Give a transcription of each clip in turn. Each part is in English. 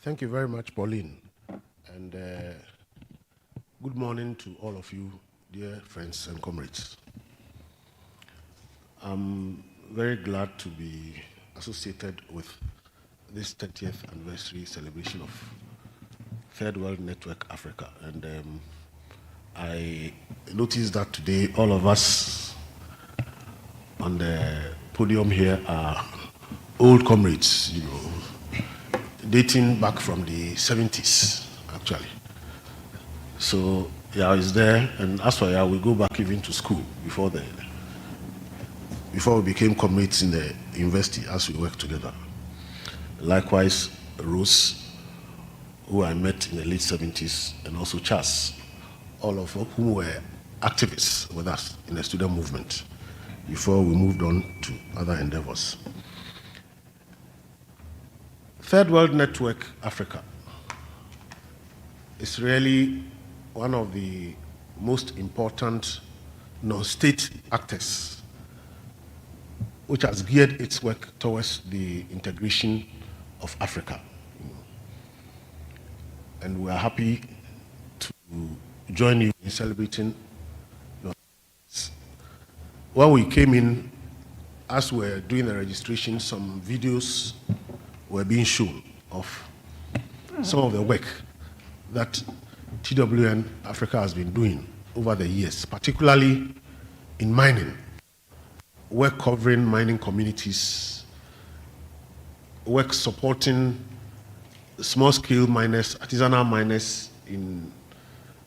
Thank you very much, Pauline. And good morning to all of you, dear friends and comrades. I'm very glad to be associated with this 30th anniversary celebration of Third World Network Africa. And I noticed that today all of us on the podium here are old comrades, you know, dating back from the 70s, actually. So, yeah, it's there, and as for yeah, we go back even to school before we became comrades in the university as we worked together. Likewise, Rose, who I met in the late 70s, and also Charles, all of whom were activists with us in the student movement before we moved on to other endeavors. Third World Network Africa is really one of the most important non-state actors which has geared its work towards the integration of Africa. And we are happy to join you in celebrating your success. When we came in, as we were doing the registration, some videos were being shown of some of the work that TWN-Africa has been doing over the years, particularly in mining, work covering mining communities, work supporting small-scale miners, artisanal miners in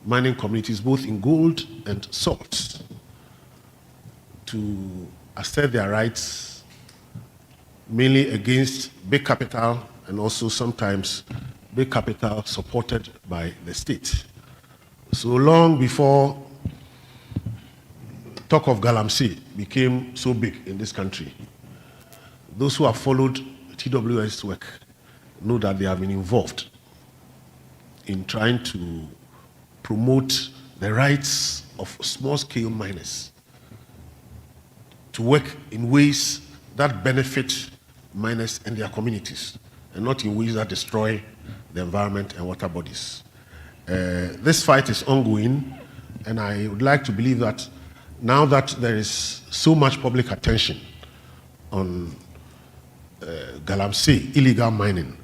mining communities, both in gold and salt, to assert their rights, mainly against big capital and also sometimes big capital supported by the state. So long before talk of Galamsey became so big in this country, those who have followed TWN's work know that they have been involved in trying to promote the rights of small-scale miners to work in ways that benefit miners and their communities, and not in ways that destroy the environment and water bodies. This fight is ongoing, and I would like to believe that now that there is so much public attention on Galamsey, illegal mining,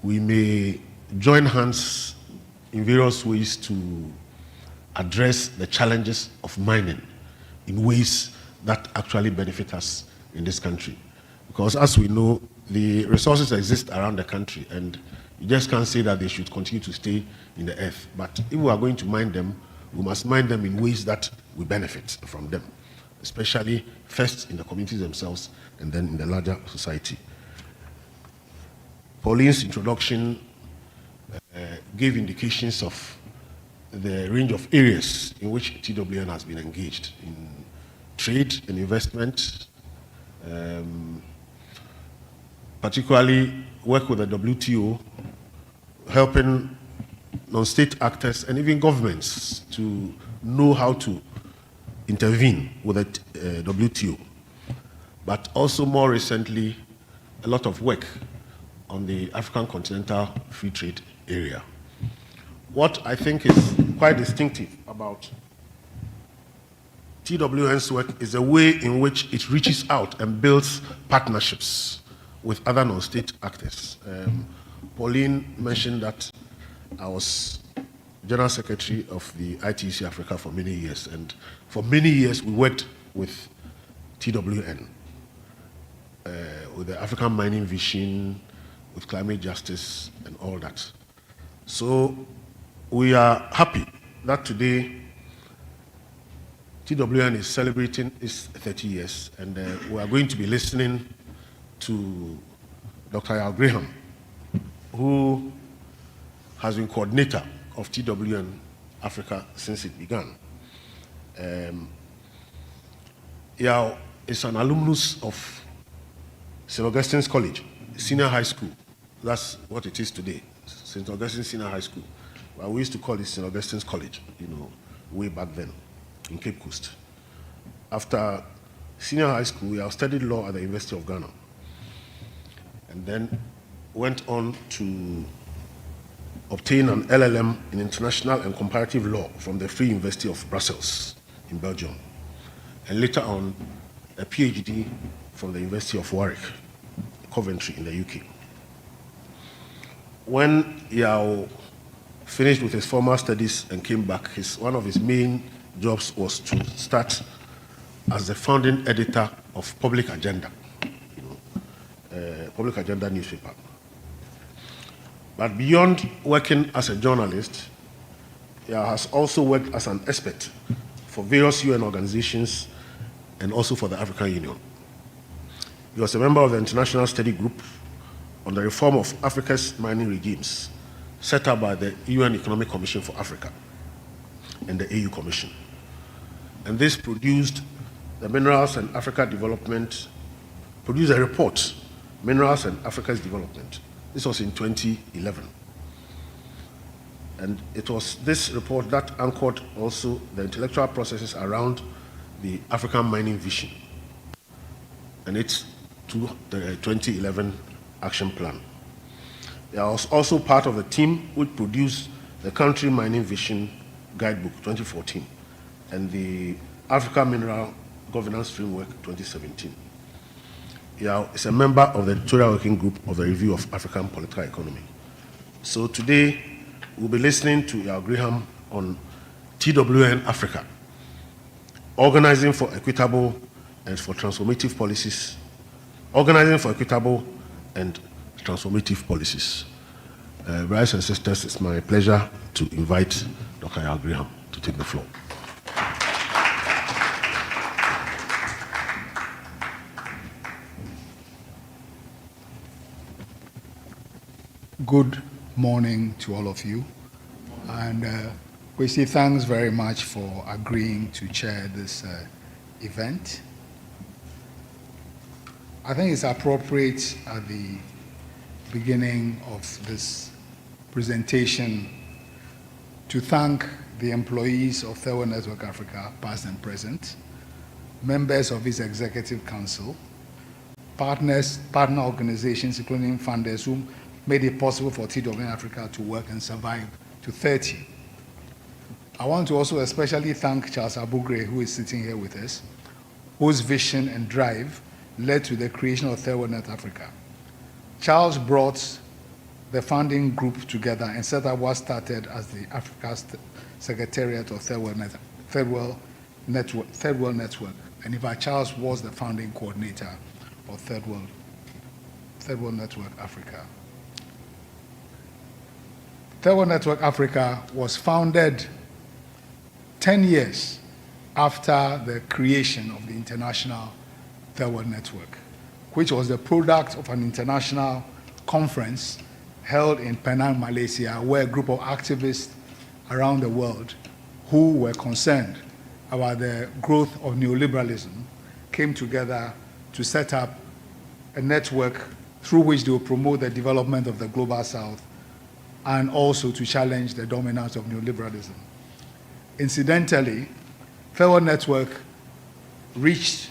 we may join hands in various ways to address the challenges of mining in ways that actually benefit us in this country. Because as we know, the resources exist around the country, and you just can't say that they should continue to stay in the earth. But if we are going to mine them, we must mine them in ways that we benefit from them, especially first in the communities themselves and then in the larger society. Pauline's introduction gave indications of the range of areas in which TWN has been engaged in trade and investment, particularly work with the WTO, helping non-state actors and even governments to know how to intervene with the WTO. But also more recently, a lot of work on the African Continental Free Trade Area. What I think is quite distinctive about TWN's work is the way in which it reaches out and builds partnerships with other non-state actors. Pauline mentioned that I was General Secretary of the ITC Africa for many years, and for many years we worked with TWN, with the African Mining Vision, with climate justice and all that. So we are happy that today TWN is celebrating its 30 years, and we are going to be listening to Dr. Al Graham, who has been coordinator of TWN Africa since it began. Yao is an alumnus of St. Augustine's College, Senior High School. That's what it is today, St. Augustine Senior High School. Well, we used to call it St. Augustine's College, you know, way back then in Cape Coast. After senior high school, I studied law at the University of Ghana, and then went on to obtained an LLM in International and Comparative Law from the Free University of Brussels in Belgium, and later on a PhD from the University of Warwick, Coventry in the UK. When Yao finished with his formal studies and came back, one of his main jobs was to start as the founding editor of Public Agenda, Public Agenda newspaper. But beyond working as a journalist, he has also worked as an expert for various UN organizations and also for the African Union. He was a member of the International Study Group on the reform of Africa's mining regimes, set up by the UN Economic Commission for Africa and the AU Commission. And this produced the Minerals and Africa Development, produced a report, Minerals and Africa's Development. This was in 2011. And it was this report that anchored also the intellectual processes around the African mining vision and its to the 2011 action plan. It was also part of the team which produced the Country Mining Vision Guidebook 2014 and the Africa Mineral Governance Framework 2017. He is a member of the editorial working group of the Review of African Political Economy. So today, we'll be listening to Yao Graham on TWN-Africa, organizing for equitable and for transformative policies, organizing for equitable and transformative policies. Brothers and sisters, it's my pleasure to invite Dr. Yao Graham to take the floor. Good morning to all of you, and we say thanks very much for agreeing to chair this event. I think it's appropriate at the beginning of this presentation to thank the employees of Third World Network Africa, past and present, members of its Executive Council, partner organizations, including funders who made it possible for TWN-Africa to work and survive to 30. I want to also especially thank Charles Abugre, who is sitting here with us, whose vision and drive led to the creation of Third World Net Africa. Charles brought the founding group together and set up what started as the Africa Secretariat of Third World Network. And in fact, Charles was the founding coordinator of Third World Network Africa. Third World Network Africa was founded 10 years after the creation of the International Third World Network, which was the product of an international conference held in Penang, Malaysia, where a group of activists around the world who were concerned about the growth of neoliberalism came together to set up a network through which they would promote the development of the Global South and also to challenge the dominance of neoliberalism. Incidentally, Third World Network reached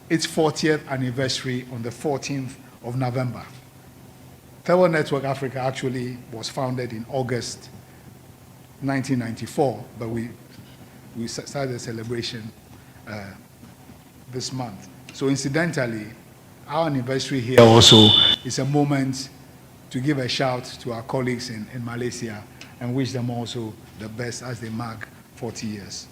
its 40th anniversary on the 14th of November. Third World Network Africa actually was founded in August 1994, but we started the celebration this month. So incidentally, our anniversary here also is a moment to give a shout to our colleagues in Malaysia and wish them also the best as they mark 40 years.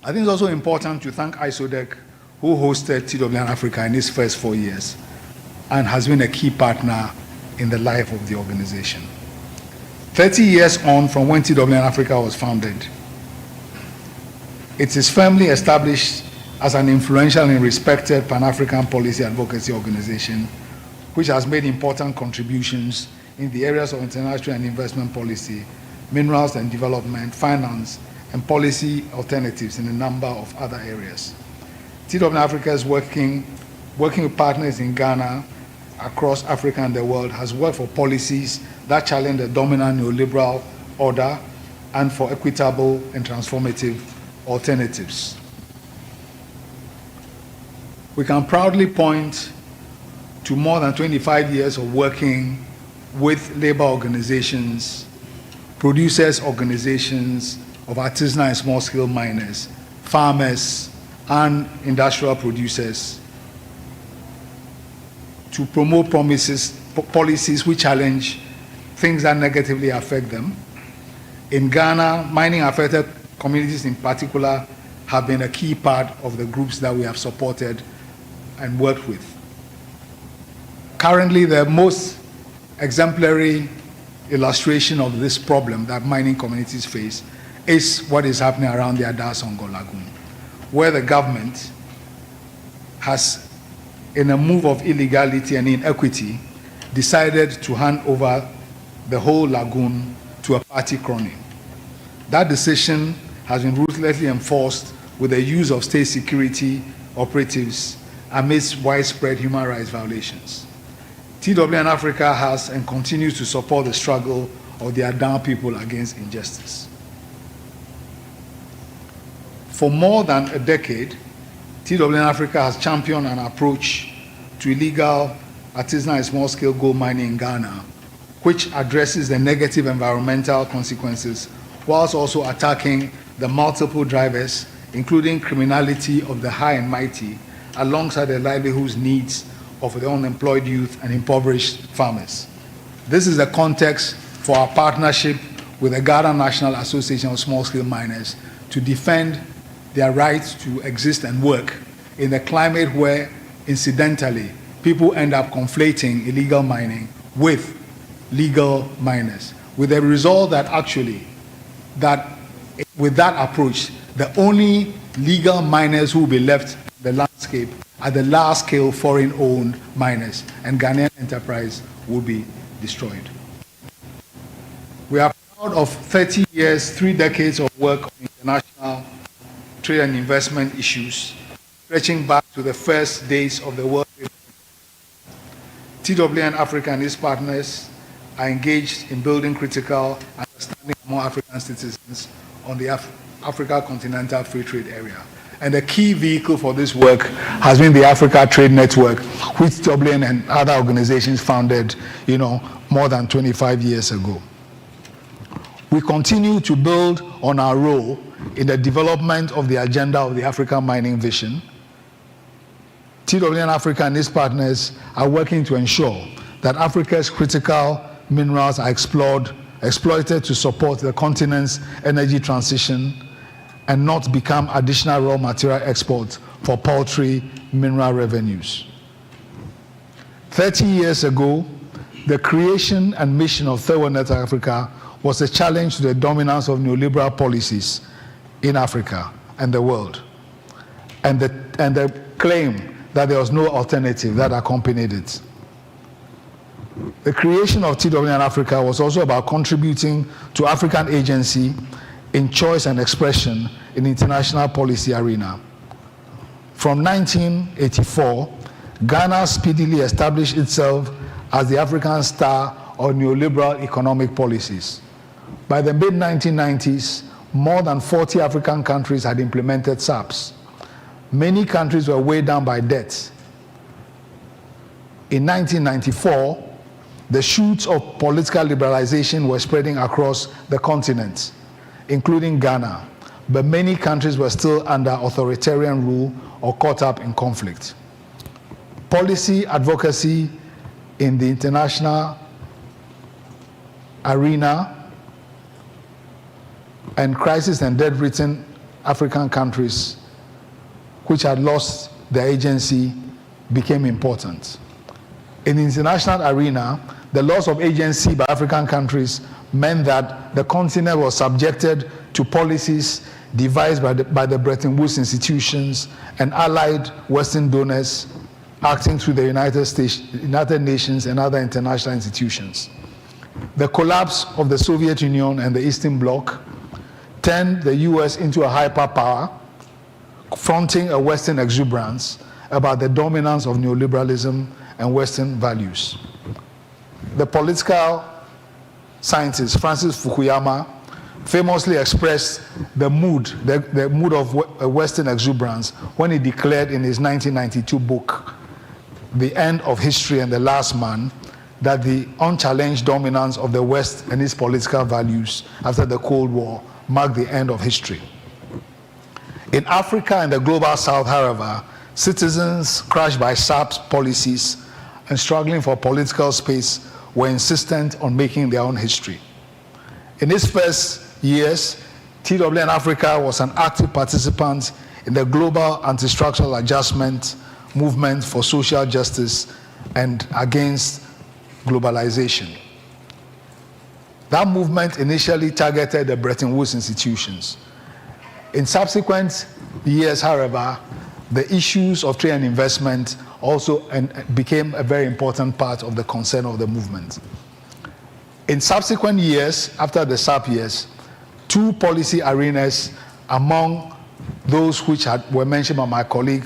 I think it's also important to thank ISODEC, who hosted TWN-Africa in its first 4 years and has been a key partner in the life of the organization. 30 years on from when TWN-Africa was founded, it is firmly established as an influential and respected Pan-African policy advocacy organization which has made important contributions in the areas of international and investment policy, minerals and development, finance, and policy alternatives in a number of other areas. TWN-Africa is working with partners in Ghana, across Africa and the world, has worked for policies that challenge the dominant neoliberal order and for equitable and transformative alternatives. We can proudly point to more than 25 years of working with labor organizations producers' organizations of artisanal and small-scale miners, farmers, and industrial producers to promote policies which challenge things that negatively affect them. In Ghana, mining-affected communities in particular have been a key part of the groups that we have supported and worked with. Currently, the most exemplary illustration of this problem that mining communities face is what is happening around the Adar-Songo Lagoon, where the government has, in a move of illegality and inequity, decided to hand over the whole lagoon to a party crony. That decision has been ruthlessly enforced with the use of state security operatives amidst widespread human rights violations. TWN-Africa has and continues to support the struggle of the Adar people against injustice. For more than a decade, TWN-Africa has championed an approach to illegal artisanal and small-scale gold mining in Ghana, which addresses the negative environmental consequences whilst also attacking the multiple drivers, including criminality of the high and mighty, alongside the livelihoods needs of the unemployed youth and impoverished farmers. This is the context for our partnership with the Ghana National Association of Small-Scale Miners to defend their right to exist and work in a climate where, incidentally, people end up conflating illegal mining with legal miners, with the result that actually, with that approach, the only legal miners who will be left in the landscape are the large-scale foreign-owned miners, and Ghanaian enterprise will be destroyed. We are proud of 30 years, 3 decades of work on international trade and investment issues, stretching back to the first days of the World Trade Organization. TWN-Africa and its partners are engaged in building critical understanding among African citizens on the Africa Continental Free Trade Area. And the key vehicle for this work has been the Africa Trade Network, which TWN and other organizations founded, more than 25 years ago. We continue to build on our role in the development of the agenda of the African Mining Vision. TWN-Africa and its partners are working to ensure that Africa's critical minerals are exploited to support the continent's energy transition and not become additional raw material exports for paltry mineral revenues. 30 years ago, the creation and mission of Third World Network Africa was a challenge to the dominance of neoliberal policies in Africa and the world, and the claim that there was no alternative that accompanied it. The creation of TWN-Africa was also about contributing to African agency in choice and expression in the international policy arena. From 1984, Ghana speedily established itself as the African star of neoliberal economic policies. By the mid-1990s, more than 40 African countries had implemented SAPs. Many countries were weighed down by debt. In 1994, the shoots of political liberalization were spreading across the continent, including Ghana, but many countries were still under authoritarian rule or caught up in conflict. Policy advocacy in the international arena and crisis and debt-ridden African countries which had lost their agency became important. In the international arena, the loss of agency by African countries meant that the continent was subjected to policies devised by the Bretton Woods institutions and allied Western donors acting through the United Nations and other international institutions. The collapse of the Soviet Union and the Eastern Bloc turned the US into a hyperpower, fronting a Western exuberance about the dominance of neoliberalism and Western values. The political scientist Francis Fukuyama famously expressed the mood of Western exuberance when he declared in his 1992 book, The End of History and the Last Man, that the unchallenged dominance of the West and its political values after the Cold War marked the end of history. In Africa and the global South, however, citizens crushed by SAP's policies and struggling for political space were insistent on making their own history. In its first years, TWN-Africa was an active participant in the global anti-structural adjustment movement for social justice and against globalization. That movement initially targeted the Bretton Woods institutions. In subsequent years, however, the issues of trade and investment also became a very important part of the concern of the movement. In subsequent years, after the SAP years, two policy arenas among those which were mentioned by my colleague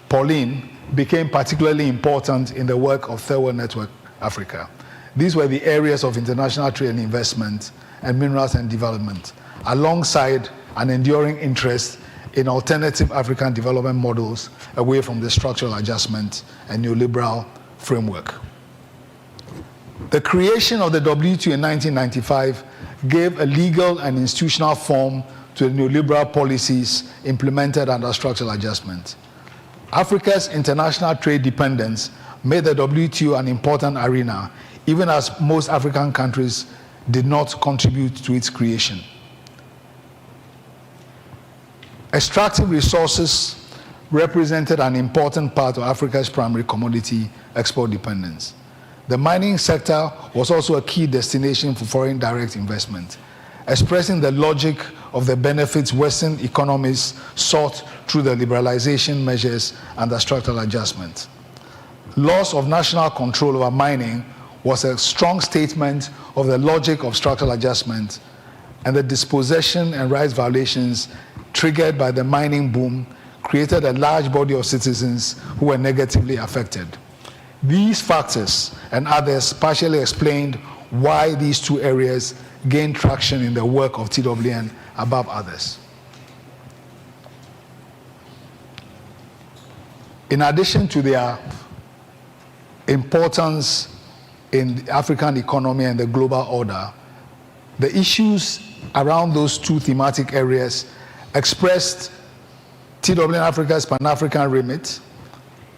Pauline became particularly important in the work of Third World Network Africa. These were the areas of international trade and investment and minerals and development, alongside an enduring interest in alternative African development models away from the structural adjustment and neoliberal framework. The creation of the WTO in 1995 gave a legal and institutional form to the neoliberal policies implemented under structural adjustment. Africa's international trade dependence made the WTO an important arena, even as most African countries did not contribute to its creation. Extractive resources represented an important part of Africa's primary commodity export dependence. The mining sector was also a key destination for foreign direct investment, expressing the logic of the benefits Western economies sought through the liberalization measures under structural adjustment. Loss of national control over mining was a strong statement of the logic of structural adjustment, and the dispossession and rights violations triggered by the mining boom created a large body of citizens who were negatively affected. These factors and others partially explained why these two areas gained traction in the work of TWN above others. In addition to their importance in the African economy and the global order, the issues around those two thematic areas expressed TWN-Africa's Pan-African remit.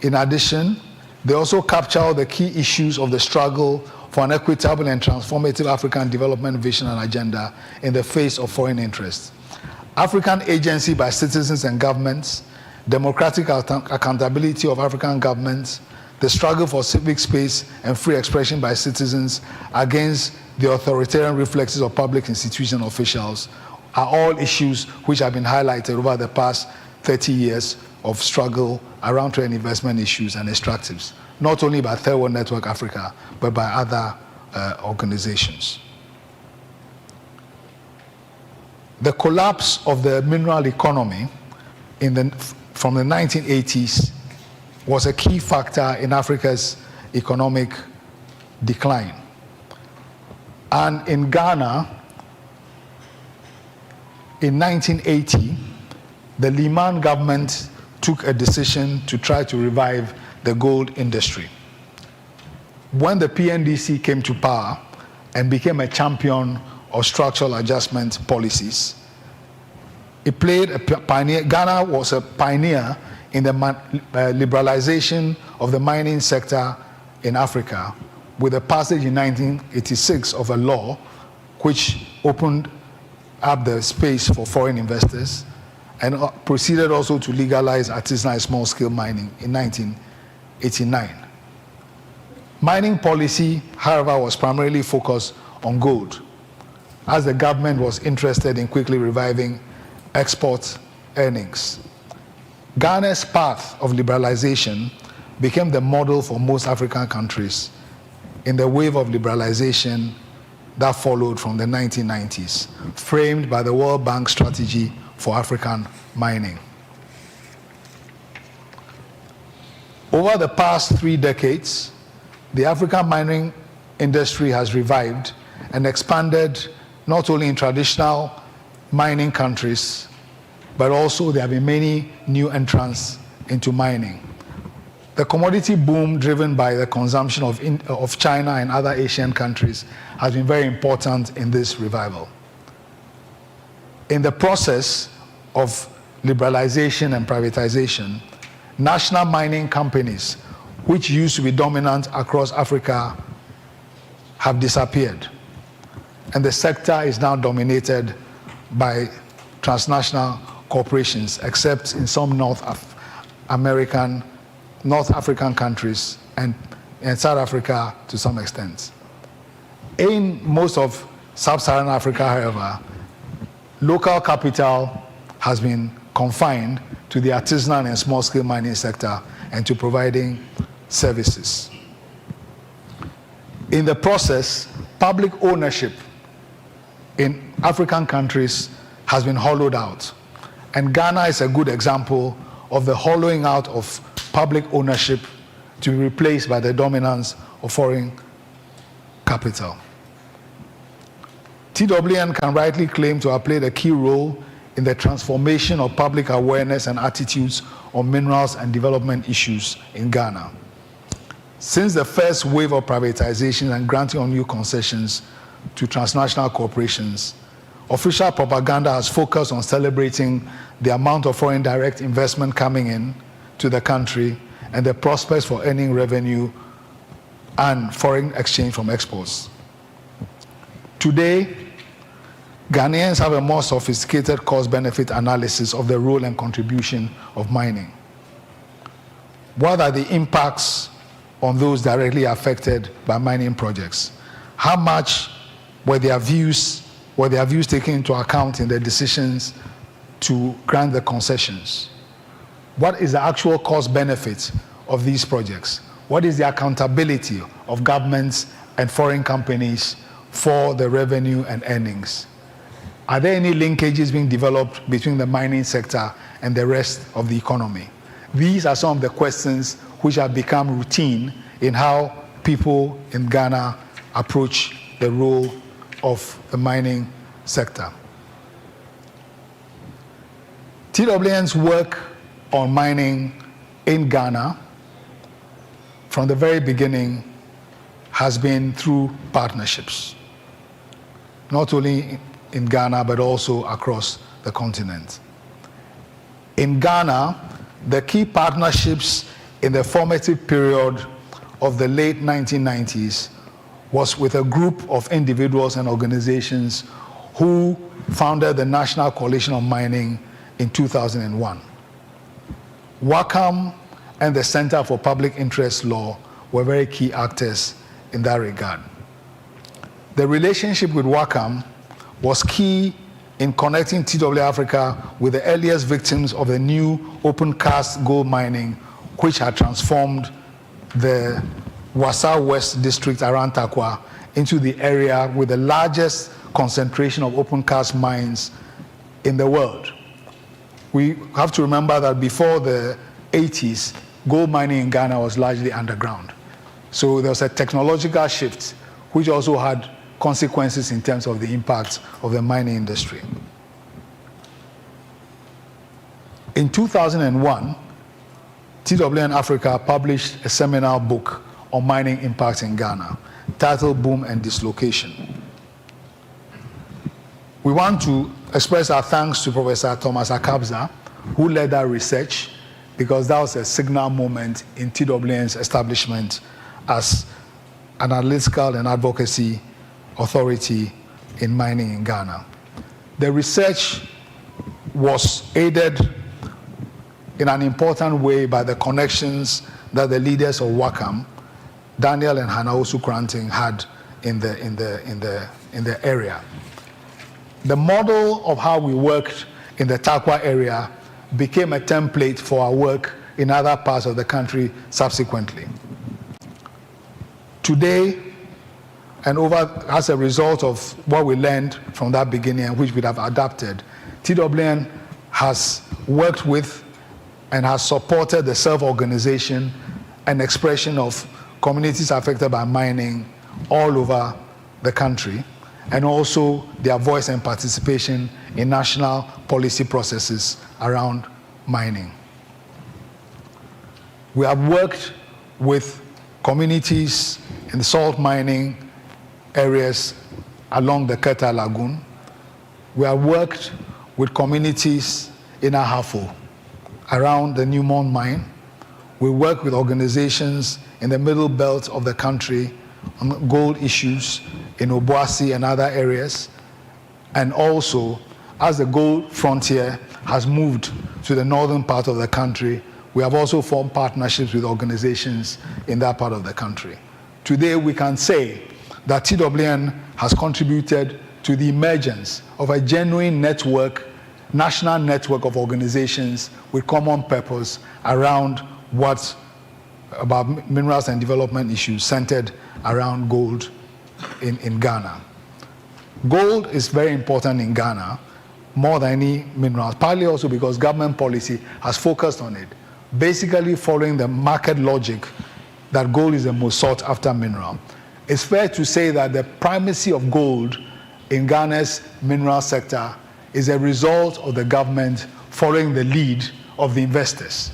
In addition, they also capture the key issues of the struggle for an equitable and transformative African development vision and agenda in the face of foreign interests. African agency by citizens and governments, democratic accountability of African governments, the struggle for civic space and free expression by citizens against the authoritarian reflexes of public institution officials are all issues which have been highlighted over the past 30 years of struggle around trade and investment issues and extractives, not only by Third World Network Africa, but by other organizations. The collapse of the mineral economy from the 1980s was a key factor in Africa's economic decline. And in Ghana, in 1980, the Liman government took a decision to try to revive the gold industry. When the PNDC came to power and became a champion of structural adjustment policies, it played a pioneer. Ghana was a pioneer in the liberalization of the mining sector in Africa with the passage in 1986 of a law which opened up the space for foreign investors and proceeded also to legalize artisanal and small-scale mining in 1989. Mining policy, however, was primarily focused on gold, as the government was interested in quickly reviving export earnings. Ghana's path of liberalization became the model for most African countries in the wave of liberalization that followed from the 1990s, framed by the World Bank strategy for African mining. Over the past 3 decades, the African mining industry has revived and expanded not only in traditional mining countries, but also there have been many new entrants into mining. The commodity boom driven by the consumption of China and other Asian countries has been very important in this revival. In the process of liberalization and privatization, national mining companies, which used to be dominant across Africa, have disappeared. And the sector is now dominated by transnational corporations, except in some North African countries and South Africa to some extent. In most of sub-Saharan Africa, however, local capital has been confined to the artisanal and small-scale mining sector and to providing services. In the process, public ownership in African countries has been hollowed out. And Ghana is a good example of the hollowing out of public ownership to be replaced by the dominance of foreign capital. TWN can rightly claim to have played a key role in the transformation of public awareness and attitudes on minerals and development issues in Ghana. Since the first wave of privatization and granting of new concessions to transnational corporations, official propaganda has focused on celebrating the amount of foreign direct investment coming in to the country and the prospects for earning revenue and foreign exchange from exports. Today, Ghanaians have a more sophisticated cost-benefit analysis of the role and contribution of mining. What are the impacts on those directly affected by mining projects? How much were their views taken into account in the decisions to grant the concessions? What is the actual cost benefit of these projects? What is the accountability of governments and foreign companies for the revenue and earnings? Are there any linkages being developed between the mining sector and the rest of the economy? These are some of the questions which have become routine in how people in Ghana approach the role of the mining sector. TWN's work on mining in Ghana from the very beginning has been through partnerships, not only in Ghana but also across the continent. In Ghana, the key partnerships in the formative period of the late 1990s was with a group of individuals and organizations who founded the National Coalition of Mining in 2001. WACAM and the Center for Public Interest Law were very key actors in that regard. The relationship with WACAM was key in connecting TW-Africa with the earliest victims of the new open-cast gold mining, which had transformed the Wassa West district around Takwa into the area with the largest concentration of open-cast mines in the world. We have to remember that before the 80s, gold mining in Ghana was largely underground. So there was a technological shift, which also had consequences in terms of the impact of the mining industry. In 2001, TWN-Africa published a seminal book on mining impacts in Ghana, titled Boom and Dislocation. We want to express our thanks to Professor Thomas Akabza, who led that research, because that was a signal moment in TWN's establishment as an analytical and advocacy authority in mining in Ghana. The research was aided in an important way by the connections that the leaders of WACAM, Daniel and Hannah Osu-Kranting, had in the area. The model of how we worked in the Takwa area became a template for our work in other parts of the country subsequently. Today, and as a result of what we learned from that beginning and which we have adapted, TWN has worked with and has supported the self-organization and expression of communities affected by mining all over the country, and also their voice and participation in national policy processes around mining. We have worked with communities in the salt mining areas along the Keta Lagoon. We have worked with communities in Ahafo around the Newmont mine. We work with organizations in the middle belt of the country on gold issues in Obuasi and other areas. And also, as the gold frontier has moved to the northern part of the country, we have also formed partnerships with organizations in that part of the country. Today, we can say that TWN has contributed to the emergence of a genuine network, national network of organizations with common purpose around about minerals and development issues centered around gold in Ghana. Gold is very important in Ghana, more than any minerals, partly also because government policy has focused on it, basically following the market logic that gold is the most sought after mineral. It's fair to say that the primacy of gold in Ghana's mineral sector is a result of the government following the lead of the investors,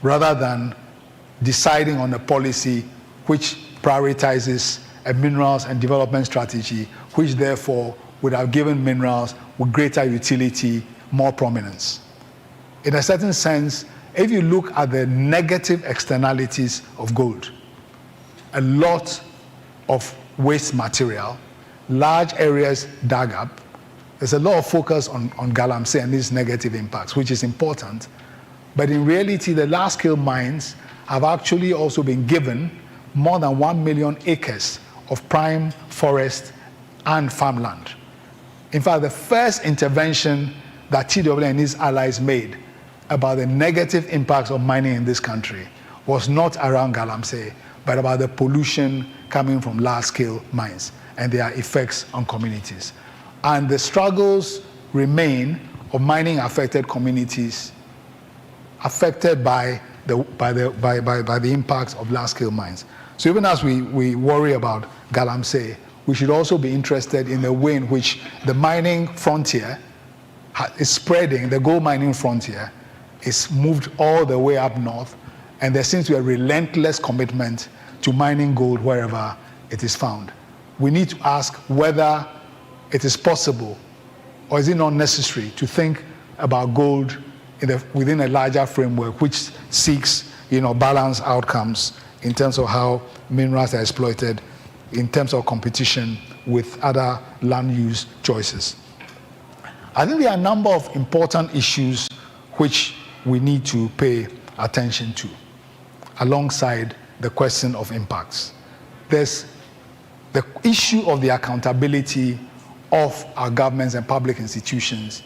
rather than deciding on a policy which prioritizes a minerals and development strategy, which therefore would have given minerals with greater utility more prominence. In a certain sense, if you look at the negative externalities of gold, a lot of waste material, large areas dug up, there's a lot of focus on Galamsey and its negative impacts, which is important. But in reality, the large-scale mines have actually also been given more than 1 million acres of prime forest and farmland. In fact, the first intervention that TWN and its allies made about the negative impacts of mining in this country was not around Galamsey, but about the pollution coming from large-scale mines and their effects on communities. And the struggles remain of mining-affected communities affected by the impacts of large-scale mines. So even as we worry about Galamsey, we should also be interested in the way in which the mining frontier is spreading, the gold mining frontier is moved all the way up north, and there seems to be a relentless commitment to mining gold wherever it is found. We need to ask whether it is possible, or is it not necessary, to think about gold within a larger framework which seeks, balanced outcomes in terms of how minerals are exploited, in terms of competition with other land use choices. I think there are a number of important issues which we need to pay attention to, alongside the question of impacts. There's the issue of the accountability of our governments and public institutions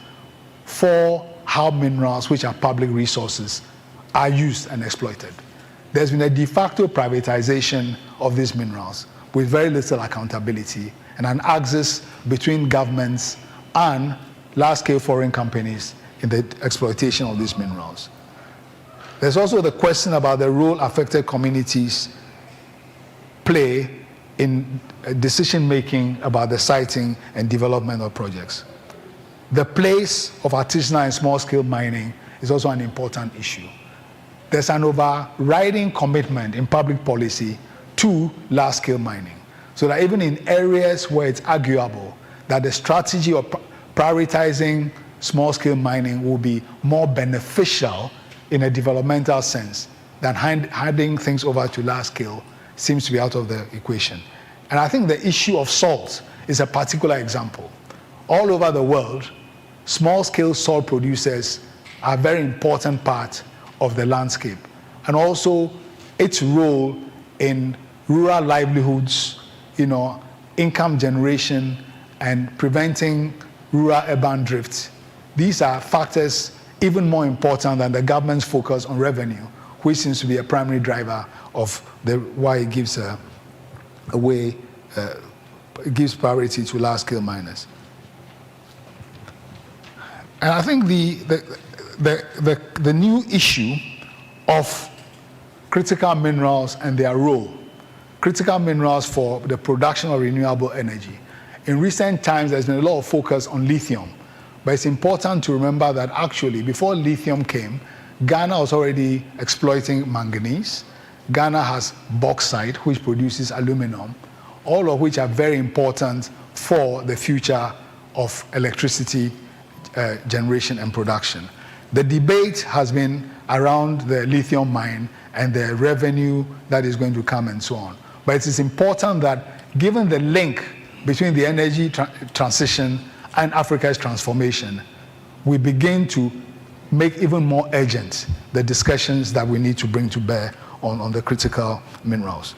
for how minerals, which are public resources, are used and exploited. There's been a de facto privatization of these minerals with very little accountability and an axis between governments and large-scale foreign companies in the exploitation of these minerals. There's also the question about the role affected communities play in decision-making about the siting and development of projects. The place of artisanal and small-scale mining is also an important issue. There's an overriding commitment in public policy to large-scale mining, so that even in areas where it's arguable that the strategy of prioritizing small-scale mining will be more beneficial in a developmental sense than handing things over to large-scale, seems to be out of the equation. And I think the issue of salt is a particular example. All over the world, small-scale salt producers are a very important part of the landscape, and also its role in rural livelihoods, income generation, and preventing rural-urban drift. These are factors even more important than the government's focus on revenue, which seems to be a primary driver of why it gives gives priority to large-scale miners. And I think the new issue of critical minerals and their role, critical minerals for the production of renewable energy. In recent times, there's been a lot of focus on lithium, but it's important to remember that actually, before lithium came, Ghana was already exploiting manganese. Ghana has bauxite, which produces aluminum, all of which are very important for the future of electricity generation and production. The debate has been around the lithium mine and the revenue that is going to come and so on. But it is important that, given the link between the energy transition and Africa's transformation, we begin to make even more urgent the discussions that we need to bring to bear on the critical minerals.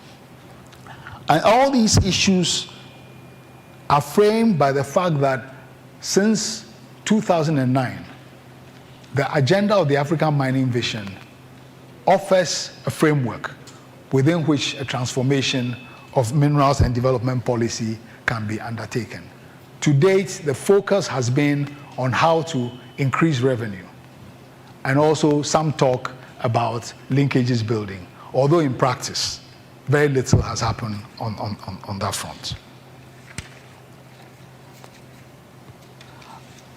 And all these issues are framed by the fact that since 2009, the agenda of the African Mining Vision offers a framework within which a transformation of minerals and development policy can be undertaken. To date, the focus has been on how to increase revenue, and also some talk about linkages building, although in practice, very little has happened on that front.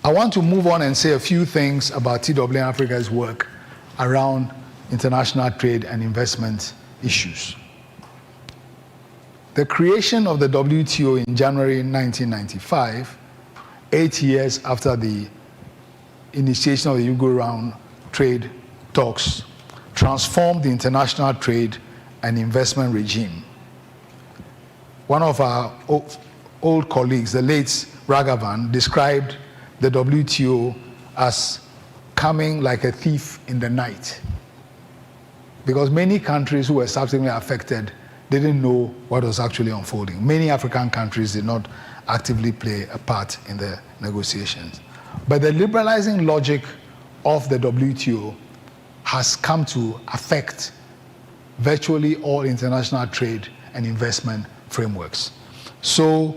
I want to move on and say a few things about TWN-Africa's work around international trade and investment issues. The creation of the WTO in January 1995, 8 years after the initiation of the Ugo Round trade talks, transformed the international trade and investment regime. One of our old colleagues, the late Raghavan, described the WTO as coming like a thief in the night, because many countries who were subsequently affected didn't know what was actually unfolding. Many African countries did not actively play a part in the negotiations. But the liberalizing logic of the WTO has come to affect virtually all international trade and investment frameworks. So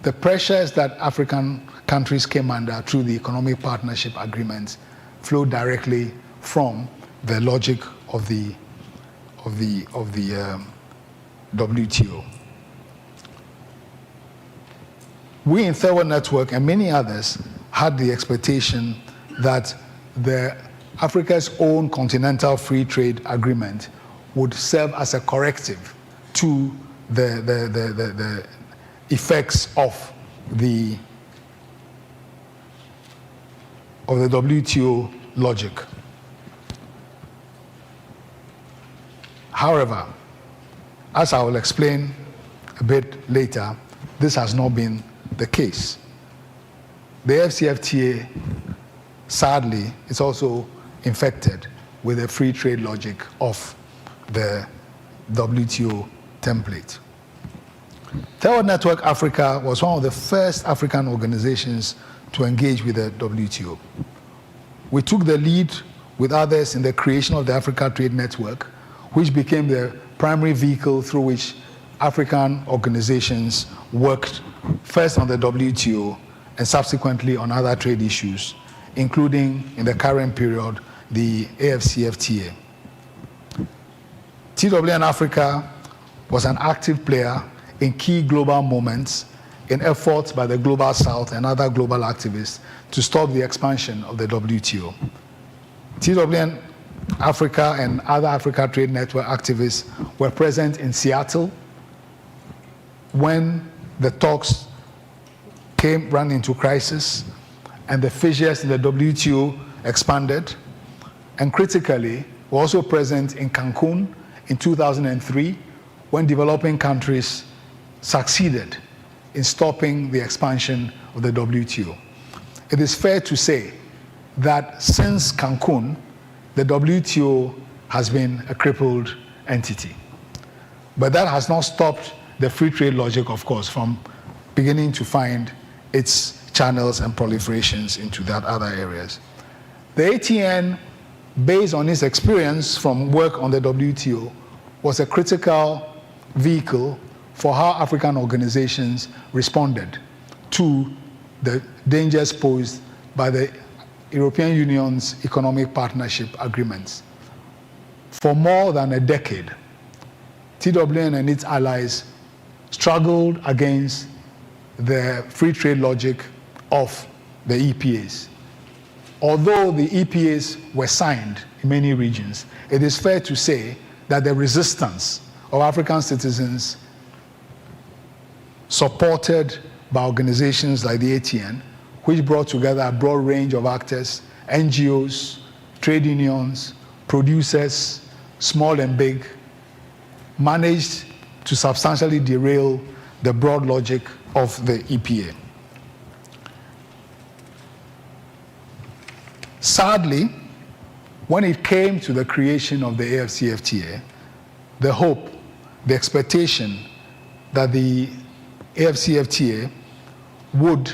the pressures that African countries came under through the economic partnership agreements flow directly from the logic of the WTO. We in Third World Network and many others had the expectation that Africa's own continental free trade agreement would serve as a corrective to the effects of the WTO logic. However, as I will explain a bit later, this has not been the case. The FCFTA, sadly, is also infected with the free trade logic of the WTO template. Third World Network Africa was one of the first African organizations to engage with the WTO. We took the lead with others in the creation of the Africa Trade Network, which became the primary vehicle through which African organizations worked first on the WTO and subsequently on other trade issues, including, in the current period, the AFCFTA. TWN-Africa was an active player in key global moments in efforts by the Global South and other global activists to stop the expansion of the WTO. TWN-Africa and other Africa Trade Network activists were present in Seattle when the talks ran into crisis and the fissures in the WTO expanded. And critically, were also present in Cancun in 2003 when developing countries succeeded in stopping the expansion of the WTO. It is fair to say that since Cancun, the WTO has been a crippled entity. But that has not stopped the free trade logic, of course, from beginning to find its channels and proliferations into that other areas. The ATN, based on its experience from work on the WTO, was a critical vehicle for how African organizations responded to the dangers posed by the European Union's economic partnership agreements. For more than a decade, TWN and its allies struggled against the free trade logic of the EPAs. Although the EPAs were signed in many regions, it is fair to say that the resistance of African citizens supported by organizations like the ATN, which brought together a broad range of actors, NGOs, trade unions, producers, small and big, managed to substantially derail the broad logic of the EPA. Sadly, when it came to the creation of the AFCFTA, the hope, the expectation that the AFCFTA would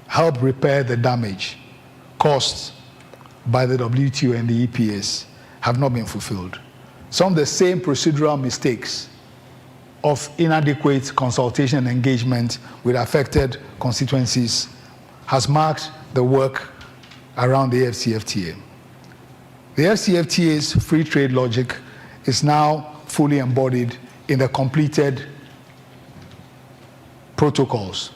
help repair the damage caused by the WTO and the EPAs have not been fulfilled. Some of the same procedural mistakes of inadequate consultation and engagement with affected constituencies has marked the work around the AFCFTA. The AFCFTA's free trade logic is now fully embodied in the completed protocols.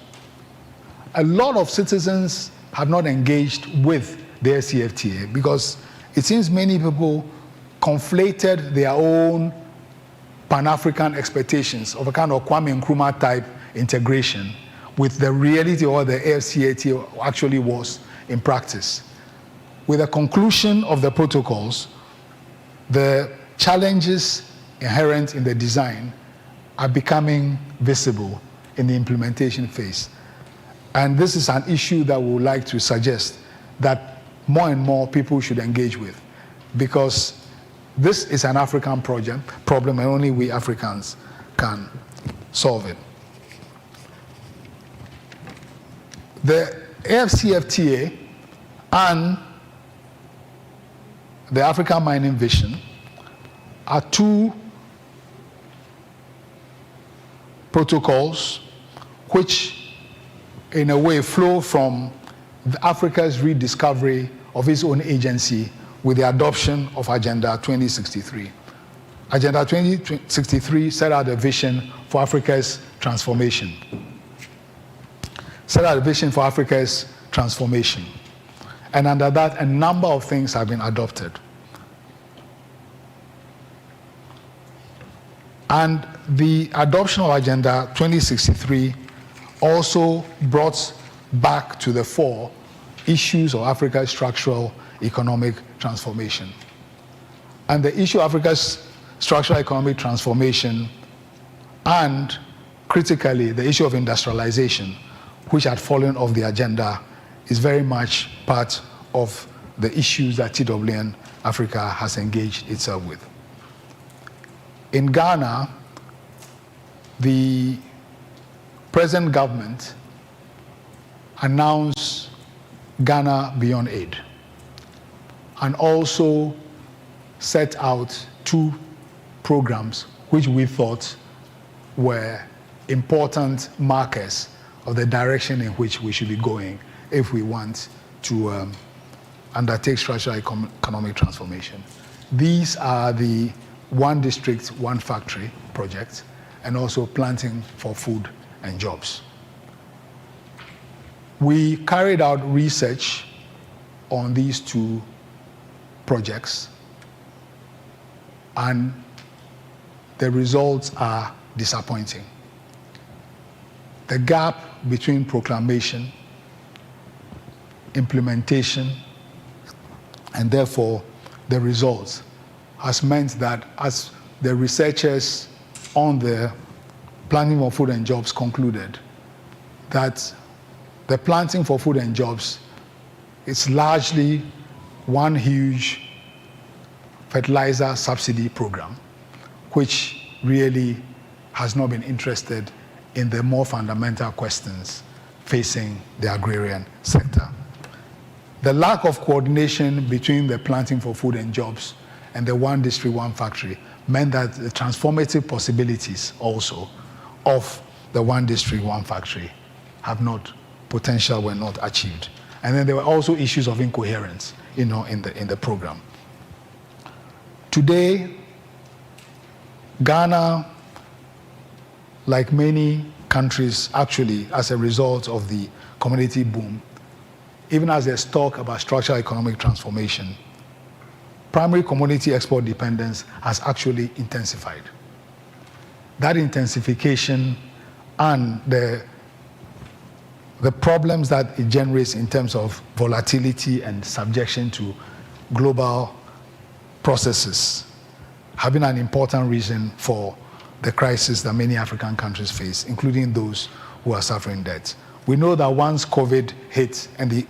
A lot of citizens have not engaged with the AFCFTA because it seems many people conflated their own Pan-African expectations of a kind of Kwame Nkrumah type integration with the reality of what the AFCFTA actually was in practice. With the conclusion of the protocols, the challenges inherent in the design are becoming visible in the implementation phase. And this is an issue that we would like to suggest that more and more people should engage with, because this is an African problem and only we Africans can solve it. The AFCFTA and the African Mining Vision are two protocols which in a way flow from Africa's rediscovery of its own agency with the adoption of Agenda 2063. Agenda 2063 set out a vision for Africa's transformation. And under that, a number of things have been adopted. And the adoption of Agenda 2063 also brought back to the fore issues of Africa's structural economic transformation. And the issue of Africa's structural economic transformation and, critically, the issue of industrialization, which had fallen off the agenda, is very much part of the issues that TWN-Africa has engaged itself with. In Ghana, the present government announced Ghana Beyond Aid and also set out two programs which we thought were important markers of the direction in which we should be going if we want to undertake structural economic transformation. These are the One District, One Factory project, and also Planting for Food and Jobs. We carried out research on these two projects, and the results are disappointing. The gap between proclamation, implementation, and therefore the results has meant that, as the researchers on the Planting for Food and Jobs concluded, that the Planting for Food and Jobs is largely one huge fertilizer subsidy program, which really has not been interested in the more fundamental questions facing the agrarian sector. The lack of coordination between the Planting for Food and Jobs and the One District, One Factory meant that the transformative possibilities also of the One District, One Factory were not achieved. And then there were also issues of incoherence, in the program. Today, Ghana, like many countries, actually, as a result of the commodity boom, even as there's talk about structural economic transformation, primary commodity export dependence has actually intensified. That intensification and the problems that it generates in terms of volatility and subjection to global processes have been an important reason for the crisis that many African countries face, including those who are suffering debt. We know that once COVID hit and the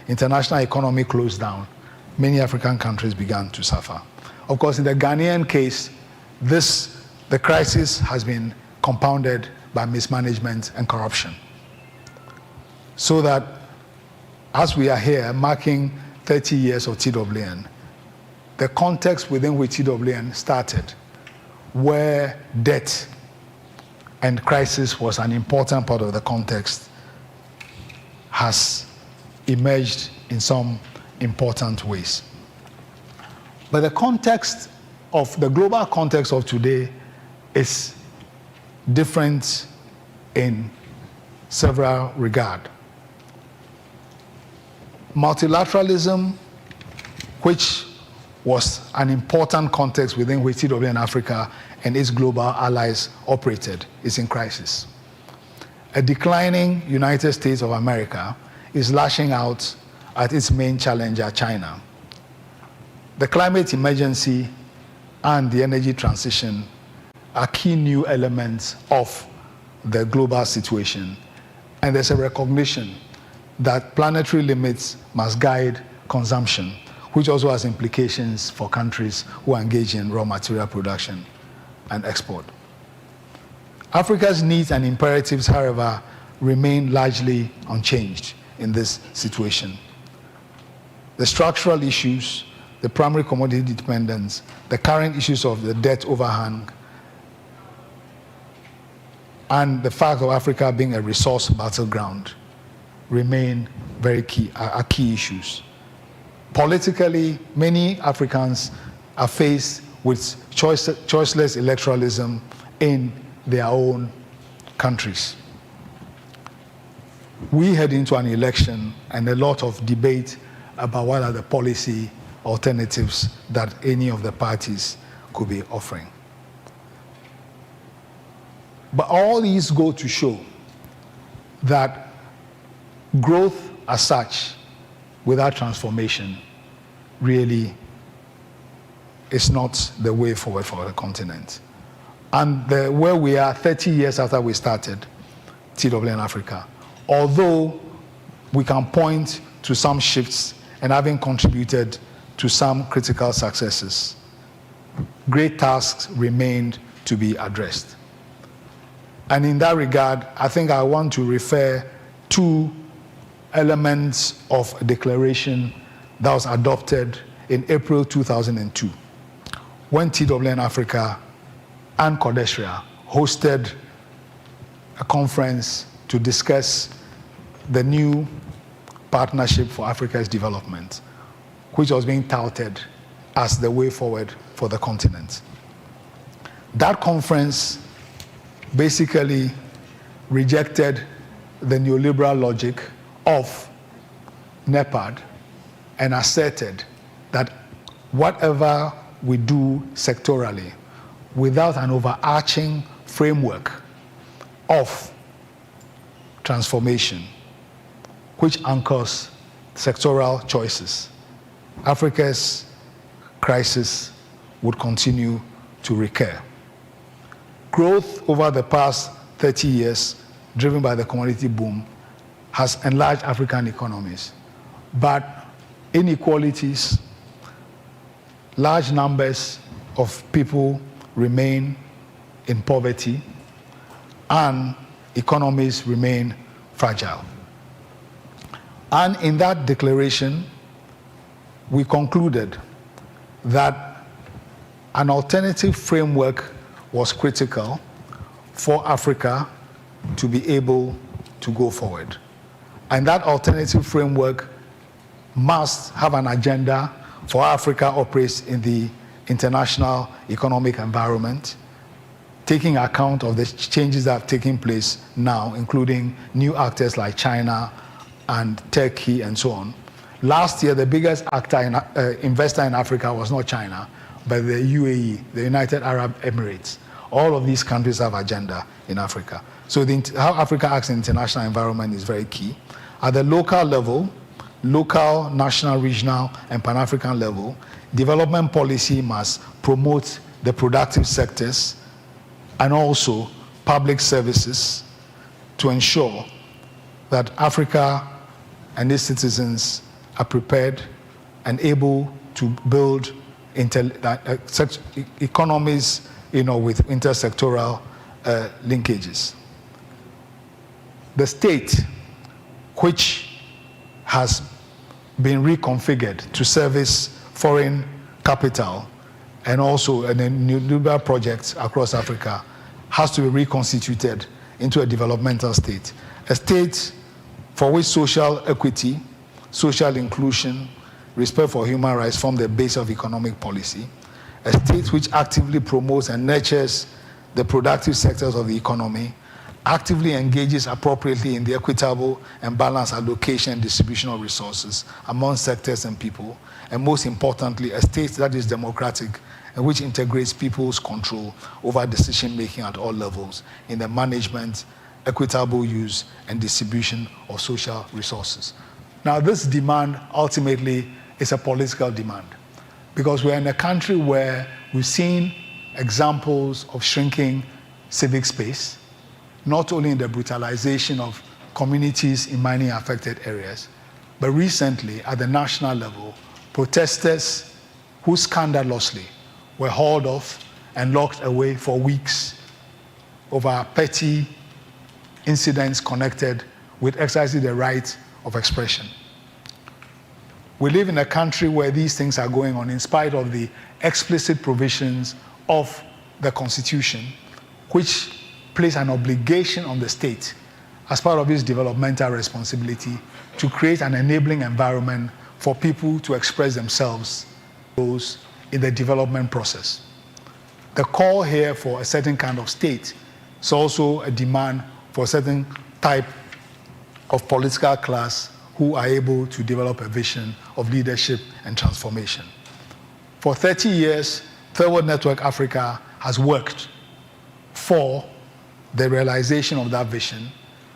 international economy closed down, many African countries began to suffer. Of course, in the Ghanaian case, the crisis has been compounded by mismanagement and corruption. So that as we are here marking 30 years of TWN, the context within which TWN started, where debt and crisis was an important part of the context, has emerged in some important ways. But the context of the global context of today is different in several regards. Multilateralism, which was an important context within which TWN-Africa and its global allies operated, is in crisis. A declining United States of America is lashing out at its main challenger, China. The climate emergency and the energy transition are key new elements of the global situation. And there's a recognition that planetary limits must guide consumption, which also has implications for countries who engage in raw material production and export. Africa's needs and imperatives, however, remain largely unchanged in this situation. The structural issues, the primary commodity dependence, the current issues of the debt overhang, and the fact of Africa being a resource battleground remain very key, are key issues. Politically, many Africans are faced with choiceless electoralism in their own countries. We head into an election and a lot of debate about what are the policy alternatives that any of the parties could be offering. But all these go to show that growth as such, without transformation, really is not the way forward for the continent. And where we are 30 years after we started TWN-Africa, although we can point to some shifts and having contributed to some critical successes, great tasks remained to be addressed. And in that regard, I think I want to refer to elements of a declaration that was adopted in April 2002, when TWN-Africa and Codesria hosted a conference to discuss the new Partnership for Africa's Development, which was being touted as the way forward for the continent. That conference basically rejected the neoliberal logic of NEPAD and asserted that whatever we do sectorally, without an overarching framework of transformation, which anchors sectoral choices, Africa's crisis would continue to recur. Growth over the past 30 years, driven by the commodity boom, has enlarged African economies. But inequalities, large numbers of people remain in poverty, and economies remain fragile. And in that declaration, we concluded that an alternative framework was critical for Africa to be able to go forward. And that alternative framework must have an agenda for how Africa operates in the international economic environment, taking account of the changes that have taken place now, including new actors like China and Turkey and so on, Last year, the biggest investor in Africa was not China, but the UAE, the United Arab Emirates. All of these countries have agenda in Africa. So how Africa acts in international environment is very key. At the local level, local, national, regional, and Pan-African level, development policy must promote the productive sectors and also public services to ensure that Africa and its citizens are prepared and able to build such economies, with intersectoral linkages. The state, which has been reconfigured to service foreign capital and also neoliberal projects across Africa, has to be reconstituted into a developmental state. A state for which social equity, social inclusion, respect for human rights form the base of economic policy. A state which actively promotes and nurtures the productive sectors of the economy, actively engages appropriately in the equitable and balanced allocation and distribution of resources among sectors and people, and most importantly, a state that is democratic and which integrates people's control over decision-making at all levels in the management, equitable use, and distribution of social resources. Now, this demand ultimately is a political demand, because we're in a country where we've seen examples of shrinking civic space, not only in the brutalization of communities in mining affected areas, but recently at the national level, protesters who scandalously were hauled off and locked away for weeks over petty incidents connected with exercising the right of expression. We live in a country where these things are going on in spite of the explicit provisions of the Constitution, which place an obligation on the state as part of its developmental responsibility to create an enabling environment for people to express themselves in the development process. The call here for a certain kind of state is also a demand for a certain type of political class who are able to develop a vision of leadership and transformation. For 30 years, Third World Network Africa has worked for the realization of that vision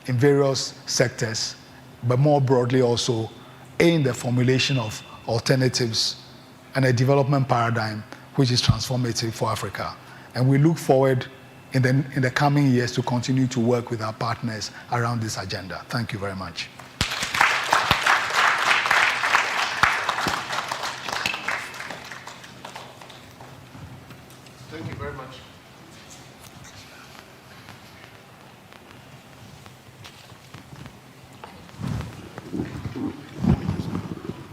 in various sectors, but more broadly also in the formulation of alternatives and a development paradigm which is transformative for Africa. And we look forward in the coming years to continue to work with our partners around this agenda. Thank you very much. Thank you very much.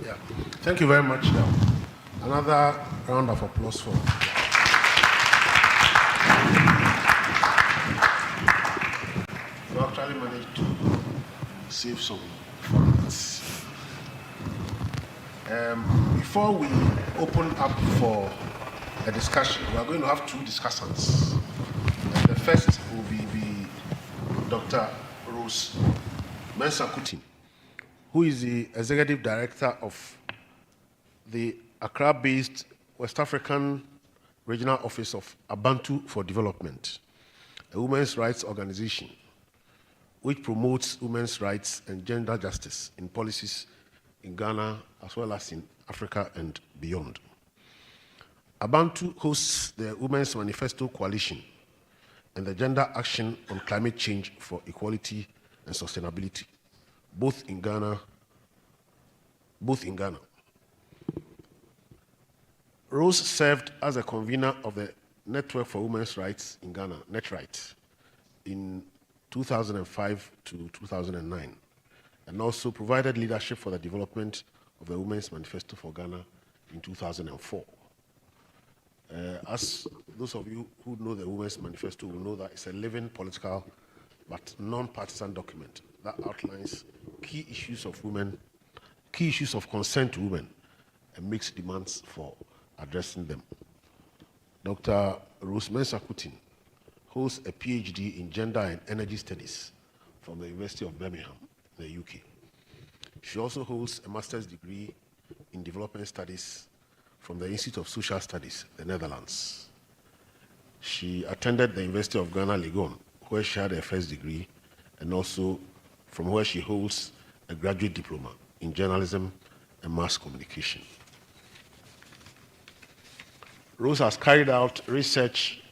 Yeah. Thank you very much. Another round of applause for. You actually managed to save some funds. Before we open up for a discussion, we are going to have two discussants. And the first will be Dr. Rose Mensah-Kuti, who is the Executive Director of the Accra-based West African Regional Office of Abantu for Development, a women's rights organization which promotes women's rights and gender justice in policies in Ghana as well as in Africa and beyond. Abantu hosts the Women's Manifesto Coalition and the Gender Action on Climate Change for Equality and Sustainability, both in Ghana. Rose served as a convener of the Network for Women's Rights in Ghana, NetRight, in 2005 to 2009, and also provided leadership for the development of the Women's Manifesto for Ghana in 2004. As those of you who know the Women's Manifesto will know that it's a living political but non-partisan document that outlines key issues of concern to women and makes demands for addressing them. Dr. Rose Mensah-Kuti holds a PhD in Gender and Energy Studies from the University of Birmingham, the UK. She also holds a master's degree in development studies from the Institute of Social Studies, the Netherlands. She attended the University of Ghana, Legon, where she had her first degree, and also from where she holds a graduate diploma in journalism and mass communication. Rose has carried out research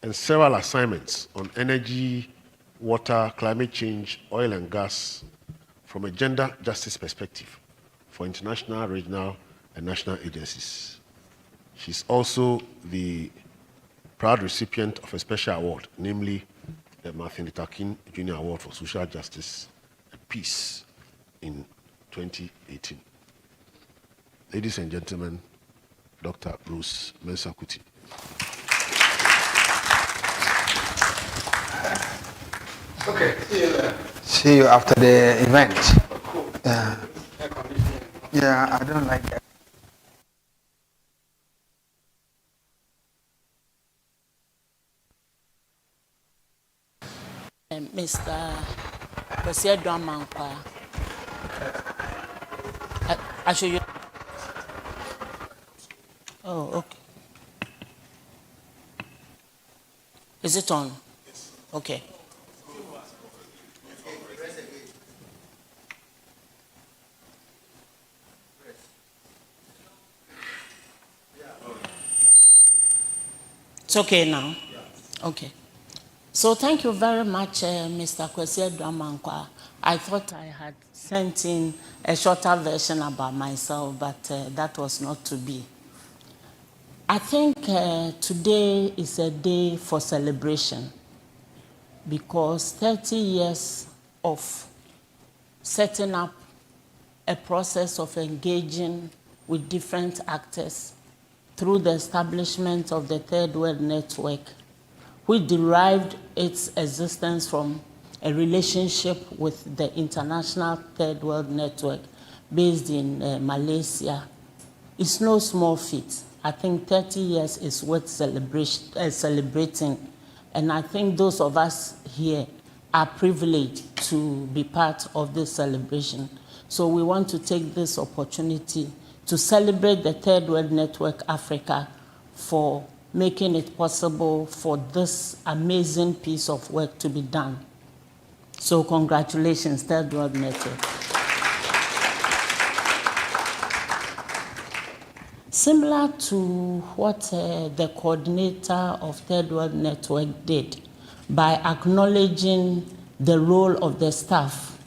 and several assignments on energy, water, climate change, oil and gas from a gender justice perspective for international, regional, and national agencies. She's also the proud recipient of a special award, namely the Martin Luther King Jr. Award for Social Justice and Peace in 2018. Ladies and gentlemen, Dr. Rose Mensah-Kuti. Okay, see you there. See you after the event. Yeah, I don't like that. Mr. Kwesi Mankwa, I show you. Oh, okay. Is it on? Yes. Okay. It's okay now? Okay. So thank you very much, Mr. Kwesi Mankwa. I thought I had sent in a shorter version about myself, but that was not to be. I think today is a day for celebration because 30 years of setting up a process of engaging with different actors through the establishment of the Third World Network, which derived its existence from a relationship with the International Third World Network based in Malaysia. It's no small feat. I think 30 years is worth celebrating, and I think those of us here are privileged to be part of this celebration. So we want to take this opportunity to celebrate the Third World Network Africa for making it possible for this amazing piece of work to be done. So congratulations, Third World Network. Similar to what the coordinator of Third World Network did by acknowledging the role of the staff,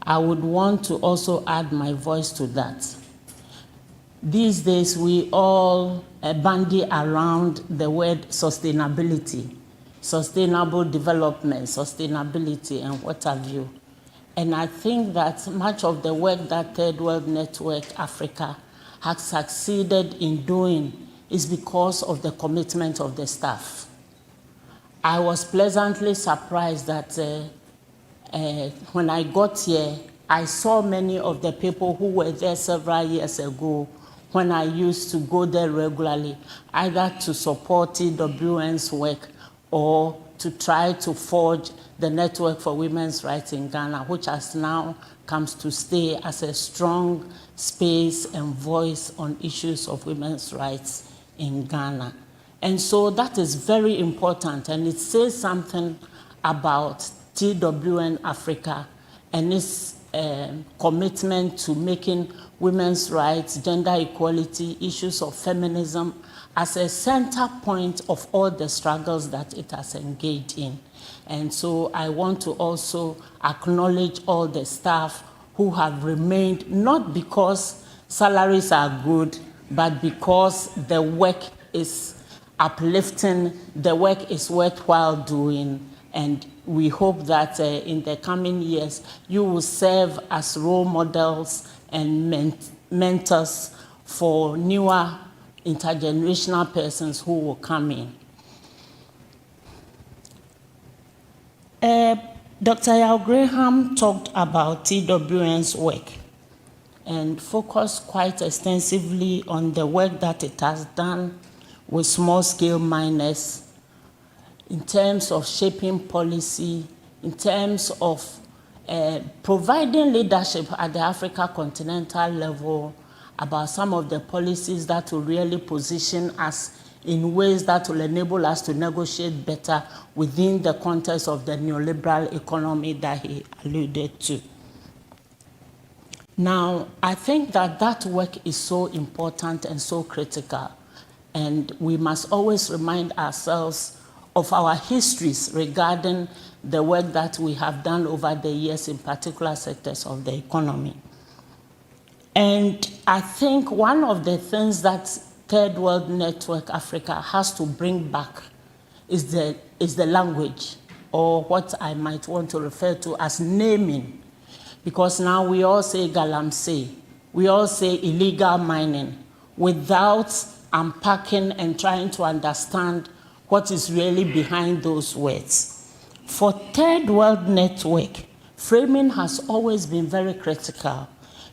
I would want to also add my voice to that. These days, we all bandy around the word sustainability, sustainable development, sustainability, and what have you. And I think that much of the work that Third World Network Africa has succeeded in doing is because of the commitment of the staff. I was pleasantly surprised that when I got here, I saw many of the people who were there several years ago when I used to go there regularly, either to support TWN's work or to try to forge the Network for Women's Rights in Ghana, which has now comes to stay as a strong space and voice on issues of women's rights in Ghana. And so that is very important, and it says something about TWN-Africa and its commitment to making women's rights, gender equality, issues of feminism as a center point of all the struggles that it has engaged in. And so I want to also acknowledge all the staff who have remained, not because salaries are good, but because the work is uplifting, the work is worthwhile doing, and we hope that in the coming years, you will serve as role models and mentors for newer intergenerational persons who will come in. Dr. Yao Graham talked about TWN's work and focused quite extensively on the work that it has done with small-scale miners in terms of shaping policy, in terms of providing leadership at the Africa continental level about some of the policies that will really position us in ways that will enable us to negotiate better within the context of the neoliberal economy that he alluded to. Now, I think that that work is so important and so critical, and we must always remind ourselves of our histories regarding the work that we have done over the years in particular sectors of the economy. And I think one of the things that Third World Network Africa has to bring back is the language, or what I might want to refer to as naming. Because now we all say galamsey, we all say illegal mining, without unpacking and trying to understand what is really behind those words. For Third World Network, framing has always been very critical,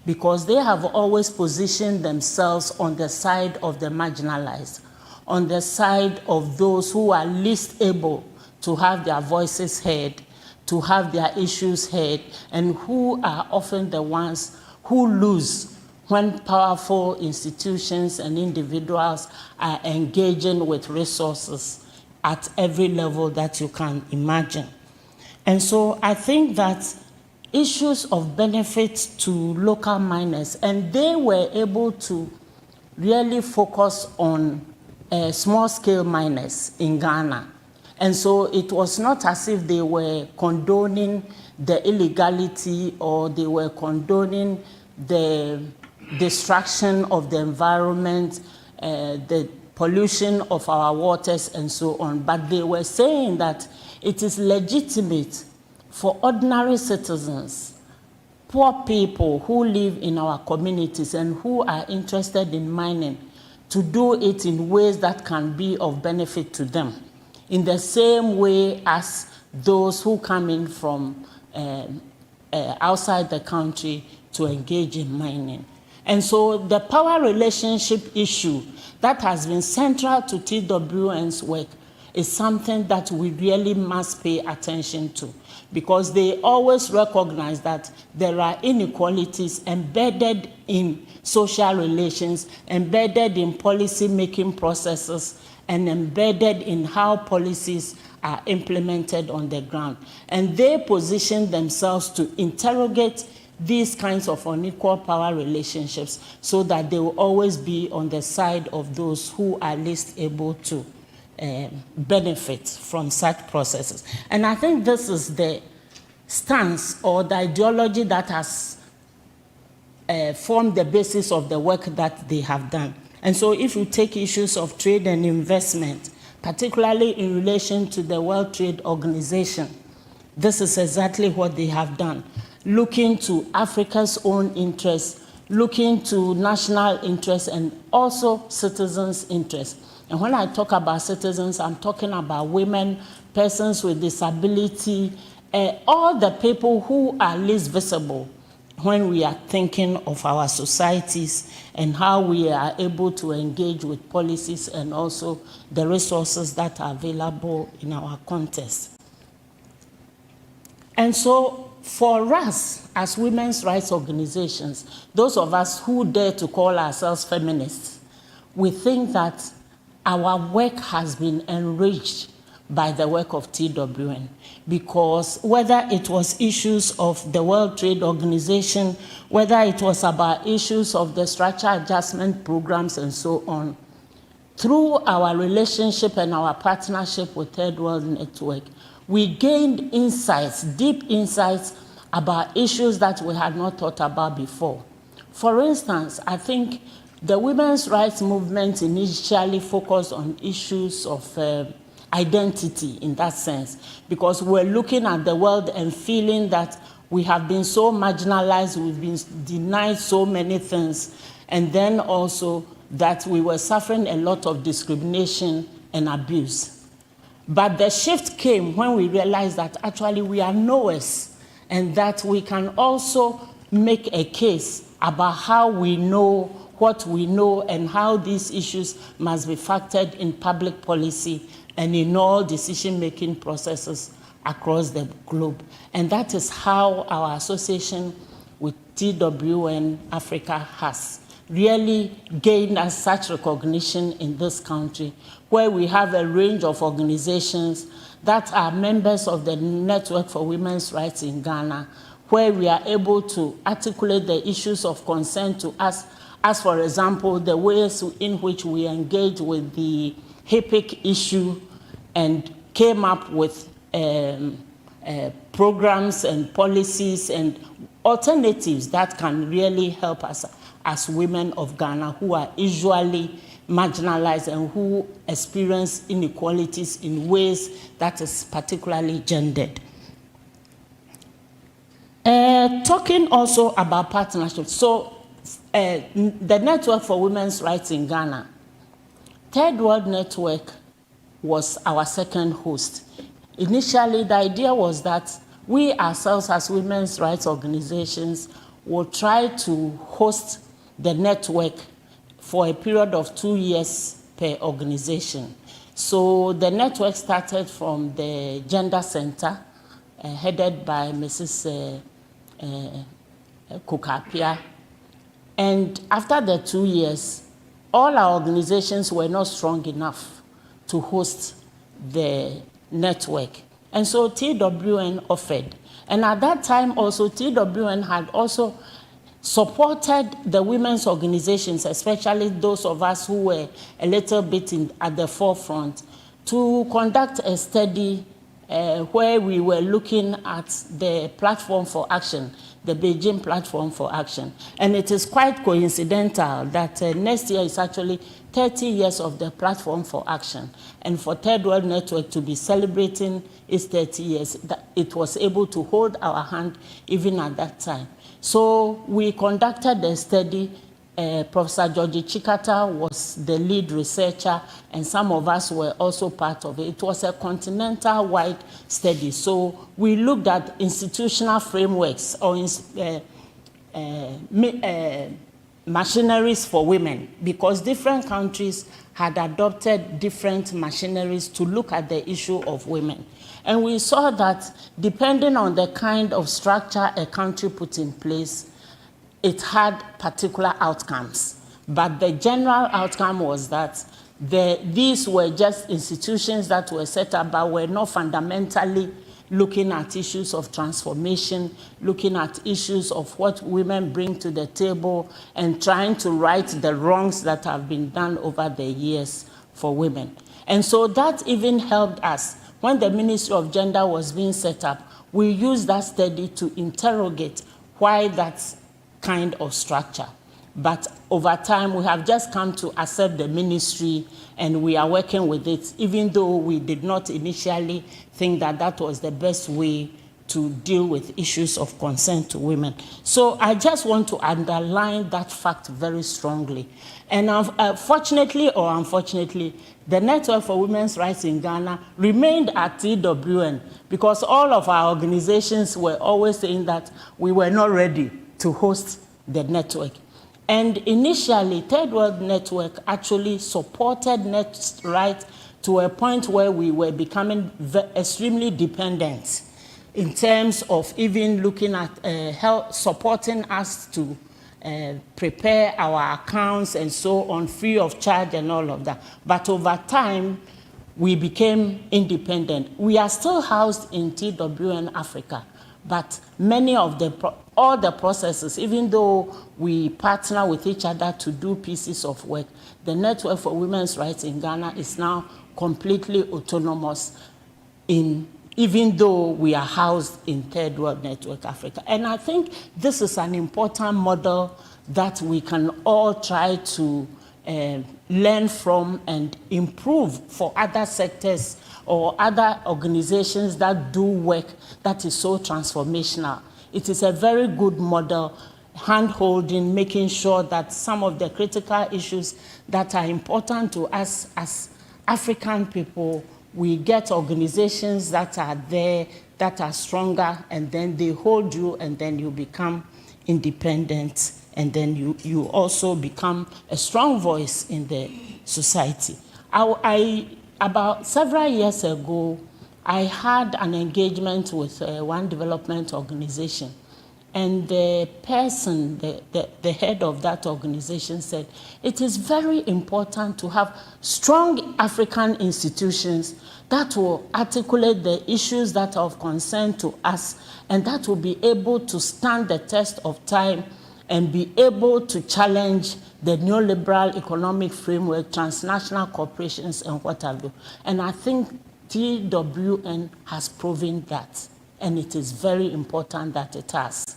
because they have always positioned themselves on the side of the marginalized, on the side of those who are least able to have their voices heard, to have their issues heard, and who are often the ones who lose when powerful institutions and individuals are engaging with resources at every level that you can imagine. And so I think that issues of benefit to local miners, and they were able to really focus on small-scale miners in Ghana. And so it was not as if they were condoning the illegality or they were condoning the destruction of the environment, the pollution of our waters and so on. But they were saying that it is legitimate for ordinary citizens, poor people who live in our communities and who are interested in mining, to do it in ways that can be of benefit to them, in the same way as those who come in from outside the country to engage in mining. And so the power relationship issue that has been central to TWN's work is something that we really must pay attention to, because they always recognize that there are inequalities embedded in social relations, embedded in policy-making processes, and embedded in how policies are implemented on the ground. And they position themselves to interrogate these kinds of unequal power relationships so that they will always be on the side of those who are least able to benefit from such processes. And I think this is the stance or the ideology that has formed the basis of the work that they have done. And so if you take issues of trade and investment, particularly in relation to the World Trade Organization, this is exactly what they have done, looking to Africa's own interests, looking to national interests, and also citizens' interests. And when I talk about citizens, I'm talking about women, persons with disability, all the people who are least visible when we are thinking of our societies and how we are able to engage with policies and also the resources that are available in our context. And so for us as women's rights organizations, those of us who dare to call ourselves feminists, we think that our work has been enriched by the work of TWN, because whether it was issues of the World Trade Organization, whether it was about issues of the structure adjustment programs and so on, through our relationship and our partnership with Third World Network, we gained insights, deep insights about issues that we had not thought about before. For instance, I think the women's rights movement initially focused on issues of identity in that sense, because we're looking at the world and feeling that we have been so marginalized, we've been denied so many things, and then also that we were suffering a lot of discrimination and abuse. But the shift came when we realized that actually we are knowers, and that we can also make a case about how we know what we know and how these issues must be factored in public policy and in all decision-making processes across the globe. And that is how our association with TWN-Africa has really gained us such recognition in this country, where we have a range of organizations that are members of the Network for Women's Rights in Ghana, where we are able to articulate the issues of concern to us, as for example, the ways in which we engage with the HIPIC issue and came up with programs and policies and alternatives that can really help us as women of Ghana who are usually marginalized and who experience inequalities in ways that is particularly gendered. Talking also about partnerships. So the Network for Women's Rights in Ghana, Third World Network was our second host. Initially, the idea was that we ourselves as women's rights organizations will try to host the network for a period of 2 years per organization. So the network started from the Gender Center, headed by Mrs. Kukapia. And after the 2 years, all our organizations were not strong enough to host the network. And so TWN offered. And at that time also, TWN had also supported the women's organizations, especially those of us who were a little bit at the forefront, to conduct a study where we were looking at the platform for action, the Beijing platform for action. And it is quite coincidental that next year is actually 30 years of the platform for action. And for Third World Network to be celebrating its 30 years, that it was able to hold our hand even at that time. So we conducted the study. Professor Georgie Chikata was the lead researcher, and some of us were also part of it. It was a continental-wide study. So we looked at institutional frameworks or machineries for women, because different countries had adopted different machineries to look at the issue of women. And we saw that depending on the kind of structure a country put in place, it had particular outcomes. But the general outcome was that these were just institutions that were set up, but were not fundamentally looking at issues of transformation, looking at issues of what women bring to the table, and trying to right the wrongs that have been done over the years for women. And so that even helped us. When the Ministry of Gender was being set up, we used that study to interrogate why that's kind of structure. But over time, we have just come to accept the ministry, and we are working with it, even though we did not initially think that that was the best way to deal with issues of concern to women. So I just want to underline that fact very strongly. And fortunately or unfortunately, the Network for Women's Rights in Ghana remained at TWN, because all of our organizations were always saying that we were not ready to host the network. And initially, Third World Network actually supported net rights to a point where we were becoming extremely dependent in terms of even looking at help supporting us to prepare our accounts and so on, free of charge and all of that. But over time, we became independent. We are still housed in TWN-Africa, but many of all the processes, even though we partner with each other to do pieces of work, the Network for Women's Rights in Ghana is now completely autonomous, even though we are housed in Third World Network Africa. And I think this is an important model that we can all try to learn from and improve for other sectors or other organizations that do work that is so transformational. It is a very good model, hand-holding, making sure that some of the critical issues that are important to us as African people, we get organizations that are there, that are stronger, and then they hold you, and then you become independent, and then you also become a strong voice in the society. About several years ago, I had an engagement with one development organization, and the person, the head of that organization said, it is very important to have strong African institutions that will articulate the issues that are of concern to us, and that will be able to stand the test of time and be able to challenge the neoliberal economic framework, transnational corporations, and what have you. And I think TWN has proven that, and it is very important that it has.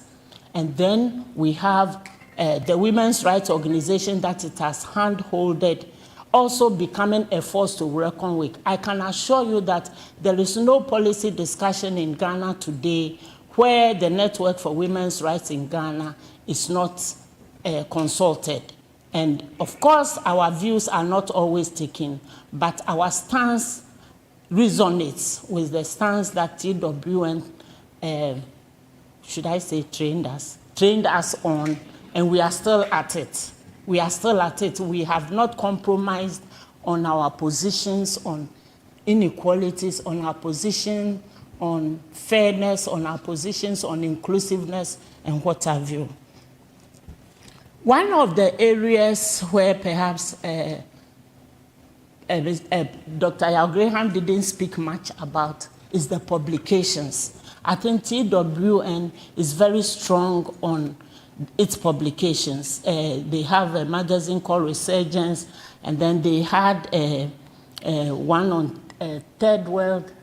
And then we have the women's rights organization that it has hand-holded, also becoming a force to reckon with. I can assure you that there is no policy discussion in Ghana today where the Network for Women's Rights in Ghana is not consulted. And of course, our views are not always taken, but our stance resonates with the stance that TWN, should I say, trained us on, and we are still at it. We are still at it. We have not compromised on our positions on inequalities, on our position on fairness, on our positions on inclusiveness, and what have you. One of the areas where perhaps Dr. Yaw Graham didn't speak much about is the publications. I think TWN is very strong on its publications. They have a magazine called Resurgence, and then they had one on Third World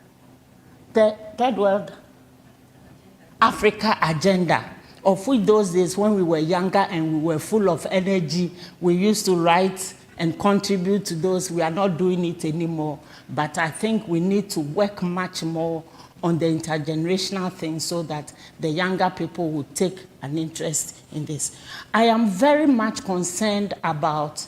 Africa Agenda, of which those days when we were younger and we were full of energy, we used to write and contribute to those. We are not doing it anymore, but I think we need to work much more on the intergenerational thing so that the younger people will take an interest in this. I am very much concerned about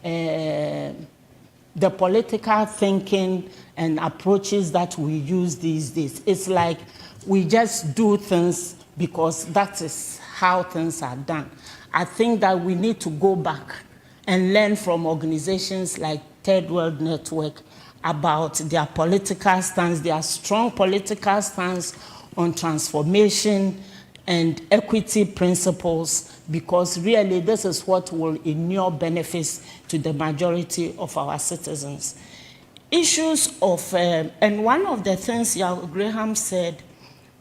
the political thinking and approaches that we use these days. It's like we just do things because that is how things are done. I think that we need to go back and learn from organizations like Third World Network about their political stance, their strong political stance on transformation and equity principles, because really this is what will inure benefits to the majority of our citizens. Issues of, and one of the things Yaw Graham said,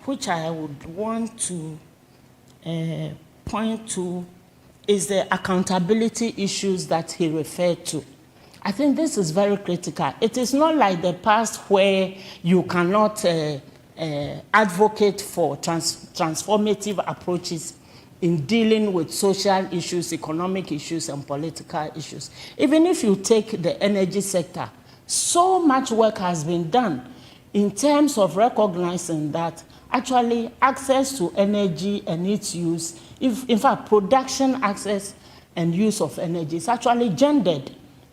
which I would want to point to, is the accountability issues that he referred to. I think this is very critical. It is not like the past where you cannot advocate for transformative approaches in dealing with social issues, economic issues, and political issues. Even if you take the energy sector, so much work has been done in terms of recognizing that actually access to energy and its use, in fact, production access and use of energy is actually gendered,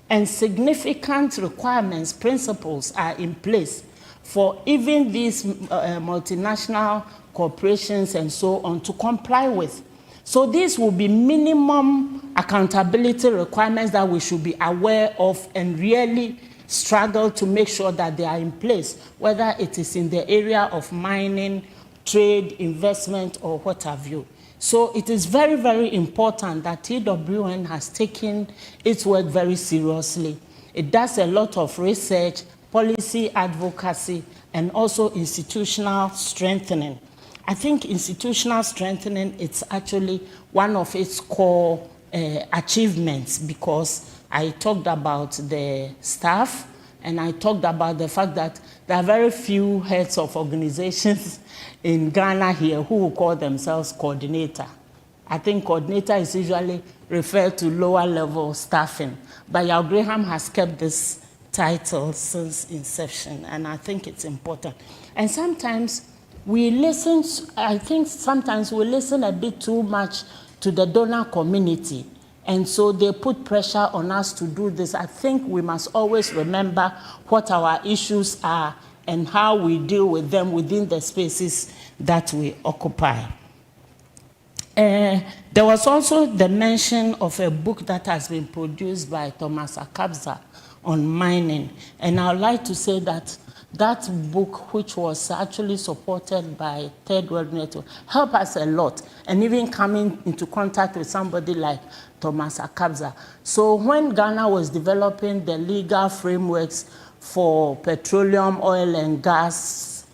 and significant requirements, principles are in place for even these multinational corporations and so on to comply with. So these will be minimum accountability requirements that we should be aware of and really struggle to make sure that they are in place, whether it is in the area of mining, trade, investment, or what have you. So it is very, very important that TWN has taken its work very seriously. It does a lot of research, policy advocacy, and also institutional strengthening. I think institutional strengthening is actually one of its core achievements, because I talked about the staff, and I talked about the fact that there are very few heads of organizations in Ghana here who will call themselves coordinator. I think coordinator is usually referred to lower level staffing, but Yaw Graham has kept this title since inception, and I think it's important. And sometimes we listen, I think sometimes we listen a bit too much to the donor community, and so they put pressure on us to do this. I think we must always remember what our issues are and how we deal with them within the spaces that we occupy. There was also the mention of a book that has been produced by Thomas Akabza on mining, and I would like to say that that book, which was actually supported by Third World Network, helped us a lot, and even coming into contact with somebody like Thomas Akabza. So when Ghana was developing the legal frameworks for petroleum, oil, and gas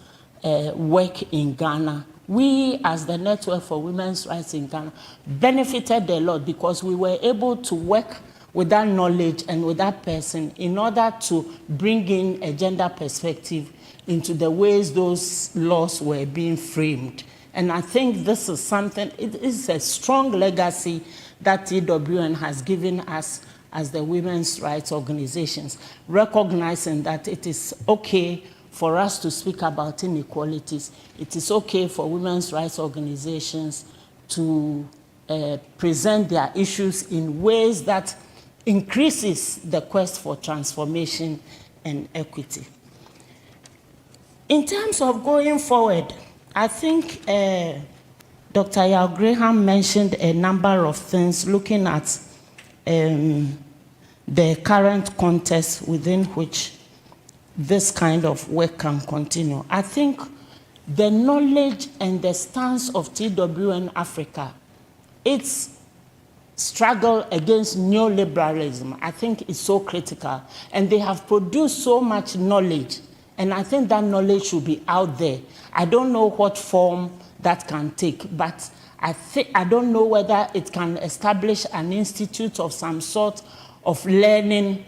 work in Ghana, we, as the Network for Women's Rights in Ghana, benefited a lot because we were able to work with that knowledge and with that person in order to bring in a gender perspective into the ways those laws were being framed. And I think this is something, it is a strong legacy that TWN has given us as the women's rights organizations, recognizing that it is okay for us to speak about inequalities. It is okay for women's rights organizations to present their issues in ways that increases the quest for transformation and equity. In terms of going forward, I think Dr. Yao Graham mentioned a number of things looking at the current context within which this kind of work can continue. I think the knowledge and the stance of TWN-Africa, its struggle against neoliberalism, I think is so critical. And they have produced so much knowledge, and I think that knowledge should be out there. I don't know what form that can take, but I don't know whether it can establish an institute of some sort of learning,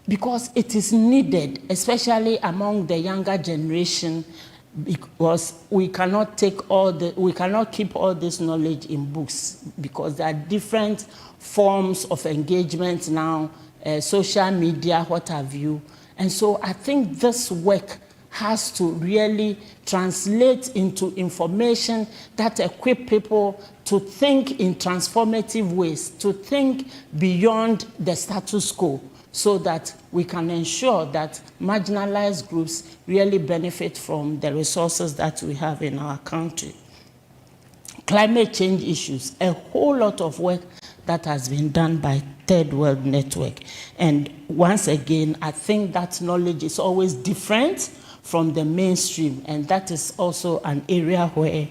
because it is needed, especially among the younger generation, because we cannot keep all this knowledge in books, because there are different forms of engagement now, social media, what have you. And so I think this work has to really translate into information that equip people to think in transformative ways, to think beyond the status quo, so that we can ensure that marginalized groups really benefit from the resources that we have in our country. Climate change issues, a whole lot of work that has been done by Third World Network. And once again, I think that knowledge is always different from the mainstream, and that is also an area where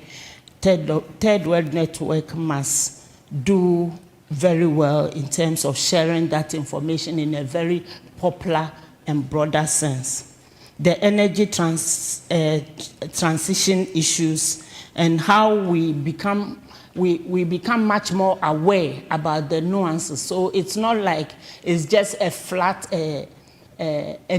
Third World Network must do very well in terms of sharing that information in a very popular and broader sense. The energy transition issues and how we become much more aware about the nuances. So it's not like it's just a flat, a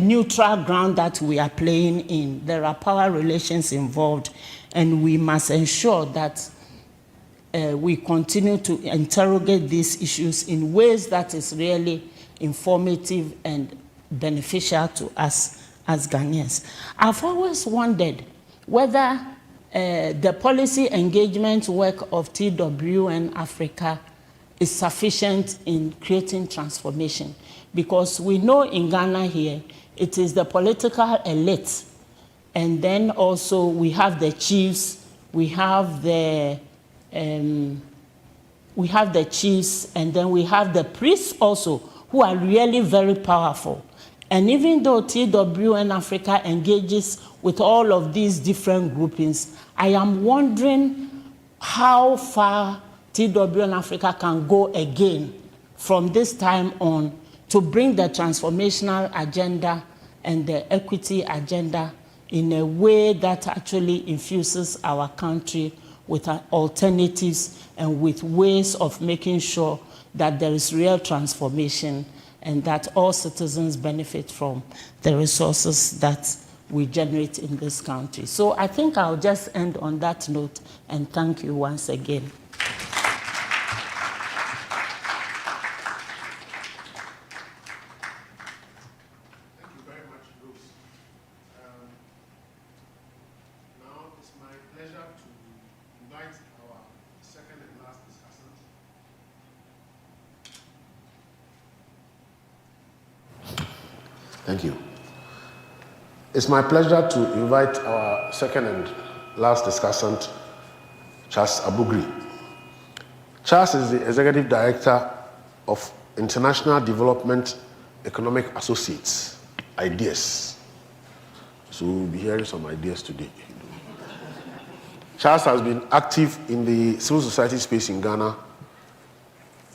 neutral ground that we are playing in. There are power relations involved, and we must ensure that we continue to interrogate these issues in ways that is really informative and beneficial to us as Ghanaians. I've always wondered whether the policy engagement work of TWN-Africa is sufficient in creating transformation, because we know in Ghana here, it is the political elite, and then also we have the chiefs, we have the chiefs, and then we have the priests also, who are really very powerful. And even though TWN-Africa engages with all of these different groupings, I am wondering how far TWN-Africa can go again from this time on to bring the transformational agenda and the equity agenda in a way that actually infuses our country with alternatives and with ways of making sure that there is real transformation and that all citizens benefit from the resources that we generate in this country. So I think I'll just end on that note and thank you once again. Thank you. It's my pleasure to invite our second and last discussant, Charles Abugri. Charles is the Executive Director of International Development Economic Associates, IDEAS. So we'll be hearing some ideas today. Charles has been active in the civil society space in Ghana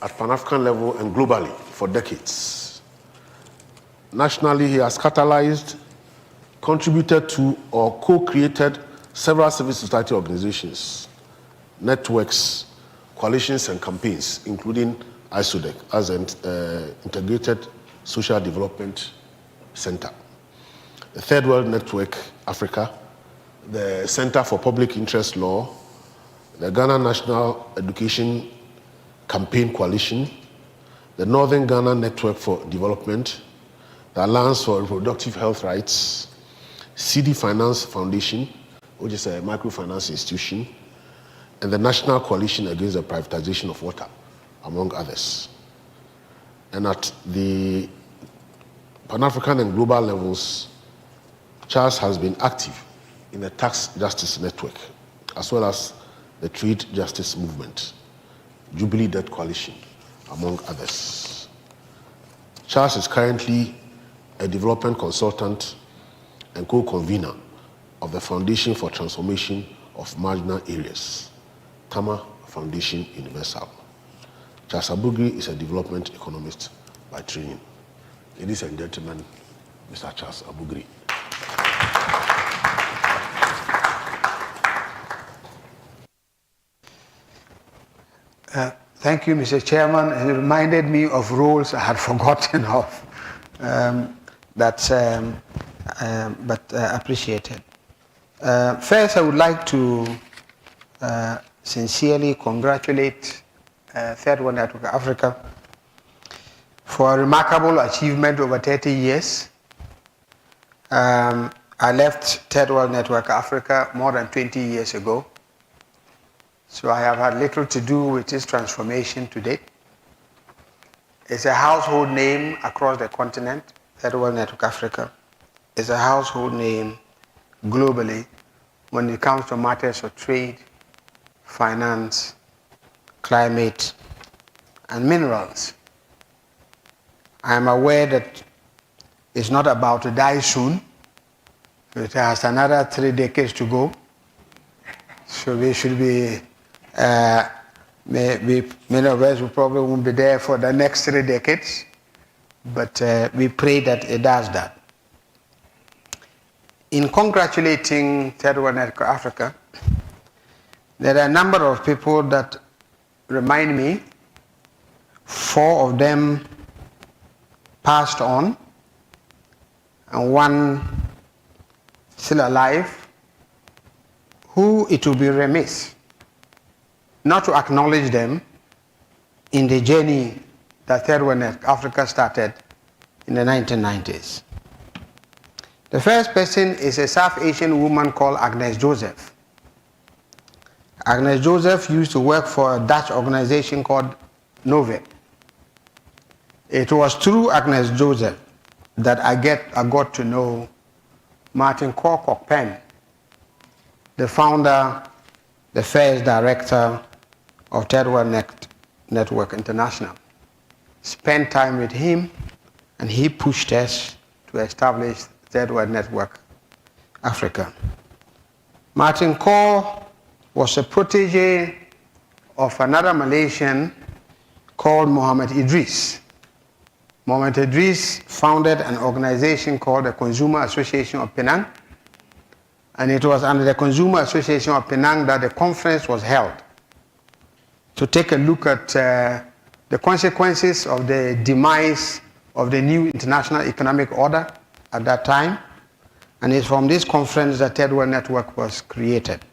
at Pan-African level and globally for decades. Nationally, he has catalyzed, contributed to, or co-created several civil society organizations, networks, coalitions, and campaigns, including ISODEC as an Integrated Social Development Center, the Third World Network Africa, the Center for Public Interest Law, the Ghana National Education Campaign Coalition, the Northern Ghana Network for Development, the Alliance for Reproductive Health Rights, CD Finance Foundation, which is a microfinance institution, and the National Coalition Against the Privatization of Water, among others. And at the Pan-African and global levels, Charles has been active in the Tax Justice Network, as well as the Trade Justice Movement, Jubilee Debt Coalition, among others. Charles is currently a development consultant and co-convener of the Foundation for Transformation of Marginal Areas, Tama Foundation Universal. Charles Abugri is a development economist by training. Ladies and gentlemen, Mr. Charles Abugri. Thank you, Mr. Chairman. It reminded me of roles I had forgotten of, but appreciated. First, I would like to sincerely congratulate Third World Network Africa for a remarkable achievement over 30 years. I left Third World Network Africa more than 20 years ago, so I have had little to do with its transformation to date. It's a household name across the continent. Third World Network Africa is a household name globally when it comes to matters of trade, finance, climate, and minerals. I am aware that it's not about to die soon. It has another 3 decades to go. So we should be, many of us will probably won't be there for the next 3 decades, but we pray that it does that. In congratulating Third World Network Africa, there are a number of people that remind me. 4 of them passed on, and 1 still alive, who it will be remiss not to acknowledge them in the journey that Third World Network Africa started in the 1990s. The first person is a South Asian woman called Agnes Joseph. Agnes Joseph used to work for a Dutch organization called NOVEP. It was through Agnes Joseph that I got to know Martin Korkok-Penn, the founder, the first director of Third World Network International. Spent time with him, and he pushed us to establish Third World Network Africa. Martin Kor was a protege of another Malaysian called Mohammed Idris. Mohammed Idris founded an organization called the Consumer Association of Penang, and it was under the Consumer Association of Penang that the conference was held to take a look at the consequences of the demise of the new international economic order at that time, and it's from this conference that Third World Network was created.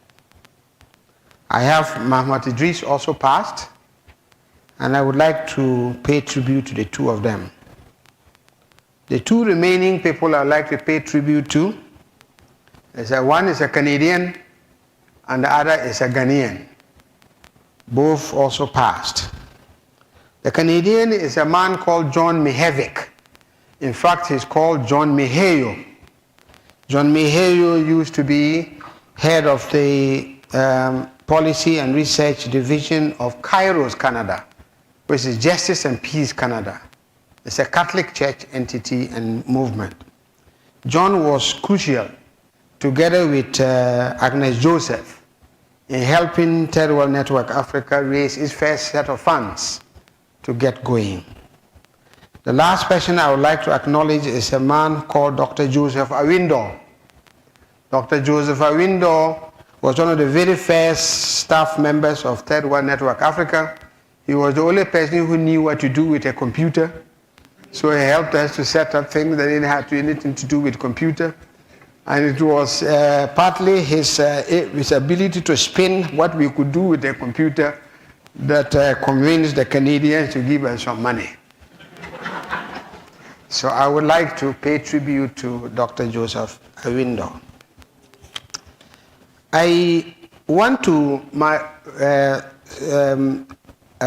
I have Mohammed Idris also passed, and I would like to pay tribute to the 2 of them. The 2 remaining people I would like to pay tribute to is one is a Canadian and the other is a Ghanaian. Both also passed. The Canadian is a man called John Mihevik. In fact, he's called John Miheyo. John Miheyo used to be head of the Policy and Research Division of Kairos, Canada, which is Justice and Peace Canada. It's a Catholic Church entity and movement. John was crucial together with Agnes Joseph, in helping Third World Network Africa raise its first set of funds to get going. The last person I would like to acknowledge is a man called Dr. Joseph Awindo. Dr. Joseph Awindo was one of the very first staff members of Third World Network Africa. He was the only person who knew what to do with a computer. So he helped us to set up things that didn't have anything to do with computer. And it was partly his ability to spin what we could do with a computer that convinced the Canadians to give us some money. So I would like to pay tribute to Dr. Joseph Awindo. I want to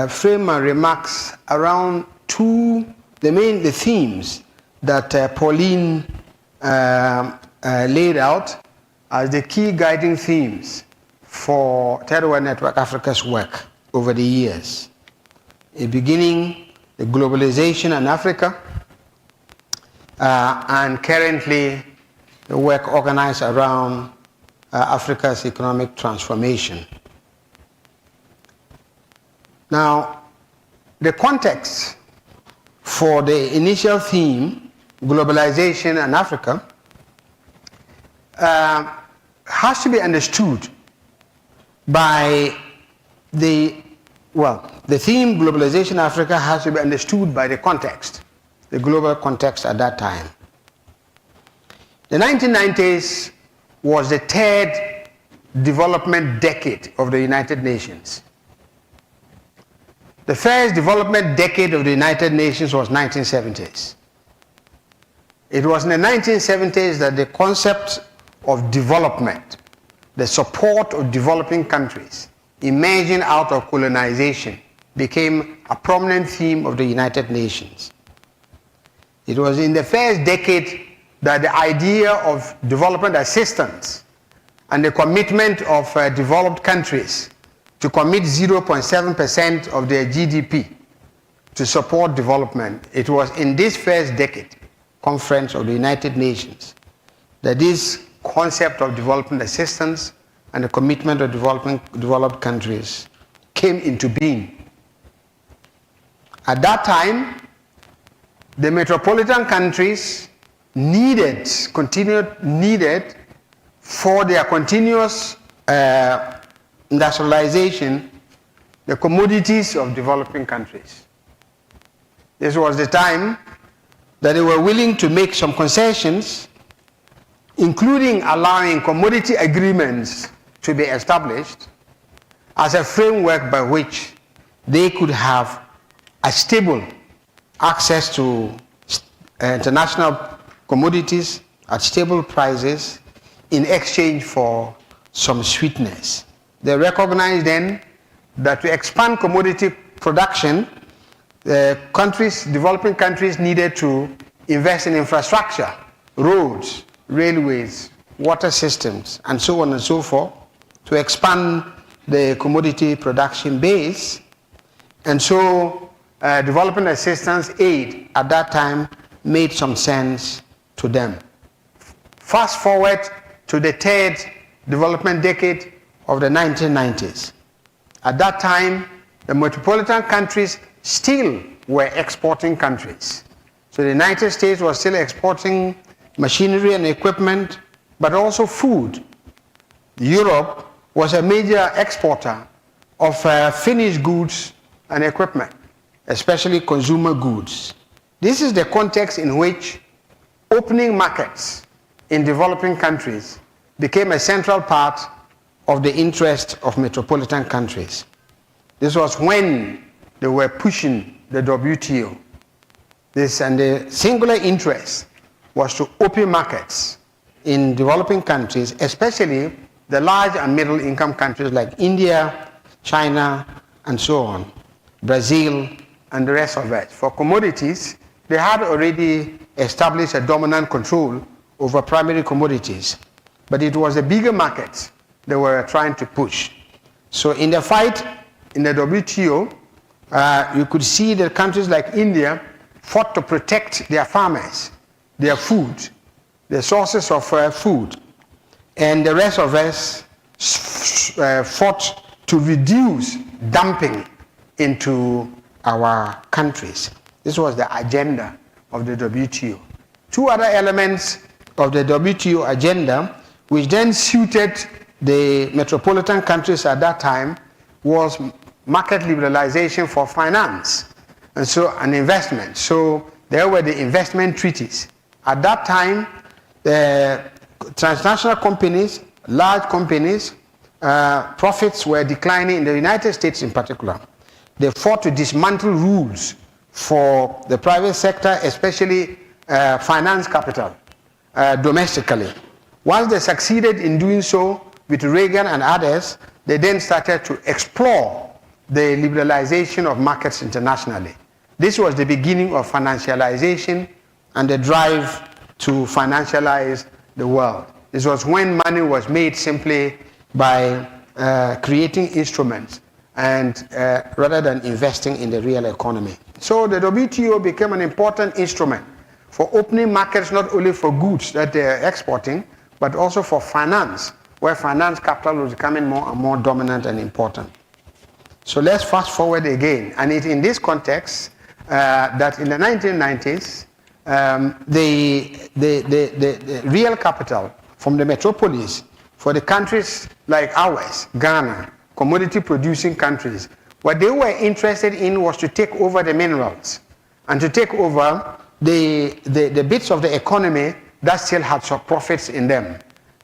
frame my remarks around the themes that Pauline laid out as the key guiding themes for Third World Network Africa's work over the years. In beginning, the globalization in Africa, and currently the work organized around Africa's economic transformation. Now, the context for the initial theme, globalization and Africa, has to be understood by the theme globalization Africa has to be understood by the context, the global context at that time. The 1990s was the third development decade of the United Nations. The first development decade of the United Nations was 1970s. It was in the 1970s that the concept of development, the support of developing countries, emerging out of colonization, became a prominent theme of the United Nations. It was in the first decade that the idea of development assistance and the commitment of developed countries to commit 0.7% of their GDP to support development, it was in this first decade conference of the United Nations that this concept of development assistance and the commitment of developed countries came into being. At that time, the metropolitan countries needed for their continuous industrialization the commodities of developing countries. This was the time that they were willing to make some concessions, including allowing commodity agreements to be established as a framework by which they could have a stable access to international commodities at stable prices in exchange for some sweetness. They recognized then that to expand commodity production, developing countries needed to invest in infrastructure, roads, railways, water systems, and so on and so forth, to expand the commodity production base. And so development assistance aid at that time made some sense to them. Fast forward to the third development decade of the 1990s. At that time, the metropolitan countries still were exporting countries. So the United States was still exporting machinery and equipment, but also food. Europe was a major exporter of finished goods and equipment, especially consumer goods. This is the context in which opening markets in developing countries became a central part of the interest of metropolitan countries. This was when they were pushing the WTO. And the singular interest was to open markets in developing countries, especially the large and middle income countries like India, China, and so on, Brazil, and the rest of it. For commodities, they had already established a dominant control over primary commodities, but it was the bigger markets they were trying to push. So in the fight in the WTO, you could see that countries like India fought to protect their farmers, their food, their sources of food. and the rest of us fought to reduce dumping into our countries. This was the agenda of the WTO. Two other elements of the WTO agenda, which then suited the metropolitan countries at that time, was market liberalization for finance and investment. So there were the investment treaties. At that time, the transnational companies, large companies, profits were declining in the United States in particular. They fought to dismantle rules for the private sector, especially finance capital, domestically. Once they succeeded in doing so with Reagan and others, they then started to explore the liberalization of markets internationally. This was the beginning of financialization and the drive to financialize the world. This was when money was made simply by creating instruments and rather than investing in the real economy. So the WTO became an important instrument for opening markets not only for goods that they're exporting, but also for finance, where finance capital was becoming more and more dominant and important. So let's fast forward again. And it's in this context that in the 1990s, the real capital from the metropolis for the countries like ours, Ghana, commodity producing countries, what they were interested in was to take over the minerals and to take over the bits of the economy that still had some profits in them.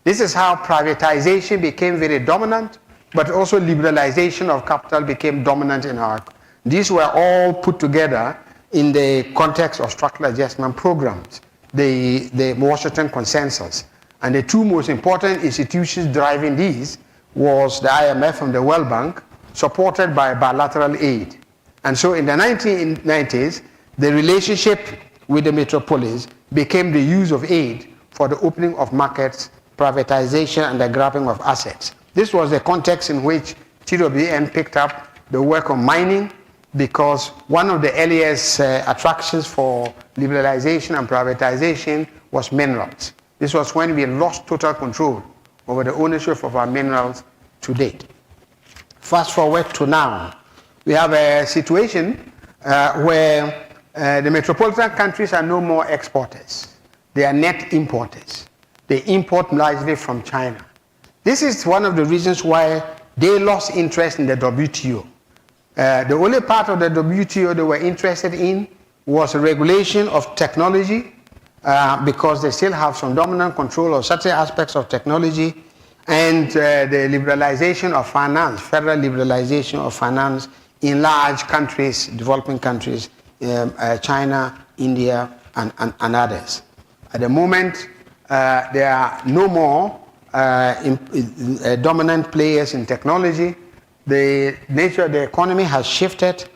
This is how privatization became very dominant, but also liberalization of capital became dominant in our. These were all put together in the context of structural adjustment programs, the Washington Consensus. And the two most important institutions driving these was the IMF and the World Bank, supported by bilateral aid. And so in the 1990s, the relationship with the metropolis became the use of aid for the opening of markets, privatization, and the grabbing of assets. This was the context in which TWN picked up the work of mining, because one of the earliest attractions for liberalization and privatization was minerals. This was when we lost total control over the ownership of our minerals to date. Fast forward to now. We have a situation where the metropolitan countries are no more exporters. They are net importers. They import largely from China. This is one of the reasons why they lost interest in the WTO. The only part of the WTO they were interested in was regulation of technology, because they still have some dominant control of certain aspects of technology, and the liberalization of finance, federal liberalization of finance in large countries, developing countries, China, India, and others. At the moment, there are no more dominant players in technology. The nature of the economy has shifted,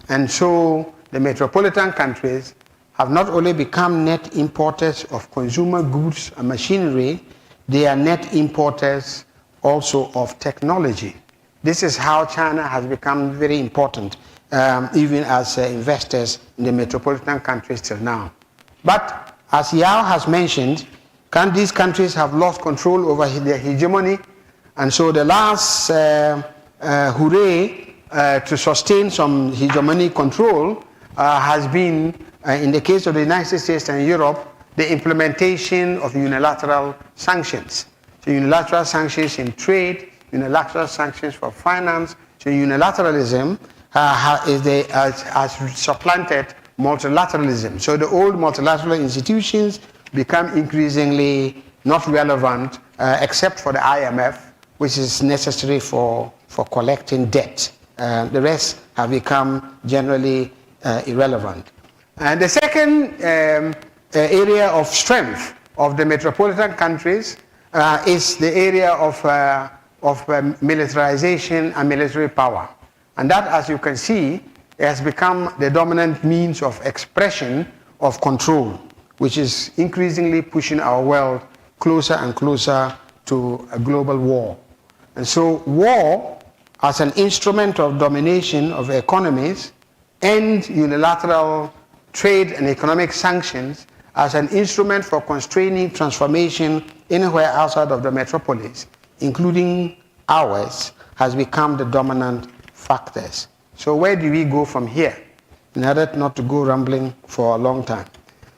and so the metropolitan countries have not only become net importers of consumer goods and machinery, they are net importers also of technology. This is how China has become very important, even as investors in the metropolitan countries till now. But as Yao has mentioned, these countries have lost control over their hegemony, and so the last hooray to sustain some hegemony control has been, in the case of the United States and Europe, the implementation of unilateral sanctions. So unilateral sanctions in trade, unilateral sanctions for finance. So unilateralism has supplanted multilateralism. So the old multilateral institutions become increasingly not relevant, except for the IMF, which is necessary for collecting debt. The rest have become generally irrelevant. And the second area of strength of the metropolitan countries is the area of militarization and military power. And that, as you can see, has become the dominant means of expression of control, which is increasingly pushing our world closer and closer to a global war. And so war, as an instrument of domination of economies, and unilateral trade and economic sanctions as an instrument for constraining transformation anywhere outside of the metropolis, including ours, has become the dominant factors. So where do we go from here in order not to go rambling for a long time?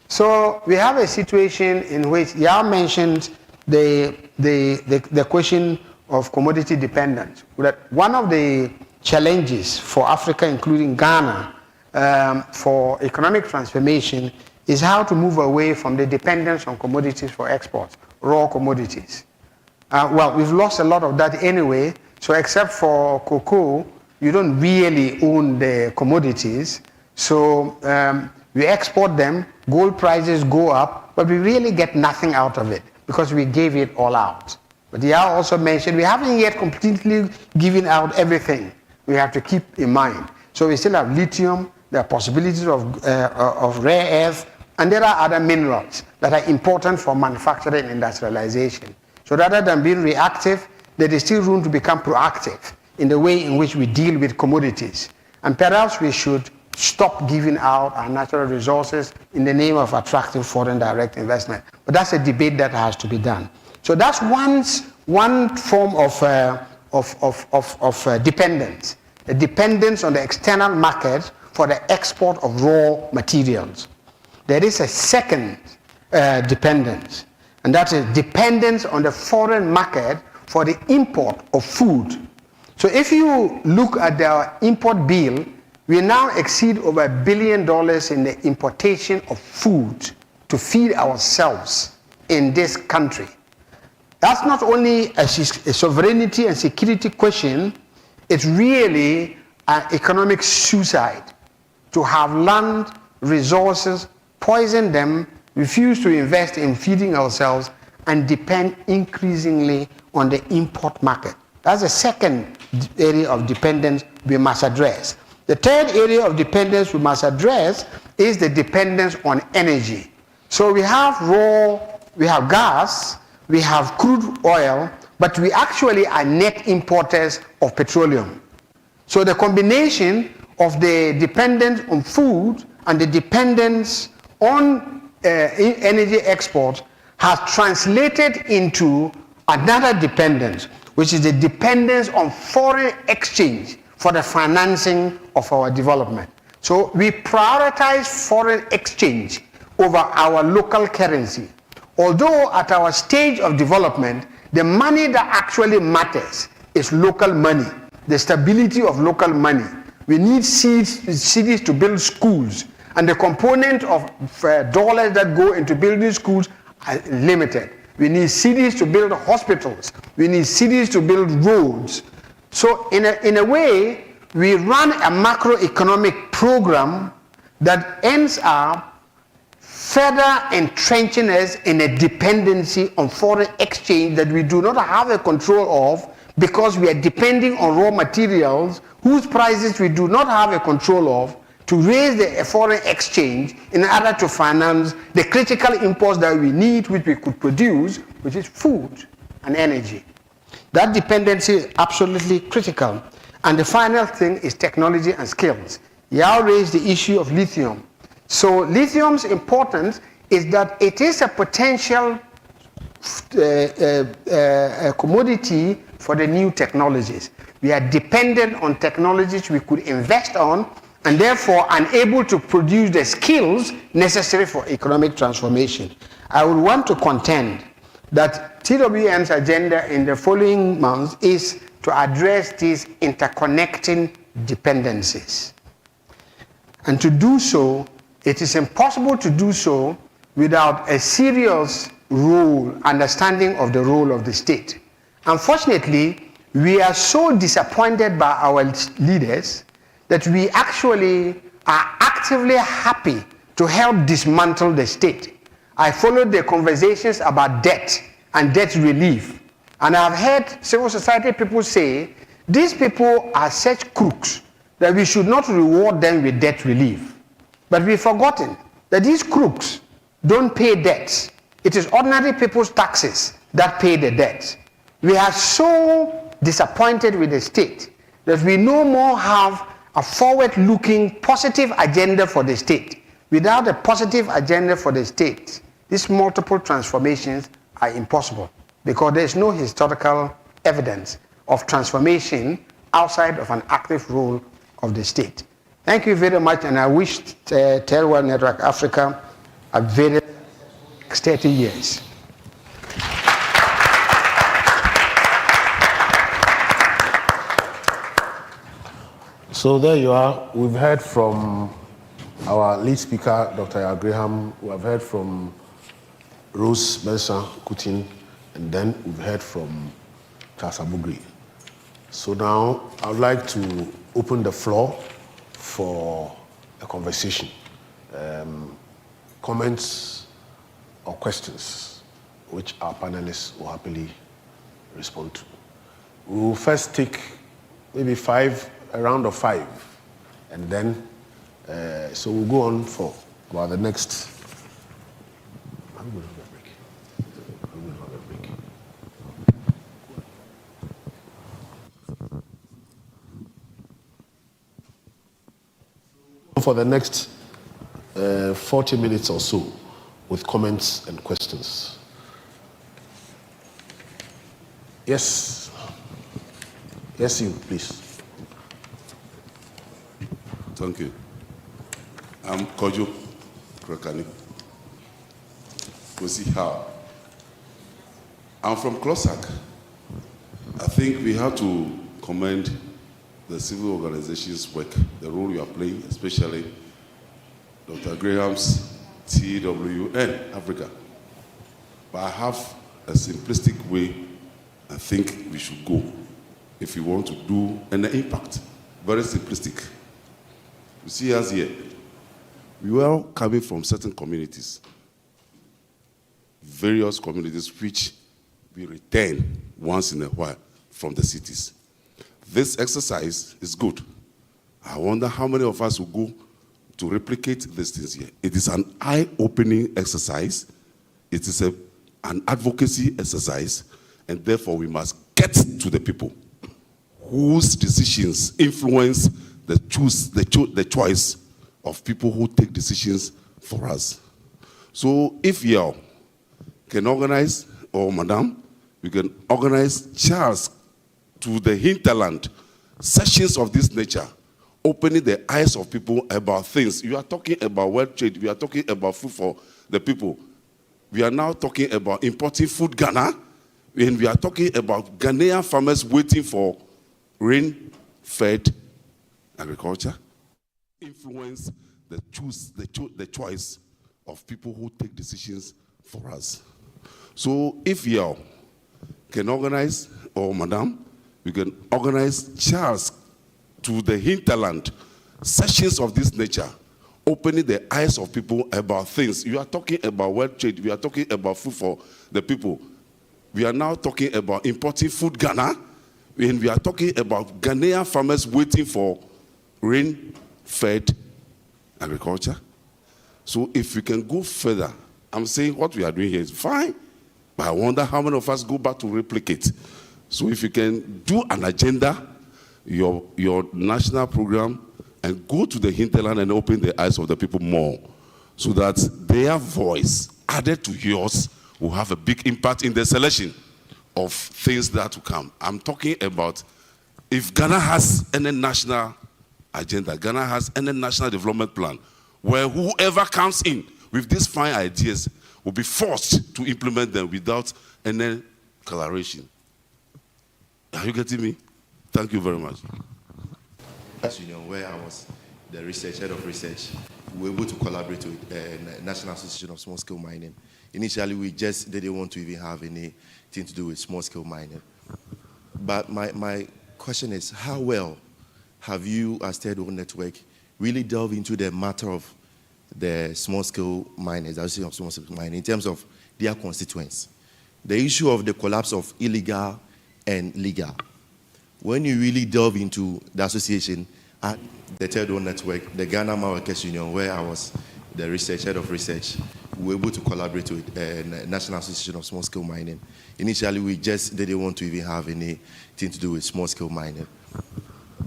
So we have a situation in which Yao mentioned the question of commodity dependence. That one of the challenges for Africa, including Ghana, for economic transformation is how to move away from the dependence on commodities for exports, raw commodities. Well, we've lost a lot of that anyway, so except for cocoa, you don't really own the commodities. So we export them, gold prices go up, but we really get nothing out of it because we gave it all out. But Yao also mentioned we haven't yet completely given out everything. We have to keep in mind. So we still have lithium, there are possibilities of rare earth, and there are other minerals that are important for manufacturing and industrialization. So rather than being reactive, there is still room to become proactive in the way in which we deal with commodities. And perhaps we should stop giving out our natural resources in the name of attracting foreign direct investment. But that's a debate that has to be done. So that's one form of dependence, a dependence on the external market for the export of raw materials. There is a second dependence, and that is dependence on the foreign market for the import of food. So if you look at the import bill, we now exceed over $1 billion in the importation of food to feed ourselves in this country. That's not only a sovereignty and security question, it's really an economic suicide to have land, resources, poison them, refuse to invest in feeding ourselves, and depend increasingly on the import market. That's the second area of dependence we must address. The third area of dependence we must address is the dependence on energy. So we have gas, we have crude oil, but we actually are net importers of petroleum. So the combination of the dependence on food and the dependence on energy export has translated into another dependence, which is the dependence on foreign exchange for the financing of our development. So we prioritize foreign exchange over our local currency. Although at our stage of development, the money that actually matters is local money, the stability of local money. We need cities to build schools, and the component of dollars that go into building schools are limited. We need cities to build hospitals. We need cities to build roads. So in a way, we run a macroeconomic program that ends up further entrenching us in a dependency on foreign exchange that we do not have a control of, because we are depending on raw materials whose prices we do not have a control of, to raise the foreign exchange in order to finance the critical imports that we need, which we could produce, which is food and energy. That dependency is absolutely critical. And the final thing is technology and skills. Yao raised the issue of lithium. So lithium's importance is that it is a potential commodity for the new technologies. We are dependent on technologies we could invest on, and therefore unable to produce the skills necessary for economic transformation. I would want to contend that TWN's agenda in the following months is to address these interconnecting dependencies. And to do so, it is impossible to do so without a serious understanding of the role of the state. Unfortunately, we are so disappointed by our leaders that we actually are actively happy to help dismantle the state. I followed the conversations about debt and debt relief, and I've heard civil society people say, these people are such crooks that we should not reward them with debt relief. But we've forgotten that these crooks don't pay debts. It is ordinary people's taxes that pay the debts. We are so disappointed with the state that we no more have a forward-looking positive agenda for the state. Without a positive agenda for the state, these multiple transformations are impossible because there is no historical evidence of transformation outside of an active role of the state. Thank you very much, and I wish TWN Network Africa a very 30 years. So there you are. We've heard from our lead speaker, Dr. Graham. We have heard from Rose Benson Kutin, and then we've heard from Charles Abugri. So now I would like to open the floor for a conversation, comments or questions, which our panelists will happily respond to. We will first take maybe a round of 5, and then so we'll go on for about the next. I'm going to have a break. For the next 40 minutes or so, with comments and questions. Yes. Yes, you, please. Thank you. I'm Kojo Krakani. We'll see how. I'm from Klosak. I think we have to commend the civil organizations' work, the role you are playing, especially Dr. Graham's TWN-Africa. But I have a simplistic way I think we should go if we want to do an impact. Very simplistic. You see us here. We were coming from certain communities, various communities which we return once in a while from the cities. This exercise is good. I wonder how many of us will go to replicate these things here. It is an eye-opening exercise. It is an advocacy exercise, and therefore we must get to the people whose decisions influence the choice of people who take decisions for us. So if you can organize, or Madam, we can organize Charles to the hinterland, sessions of this nature, opening the eyes of people about things. You are talking about world trade, we are talking about food for the people. We are now talking about importing food Ghana, and we are talking about Ghanaian farmers waiting for rain-fed agriculture. Influence the choice of people who take decisions for us. So if you can organize, or Madam, we can organize Charles to the hinterland, sessions of this nature, opening the eyes of people about things. You are talking about world trade, we are talking about food for the people. We are now talking about importing food Ghana, and we are talking about Ghanaian farmers waiting for rain-fed agriculture. So if we can go further, I'm saying what we are doing here is fine, but I wonder how many of us go back to replicate. So if you can do an agenda, your national program, and go to the hinterland and open the eyes of the people more, so that their voice added to yours will have a big impact in the selection of things that will come. I'm talking about if Ghana has any national agenda, Ghana has any national development plan, where whoever comes in with these fine ideas will be forced to implement them without any collaboration. Are you getting me? Thank you very much. Union, where I was the head of research, we were able to collaborate with the National Association of Small Scale Mining. Initially, we just didn't want to even have anything to do with small scale mining. But my question is, how well have you, as TWN Network, really delved into the matter of the small scale miners, the Association of Small Scale Mining, in terms of their constituents? The issue of the collapse of illegal and legal. When you really delve into the association at the TWN Network, the Ghana Workers Union, where I was the head of research, we were able to collaborate with the National Association of Small Scale Mining. Initially, we just didn't want to even have anything to do with small scale mining.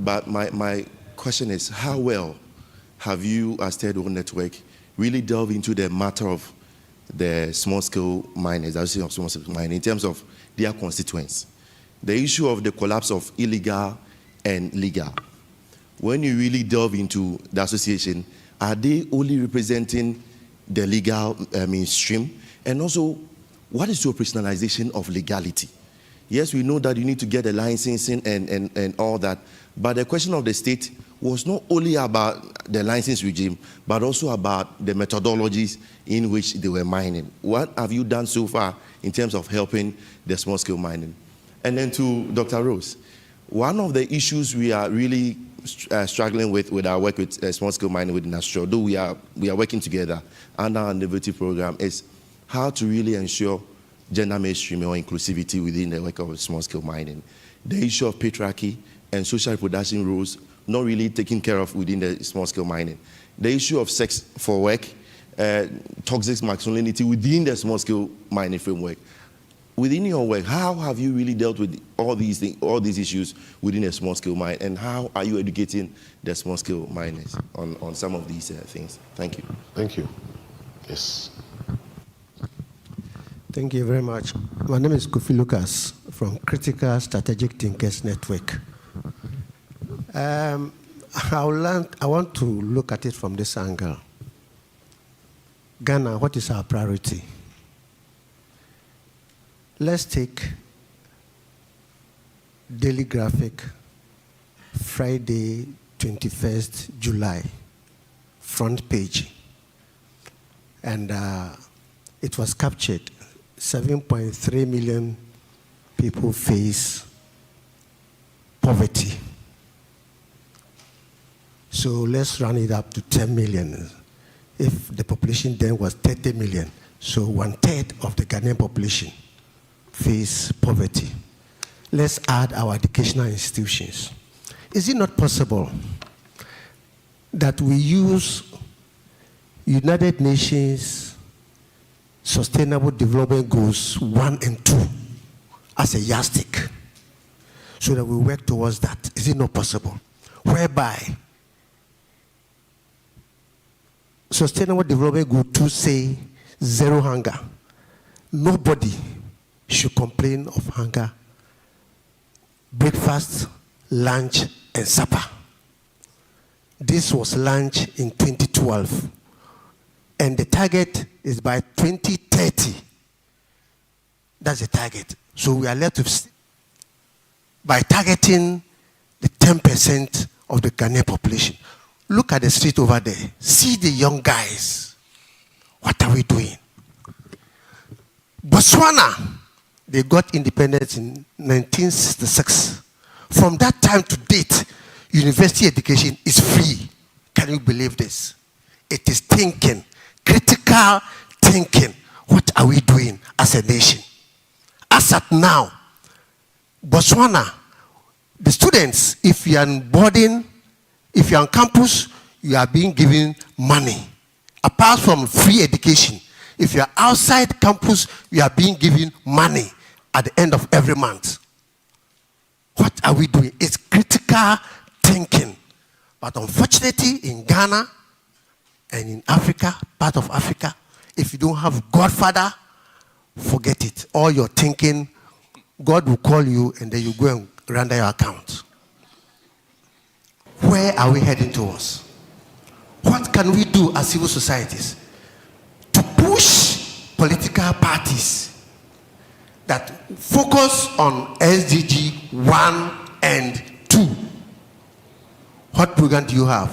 But my question is, how well have you, as TWN Network, really delve into the matter of the small-scale miners, association of small-scale mining, in terms of their constituents. The issue of the collapse of illegal and legal. When you really delve into the association, are they only representing the legal stream? And also, what is the operationalization of legality? Yes, we know that you need to get a licensing and all that, but the question of the state was not only about the license regime, but also about the methodologies in which they were mining. What have you done so far in terms of helping the small-scale mining? And then to Dr. Rose, one of the issues we are really struggling with our work with small-scale mining with industry, although we are working together under our innovative program, is how to really ensure gender mainstreaming or inclusivity within the work of small-scale mining. The issue of patriarchy and social reproduction rules not really taken care of within the small-scale mining. The issue of sex for work, toxic masculinity within the small-scale mining framework. Within your work, how have you really dealt with all these things, all these issues within a small-scale mine, and how are you educating the small-scale miners on some of these things? Thank you. Thank you. Yes. Thank you very much. My name is Kofi Lucas from Critical Strategic Thinkers Network. I want to look at it from this angle. Ghana, what is our priority? Let's take Daily Graphic, Friday, 21st July, front page. And it was captured. 7.3 million people face poverty. So let's run it up to 10 million. If the population then was 30 million, so 1/3 of the Ghanaian population face poverty. Let's add our educational institutions. Is it not possible that we use United Nations Sustainable Development Goals 1 and 2 as a yardstick so that we work towards that? Is it not possible? Whereby Sustainable Development Goal 2 say zero hunger. Nobody should complain of hunger. Breakfast, lunch, and supper. This was launched in 2012. And the target is by 2030. That's the target. So we are left with, by targeting the 10% of the Ghanaian population. Look at the street over there. See the young guys. What are we doing? Botswana, they got independence in 1966. From that time to date, university education is free. Can you believe this? It is thinking, critical thinking. What are we doing as a nation? As at now, Botswana, the students, if you are in boarding, if you are on campus, you are being given money. Apart from free education, if you are outside campus, you are being given money at the end of every month. What are we doing? It's critical thinking. But unfortunately, in Ghana and in Africa, part of Africa, if you don't have Godfather, forget it. All your thinking, God will call you and then you go and render your account. Where are we heading towards? What can we do as civil societies to push political parties that focus on SDG 1 and 2? What program do you have?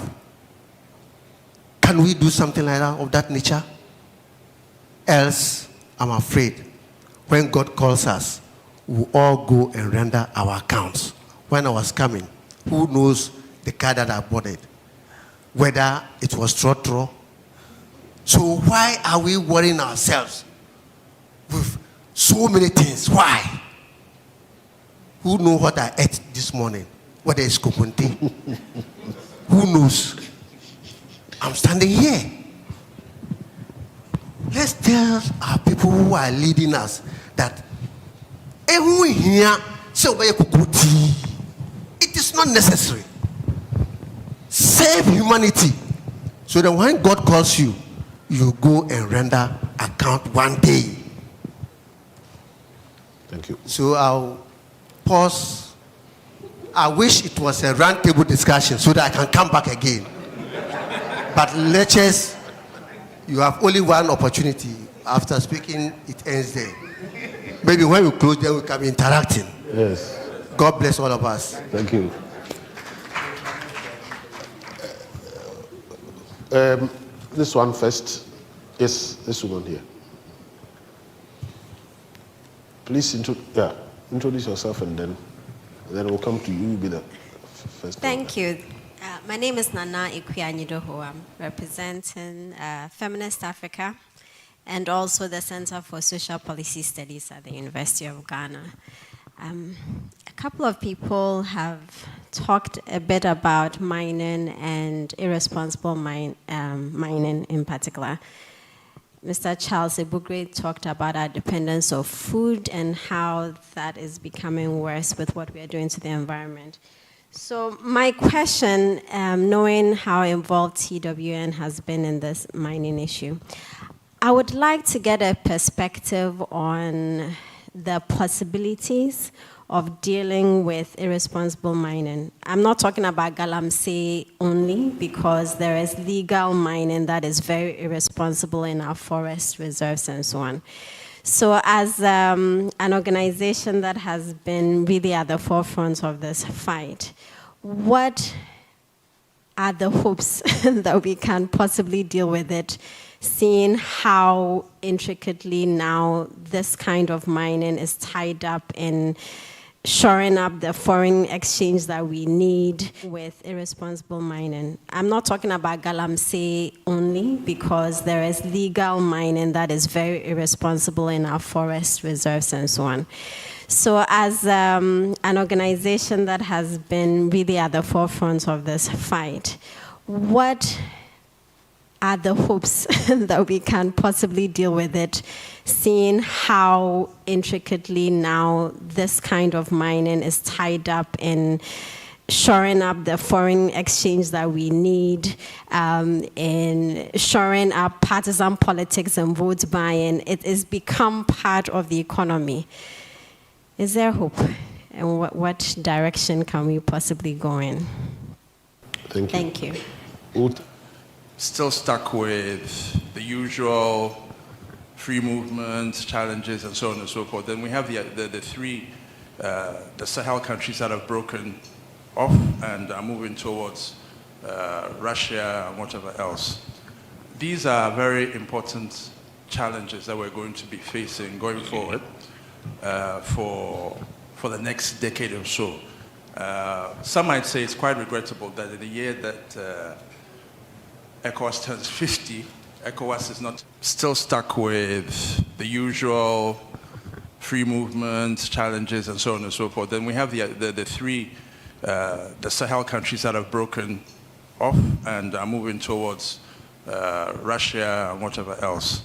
Can we do something like that, of that nature? Else, I'm afraid, when God calls us, we'll all go and render our accounts. When I was coming, who knows the car that I bought it? Whether it was trotro. So why are we worrying ourselves with so many things? Why? Who knows what I ate this morning? Whether it's kokunti? Who knows? I'm standing here. Let's tell our people who are leading us that everyone here say it is not necessary. Save humanity so that when God calls you, you go and render account one day. Thank you. So I'll pause. I wish it was a roundtable discussion so that I can come back again. But lectures, you have only one opportunity. After speaking, it ends there. Maybe when we close, then we can be interacting. Yes. God bless all of us. Thank you. This one first. Yes, this woman here. Please introduce yourself and then we'll come to you. You'll be the first. Thank you. My name is Nana Ikwianyidoho. I'm representing Feminist Africa and also the Center for Social Policy Studies at the University of Ghana. A couple of people have talked a bit about mining and irresponsible mining in particular. Mr. Charles Ebugre talked about our dependence of food and how that is becoming worse with what we are doing to the environment. So my question, knowing how involved TWN has been in this mining issue, I would like to get a perspective on the possibilities of dealing with irresponsible mining. I'm not talking about galamsey only, because there is legal mining that is very irresponsible in our forest reserves and so on. So as an organization that has been really at the forefront of this fight, what are the hopes that we can possibly deal with it, seeing how intricately now this kind of mining is tied up in shoring up the foreign exchange that we need with irresponsible mining? I'm not talking about galamsey only, because there is legal mining that is very irresponsible in our forest reserves and so on. So as an organization that has been really at the forefront of this fight, what are the hopes that we can possibly deal with it, seeing how intricately now this kind of mining is tied up in shoring up the foreign exchange that we need, in shoring up partisan politics and vote buying? It has become part of the economy. Is there hope? And what direction can we possibly go in? Thank you. Thank you. Still stuck with the usual free movement challenges and so on and so forth. Then we have the three, the Sahel countries that have broken off and are moving towards Russia and whatever else. These are very important challenges that we're going to be facing going forward for the next decade or so. Some might say it's quite regrettable that in the year that ECOWAS turns 50, ECOWAS is not still stuck with the usual free movement challenges and so on and so forth. Then we have the three, the Sahel countries that have broken off and are moving towards Russia and whatever else.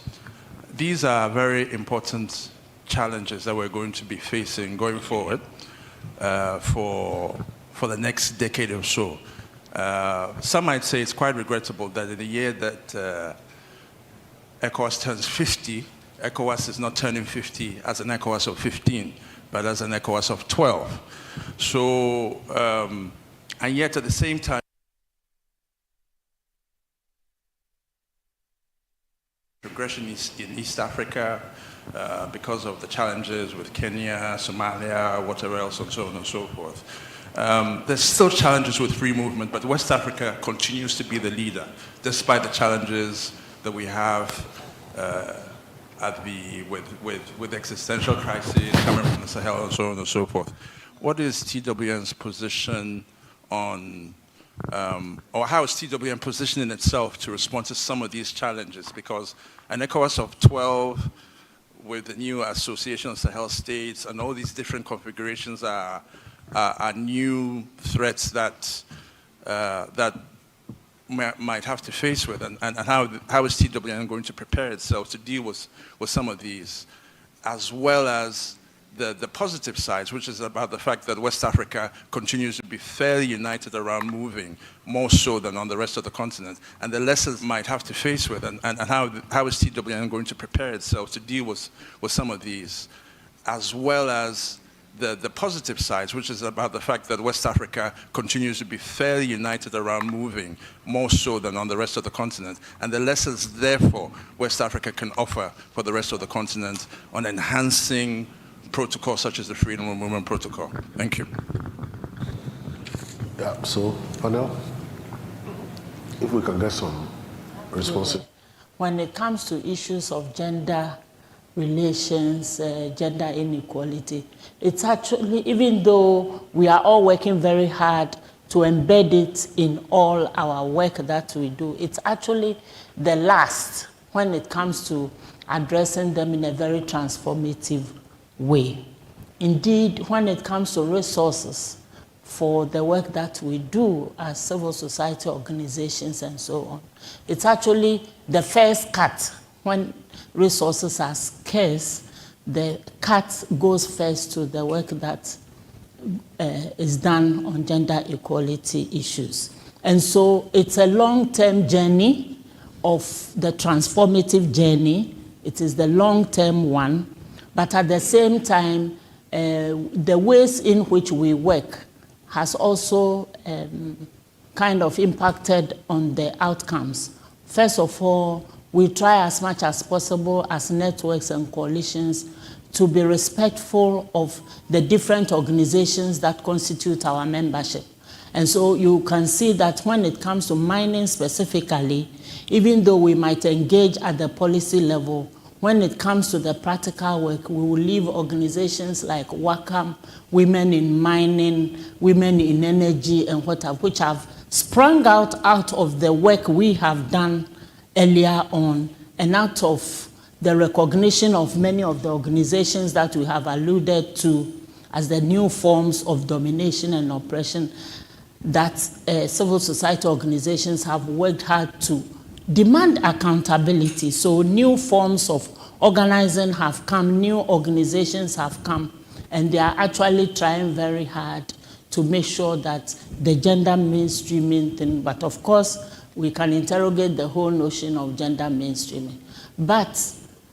These are very important challenges that we're going to be facing going forward for the next decade or so. Some might say it's quite regrettable that in the year that ECOWAS turns 50, ECOWAS is not turning 50 as an ECOWAS of 15, but as an ECOWAS of 12. So, and yet at the same time, progression in East Africa, because of the challenges with Kenya, Somalia, whatever else, and so on and so forth. There's still challenges with free movement, but West Africa continues to be the leader, despite the challenges that we have with existential crises coming from the Sahel and so on and so forth. What is TWN's position on, or how is TWN positioning itself to respond to some of these challenges? Because an ECOWAS of 12 with the new Association of Sahel States and all these different configurations are new threats that might have to face with, and how is TWN going to prepare itself to deal with some of these, as well as the positive sides, which is about the fact that West Africa continues to be fairly united around moving, more so than on the rest of the continent, and the lessons might have to face with, and how is TWN going to prepare itself to deal with some of these, as well as the positive sides, which is about the fact that West Africa continues to be fairly united around moving, more so than on the rest of the continent, and the lessons, therefore, West Africa can offer for the rest of the continent on enhancing protocols such as the Freedom of Movement Protocol. Thank you. Yeah, so, panel, if we can get some responses. When it comes to issues of gender relations, gender inequality, it's actually, even though we are all working very hard to embed it in all our work that we do, it's actually the last when it comes to addressing them in a very transformative way. Indeed, when it comes to resources for the work that we do as civil society organizations and so on, it's actually the first cut. When resources are scarce, the cut goes first to the work that is done on gender equality issues. And so it's a long-term journey of the transformative journey. It is the long-term one, but at the same time, the ways in which we work has also kind of impacted on the outcomes. First of all, we try as much as possible as networks and coalitions to be respectful of the different organizations that constitute our membership. And so you can see that when it comes to mining specifically, even though we might engage at the policy level, when it comes to the practical work, we will leave organizations like WACAM, Women in Mining, Women in Energy, and which have sprung out of the work we have done earlier on, and out of the recognition of many of the organizations that we have alluded to as the new forms of domination and oppression that civil society organizations have worked hard to demand accountability. So new forms of organizing have come, new organizations have come, and they are actually trying very hard to make sure that the gender mainstreaming thing, but of course, we can interrogate the whole notion of gender mainstreaming. But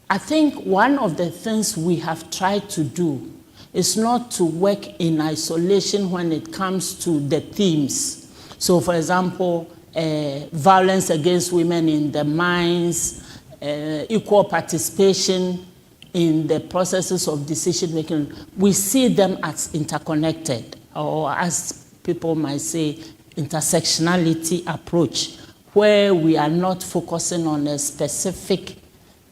I think one of the things we have tried to do is not to work in isolation when it comes to the themes. So for example, violence against women in the mines, equal participation in the processes of decision making. We see them as interconnected, or as people might say, intersectionality approach, where we are not focusing on a specific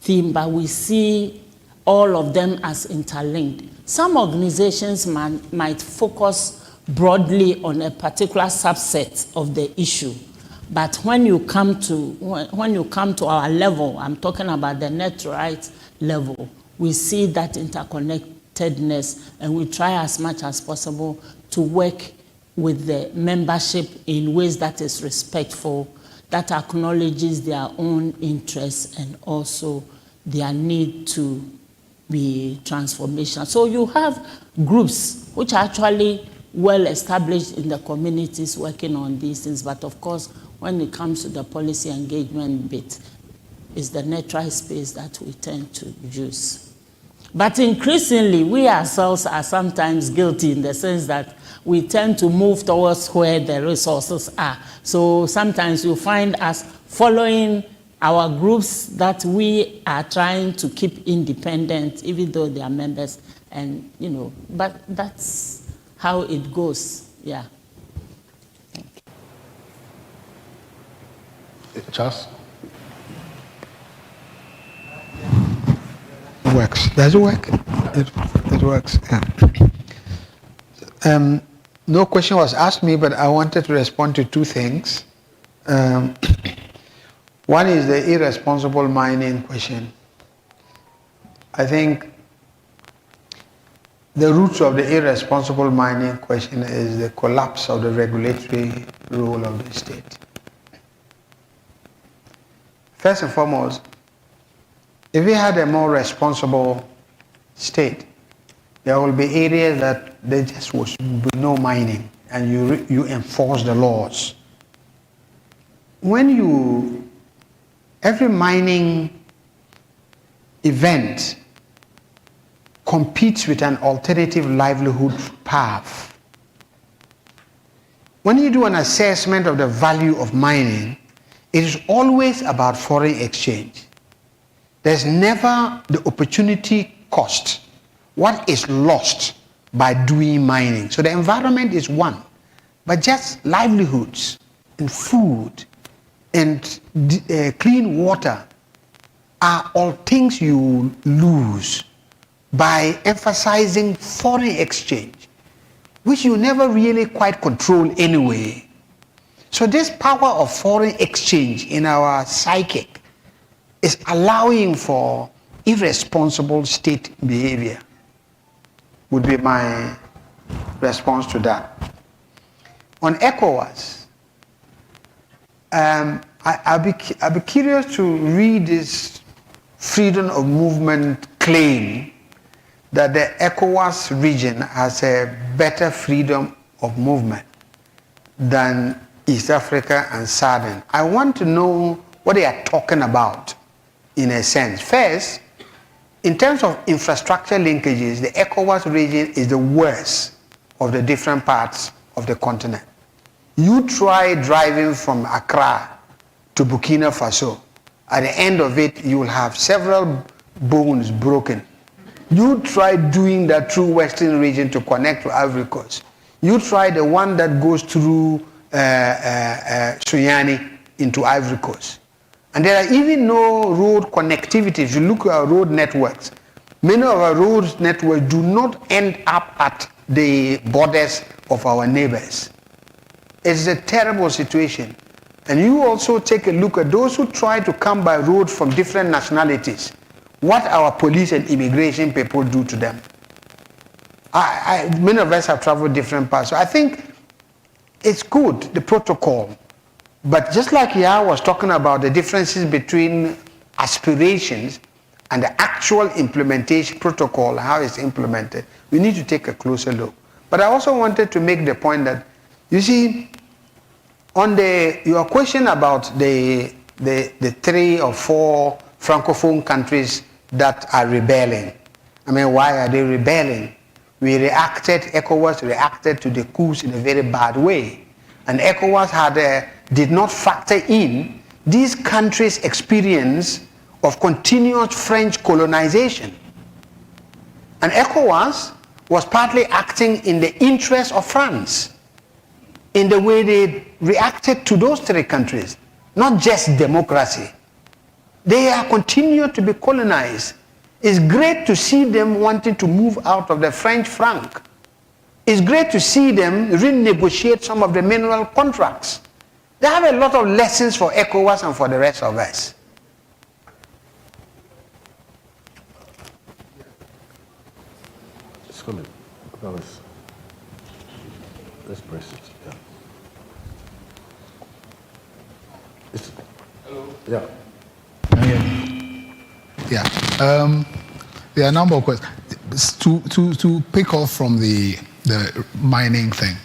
theme, but we see all of them as interlinked. Some organizations might focus broadly on a particular subset of the issue, but when you come to our level, I'm talking about the net rights level, we see that interconnectedness, and we try as much as possible to work with the membership in ways that is respectful, that acknowledges their own interests and also their need to be transformational. So you have groups which are actually well established in the communities working on these things, but of course, when it comes to the policy engagement bit, it's the neutral space that we tend to use. But increasingly, we ourselves are sometimes guilty in the sense that we tend to move towards where the resources are. So sometimes you find us following our groups that we are trying to keep independent, even though they are members, and but that's how it goes. Yeah. Charles? Works. Does it work? It works. Yeah. No question was asked me, but I wanted to respond to two things. One is the irresponsible mining question. I think the roots of the irresponsible mining question is the collapse of the regulatory role of the state. First and foremost, if we had a more responsible state, there will be areas that there just will be no mining, and you enforce the laws. When every mining event competes with an alternative livelihood path. When you do an assessment of the value of mining, it is always about foreign exchange. There's never the opportunity cost. What is lost by doing mining? So the environment is one, but just livelihoods and food and clean water are all things you lose by emphasizing foreign exchange, which you never really quite control anyway. So this power of foreign exchange in our psychic is allowing for irresponsible state behavior, would be my response to that. On ECOWAS, I'll be curious to read this freedom of movement claim that the ECOWAS region has a better freedom of movement than East Africa and Southern. I want to know what they are talking about in a sense. First, in terms of infrastructure linkages, the ECOWAS region is the worst of the different parts of the continent. You try driving from Accra to Burkina Faso. At the end of it, you will have several bones broken. You try doing that through Western region to connect to Ivory Coast. You try the one that goes through Sunyani into Ivory Coast. And there are even no road connectivity. If you look at our road networks, many of our road networks do not end up at the borders of our neighbors. It's a terrible situation. And you also take a look at those who try to come by road from different nationalities, what our police and immigration people do to them. Many of us have traveled different parts. So I think it's good, the protocol. But just like Yah was talking about the differences between aspirations and the actual implementation protocol, how it's implemented, we need to take a closer look. But I also wanted to make the point that, you see, on your question about the 3 or 4 Francophone countries that are rebelling, I mean, why are they rebelling? ECOWAS reacted to the coups in a very bad way. And ECOWAS did not factor in these countries' experience of continuous French colonization. And ECOWAS was partly acting in the interest of France in the way they reacted to those 3 countries, not just democracy. They are continued to be colonized. It's great to see them wanting to move out of the French franc. It's great to see them renegotiate some of the mineral contracts. They have a lot of lessons for ECOWAS and for the rest of us. It's coming. Let's press it. Yeah. Hello. Yeah. There are a number of questions. To pick off from the mining thing,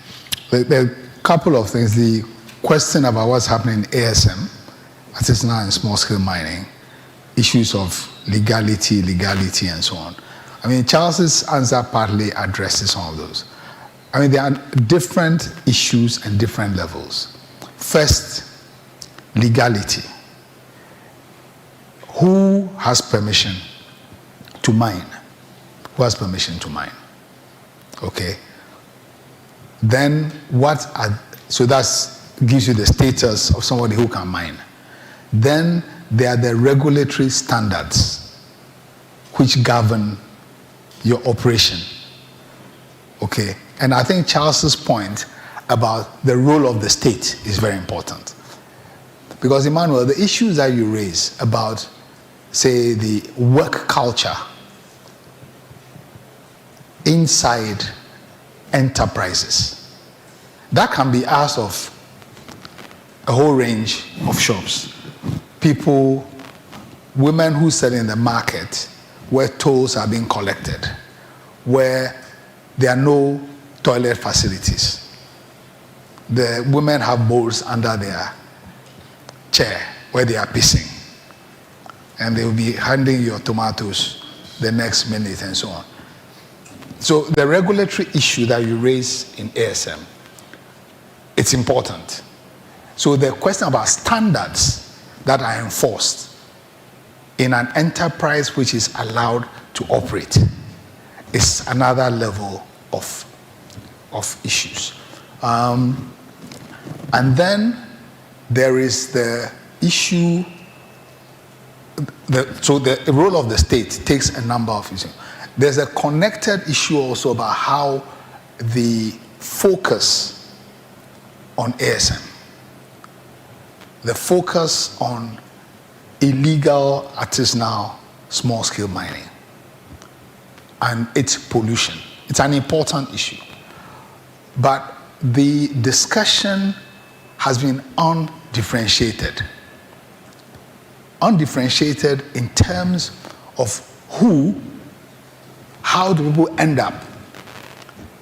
there are a couple of things. The question about what's happening in ASM, artisanal and small-scale mining, issues of legality, and so on. I mean, Charles's answer partly addresses some of those. I mean, there are different issues and different levels. First, legality. Who has permission to mine? Who has permission to mine? Okay. Then so that gives you the status of somebody who can mine. Then there are the regulatory standards which govern your operation. Okay. And I think Charles's point about the role of the state is very important. Because, Emmanuel, the issues that you raise about, say, the work culture inside enterprises, that can be asked of a whole range of shops. Women who sell in the market where tolls are being collected, where there are no toilet facilities. The women have bowls under their chair where they are pissing. And they will be handing your tomatoes the next minute and so on. So the regulatory issue that you raise in ASM, it's important. So the question about standards that are enforced in an enterprise which is allowed to operate is another level of issues. And then there is the issue, so the role of the state takes a number of issues. There's a connected issue also about how the focus on ASM, the focus on illegal, artisanal, small-scale mining and its pollution. It's an important issue. But the discussion has been undifferentiated. Undifferentiated in terms of how do people end up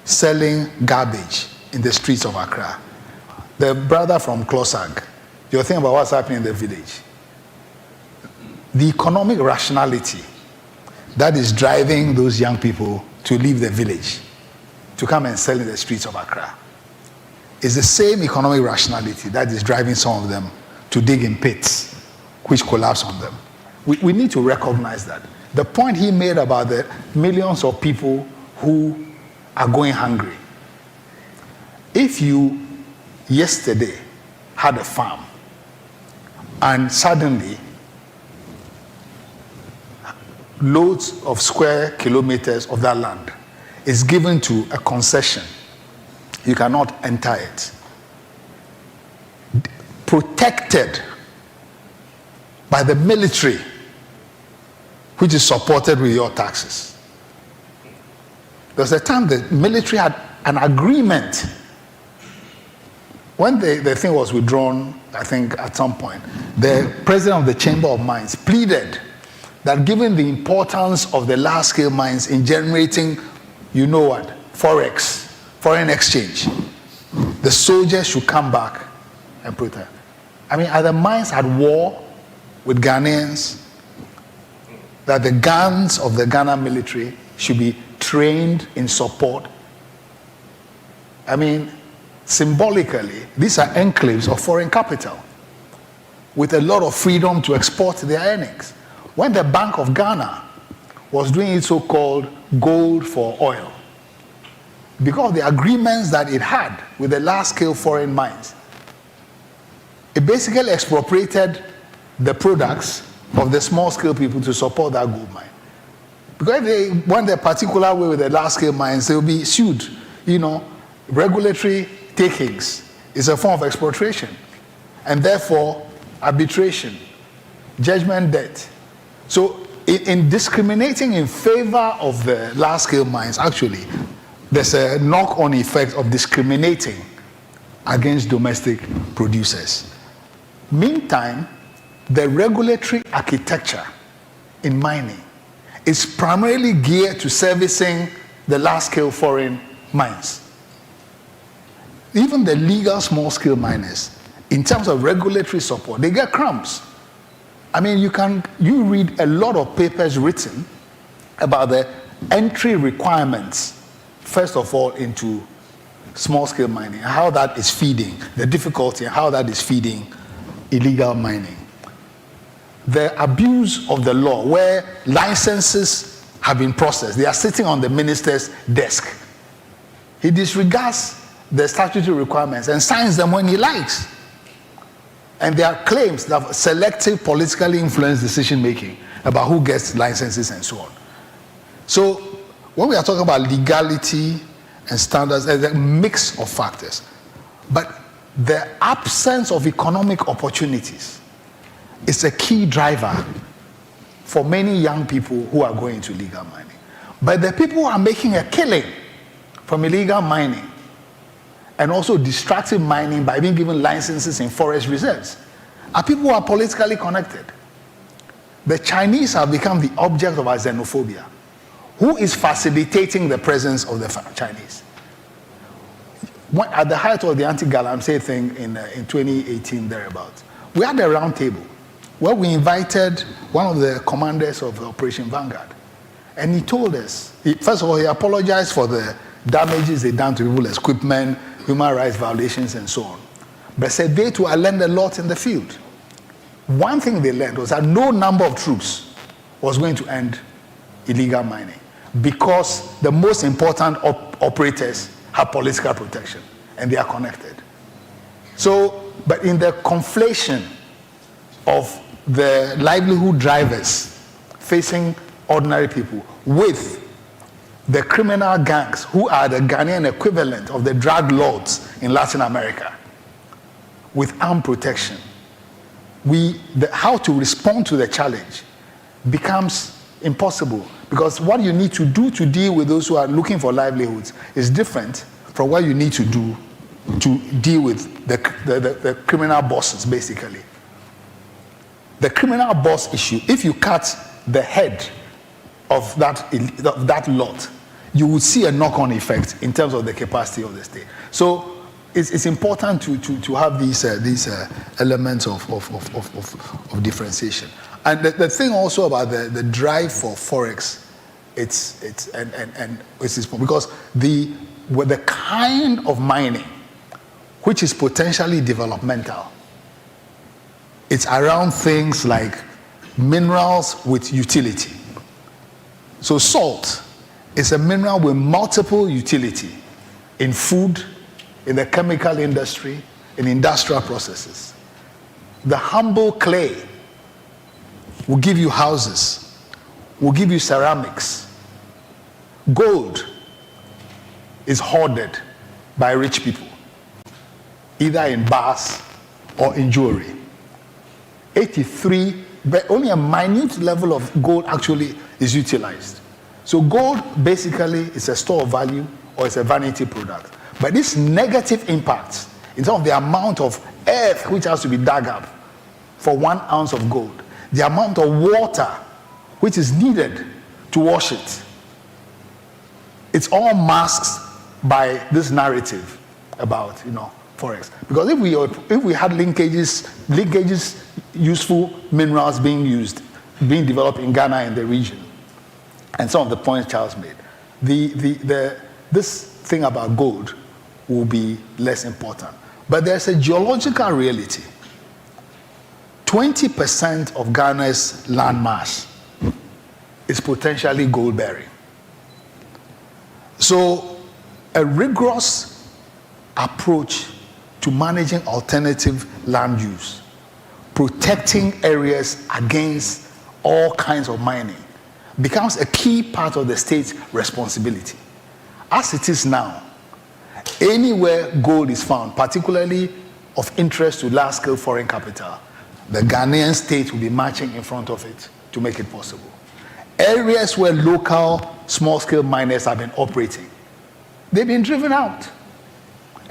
selling garbage in the streets of Accra? The brother from Klosag, you're thinking about what's happening in the village. The economic rationality that is driving those young people to leave the village, to come and sell in the streets of Accra, is the same economic rationality that is driving some of them to dig in pits, which collapse on them. We need to recognize that. The point he made about the millions of people who are going hungry. If you yesterday had a farm and suddenly loads of square kilometers of that land is given to a concession, you cannot enter it. Protected by the military, which is supported with your taxes. There was a time the military had an agreement. When the thing was withdrawn, I think at some point, the president of the Chamber of Mines pleaded that given the importance of the large-scale mines in generating, you know what, forex, foreign exchange, the soldiers should come back and protect. I mean, are the mines at war with Ghanaians? That the guns of the Ghana military should be trained in support? I mean, symbolically, these are enclaves of foreign capital with a lot of freedom to export their earnings. When the Bank of Ghana was doing its so-called gold for oil, because of the agreements that it had with the large-scale foreign mines, it basically expropriated the products of the small-scale people to support that gold mine. Because if they went a particular way with the large-scale mines, they will be sued. You know, regulatory takings is a form of expropriation, and therefore arbitration, judgment debt. So in discriminating in favor of the large-scale mines, actually, there's a knock-on effect of discriminating against domestic producers. Meantime, the regulatory architecture in mining is primarily geared to servicing the large-scale foreign mines. Even the legal small-scale miners, in terms of regulatory support, they get crumbs. I mean, you read a lot of papers written about the entry requirements, first of all, into small-scale mining, how that is feeding, the difficulty, and how that is feeding illegal mining. The abuse of the law, where licenses have been processed, they are sitting on the minister's desk. He disregards the statutory requirements and signs them when he likes. And there are claims that selective politically influenced decision-making about who gets licenses and so on. So when we are talking about legality and standards, there's a mix of factors. But the absence of economic opportunities is a key driver for many young people who are going into illegal mining. But the people who are making a killing from illegal mining and also destructive mining by being given licenses in forest reserves are people who are politically connected. The Chinese have become the object of our xenophobia. Who is facilitating the presence of the Chinese? At the height of the anti-Galamsey thing in 2018, thereabouts, we had a round table where we invited one of the commanders of Operation Vanguard. And he told us, first of all, he apologized for the damages they done to people's equipment, human rights violations, and so on. But said they too learned a lot in the field. One thing they learned was that no number of troops was going to end illegal mining because the most important operators have political protection and they are connected. So, but in the conflation of the livelihood drivers facing ordinary people with the criminal gangs who are the Ghanaian equivalent of the drug lords in Latin America with armed protection, how to respond to the challenge becomes impossible, because what you need to do to deal with those who are looking for livelihoods is different from what you need to do to deal with the criminal bosses, basically. The criminal boss issue, if you cut the head of that lot, you will see a knock-on effect in terms of the capacity of the state. So it's important to have these elements of differentiation. And the thing also about the drive for forex, it's because with the kind of mining which is potentially developmental, it's around things like minerals with utility. So salt is a mineral with multiple utility in food, in the chemical industry, in industrial processes. The humble clay will give you houses, will give you ceramics. Gold is hoarded by rich people, either in bars or in jewelry. 83, but only a minute level of gold actually is utilized. So gold basically is a store of value or it's a vanity product. But this negative impact in terms of the amount of earth which has to be dug up for 1 ounce of gold, the amount of water which is needed to wash it, it's all masked by this narrative about, forex. Because if we had linkages, useful minerals being developed in Ghana and the region, and some of the points Charles made, this thing about gold will be less important. But there's a geological reality. 20% of Ghana's land mass is potentially gold bearing. So a rigorous approach to managing alternative land use, protecting areas against all kinds of mining, becomes a key part of the state's responsibility. As it is now, anywhere gold is found, particularly of interest to large-scale foreign capital, the Ghanaian state will be marching in front of it to make it possible. Areas where local small-scale miners have been operating, they've been driven out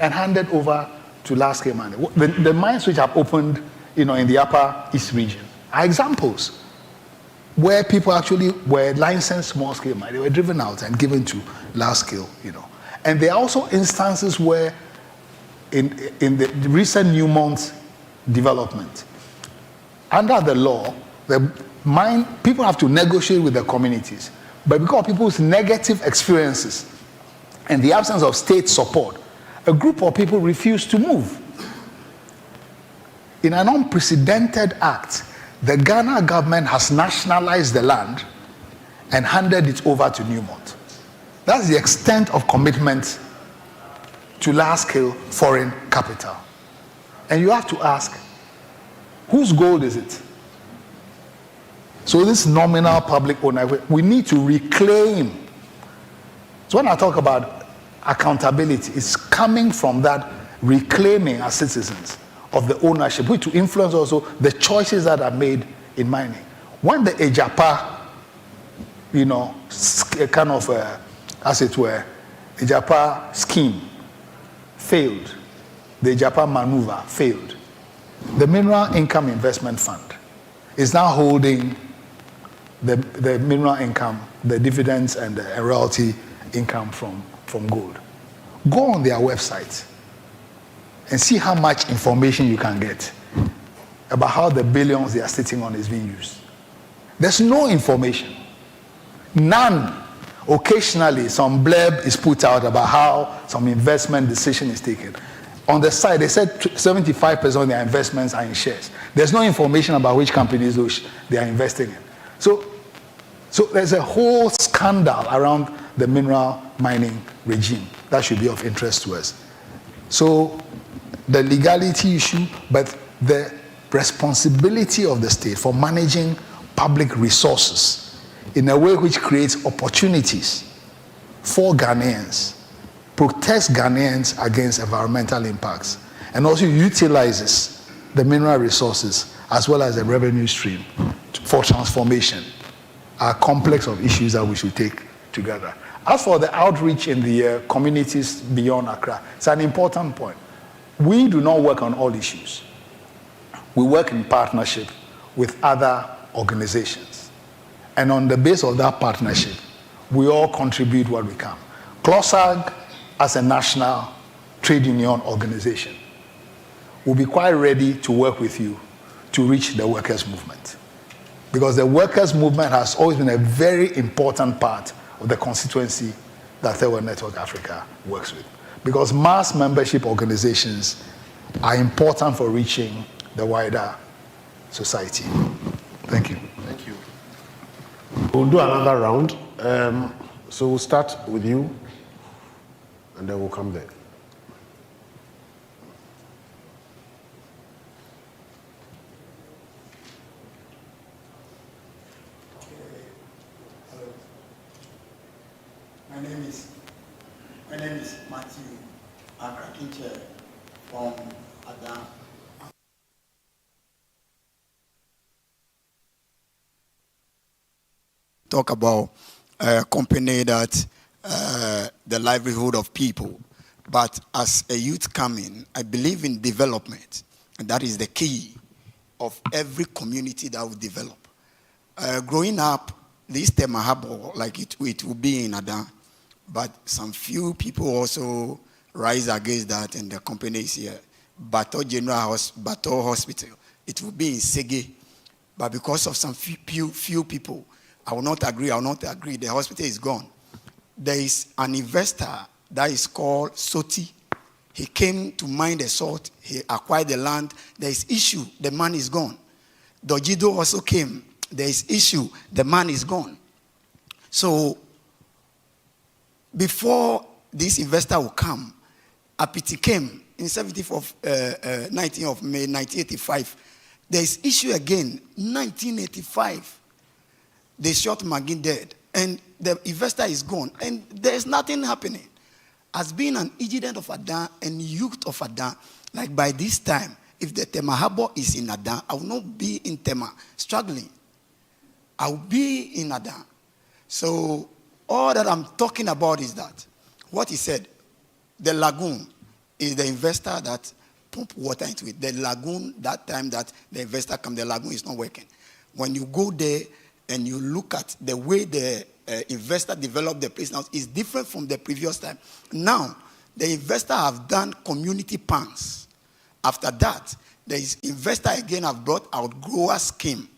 and handed over to large-scale miners. The mines which have opened, in the Upper East region are examples where people actually were licensed small-scale miners. They were driven out and given to large-scale, And there are also instances where, in the recent Newmont development, under the law, people have to negotiate with the communities. But because of people's negative experiences and the absence of state support, a group of people refused to move. In an unprecedented act, the Ghana government has nationalized the land and handed it over to Newmont. That's the extent of commitment to large-scale foreign capital. And you have to ask, whose gold is it? So this nominal public owner, we need to reclaim. So when I talk about accountability, it's coming from that reclaiming as citizens of the ownership, which to influence also the choices that are made in mining. When the Ejapa, kind of, as it were, Ejapa scheme failed, the Ejapa maneuver failed, the Mineral Income Investment Fund is now holding the mineral income, the dividends and the royalty income from gold. Go on their website and see how much information you can get about how the billions they are sitting on is being used. There's no information. None. Occasionally, some blurb is put out about how some investment decision is taken. On the side, they said 75% of their investments are in shares. There's no information about which companies they are investing in. So there's a whole scandal around the mineral mining regime that should be of interest to us. So the legality issue, but the responsibility of the state for managing public resources in a way which creates opportunities for Ghanaians, protects Ghanaians against environmental impacts, and also utilizes the mineral resources as well as the revenue stream for transformation are complex of issues that we should take together. As for the outreach in the communities beyond Accra, it's an important point. We do not work on all issues. We work in partnership with other organizations. And on the basis of that partnership, we all contribute what we can. CLOSAG, as a national trade union organization, will be quite ready to work with you to reach the workers' movement. Because the workers' movement has always been a very important part of the constituency that Third World Network Africa works with. Because mass membership organizations are important for reaching the wider society. Thank you. Thank you. We'll do another round. So we'll start with you, and then we'll come there. My name is Matthew Akrakinche from Adam. Talk about a company that the livelihood of people. But as a youth coming, I believe in development, and that is the key of every community that will develop. Growing up, this Temahabo, like it will be in Adam, but some few people also rise against that, and the company is here. Bato Hospital, it will be in Sege, but because of some few people, I will not agree. The hospital is gone. There is an investor that is called Soti. He came to mine the salt. He acquired the land. There is issue. The man is gone. Dojido also came. There is issue. The man is gone. So before this investor will come, Apiti came in 19th of May 1985. There is issue again, 1985. They shot Magin dead, and the investor is gone, and there is nothing happening. As being an agent of Adan and youth of Adan, like by this time, if the Temahabo is in Adan, I will not be in Tema struggling. I will be in Adan. So all that I'm talking about is that what he said, the lagoon is the investor that pump water into it. The lagoon, that time that the investor comes, the lagoon is not working. When you go there and you look at the way the investor developed the place now, is different from the previous time. Now, the investor have done community pans. After that, the investor again have brought out grower scheme.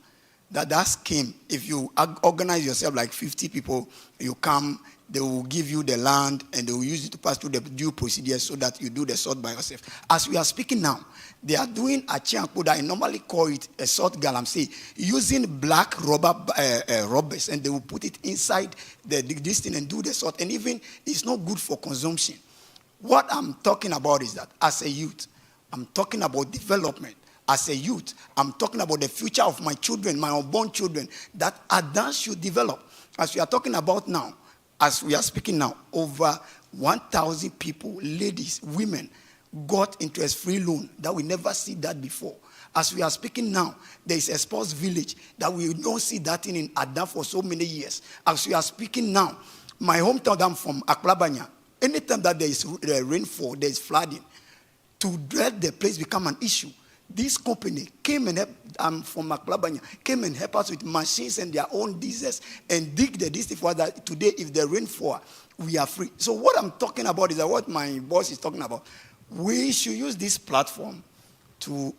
That scheme, if you organize yourself like 50 people, you come, they will give you the land and they will use it to pass through the due procedures so that you do the sort by yourself. As we are speaking now, they are doing a chianco that I normally call it a sort galamsey, using black rubbers, and they will put it inside this thing and do the sort. And even it's not good for consumption. What I'm talking about is that as a youth, I'm talking about development. As a youth, I'm talking about the future of my children, my unborn children, that Adan should develop. As we are talking about now, as we are speaking now, over 1,000 people, ladies, women, got interest-free loan. That we never see that before. As we are speaking now, there is a sports village that we don't see that in Adan for so many years. As we are speaking now, my hometown, I'm from Aklabanya. Anytime that there is rainfall, there is flooding. To let the place become an issue, This company came and helped, I'm from Maklabanya, came and helped us with machines and their own diesels and dig the district for that. Today, if the rain fall, we are free. So what I'm talking about is that what my boss is talking about. We should use this platform to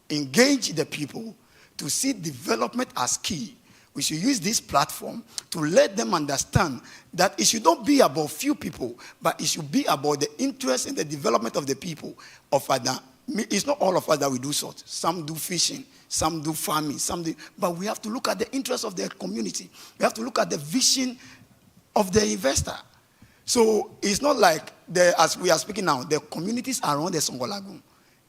engage the people, to see development as key. We should use this platform to let them understand that it should not be about few people, but it should be about the interest and the development of the people of Adam. It's not all of us that we do sort. Some do fishing, some do farming, but we have to look at the interest of the community. We have to look at the vision of the investor. So it's not like, as we are speaking now, the communities around the Songo Lagoon,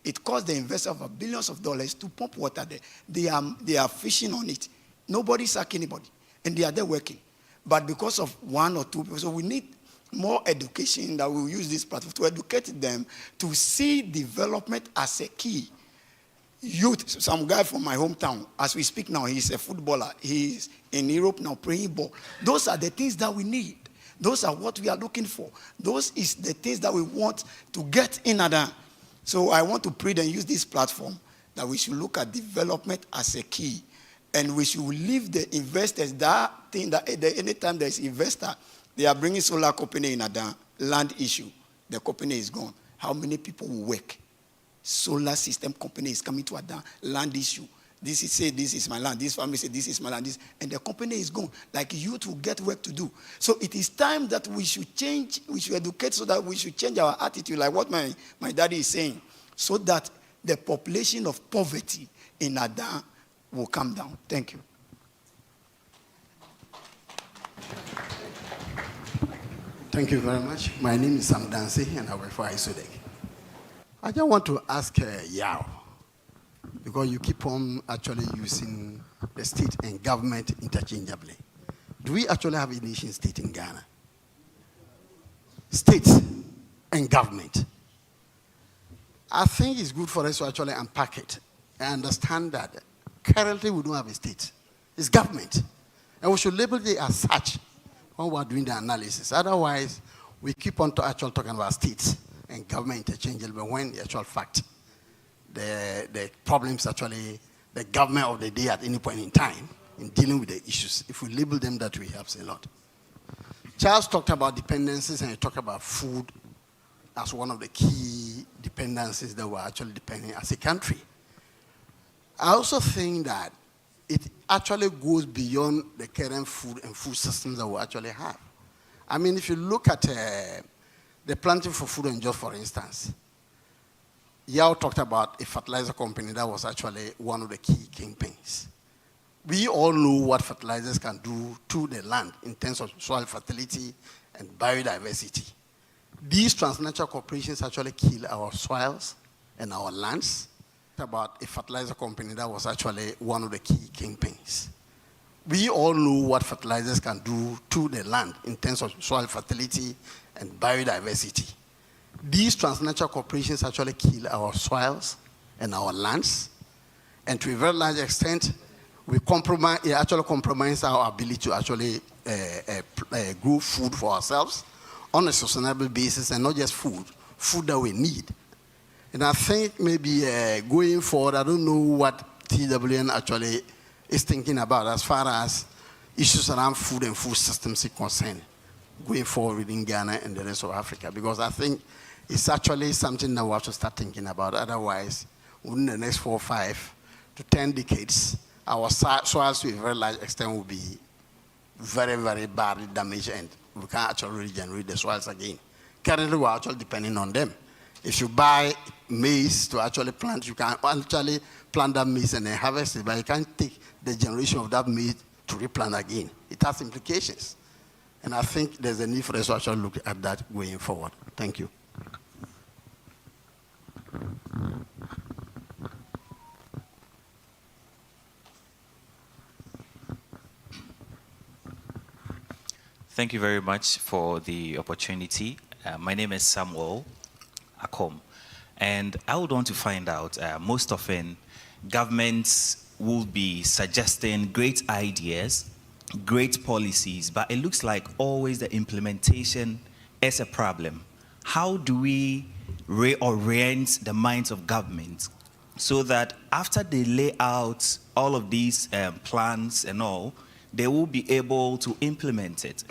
it costs the investor of billions of dollars to pump water there. They are fishing on it. Nobody sack anybody, and they are there working. But because of one or two people, so we need more education that we will use this platform to educate them to see development as a key. Youth, some guy from my hometown, as we speak now, he's a footballer. He's in Europe now playing ball. Those are the things that we need. Those are what we are looking for. Those is the things that we want to get in Adam. So I want to pray and use this platform that we should look at development as a key. And we should leave the investors that thing that anytime there's investor, they are bringing solar company in Adam, land issue. The company is gone. How many people will work? Solar system company is coming to Adam, land issue. This is my land. This family say this is my land. And the company is gone. Like youth will get work to do. So it is time that we should change, we should educate so that we should change our attitude, like what my daddy is saying, so that the population of poverty in Adam will come down. Thank you. Thank you very much. My name is Sam Dancy, and I work for ISODEC. I just want to ask Yao, because you keep on actually using the state and government interchangeably. Do we actually have a nation state in Ghana? State and government. I think it's good for us to actually unpack it and understand that currently we don't have a state. It's government. And we should label it as such when we're doing the analysis. Otherwise, we keep on talking about states and government interchangeably when the actual fact, the problems actually, the government of the day at any point in time in dealing with the issues. If we label them that way, helps a lot. Charles talked about dependencies and he talked about food as one of the key dependencies that we're actually depending as a country. I also think that it actually goes beyond the current food and food systems that we actually have. I mean, if you look at the planting for food and jobs, for instance, Yao talked about a fertilizer company that was actually one of the key kingpins. We all know what fertilizers can do to the land in terms of soil fertility and biodiversity. These transnational corporations actually kill our soils and our lands. About a fertilizer company that was actually one of the key kingpins. We all know what fertilizers can do to the land in terms of soil fertility and biodiversity. These transnational corporations actually kill our soils and our lands, and to a very large extent, it actually compromise our ability to actually grow food for ourselves on a sustainable basis, and not just food that we need. And I think maybe going forward, I don't know what TWN actually is thinking about as far as issues around food and food systems are concerned, going forward within Ghana and the rest of Africa, because I think it's actually something that we have to start thinking about. Otherwise, within the next 4, 5 to 10 decades, our soils to a very large extent will be very, very badly damaged, and we can't actually regenerate the soils again. Currently, we're actually depending on them. If you buy maize to actually plant, you can actually plant that maize and then harvest it, but you can't take the generation of that maize to replant again. It has implications. And I think there's a need for us to actually look at that going forward. Thank you. Thank you very much for the opportunity. My name is Samuel Akom, and I would want to find out, most often governments will be suggesting great ideas, great policies, but it looks like always the implementation is a problem. How do we reorient the minds of government so that after they lay out all of these plans and all, they will be able to implement it.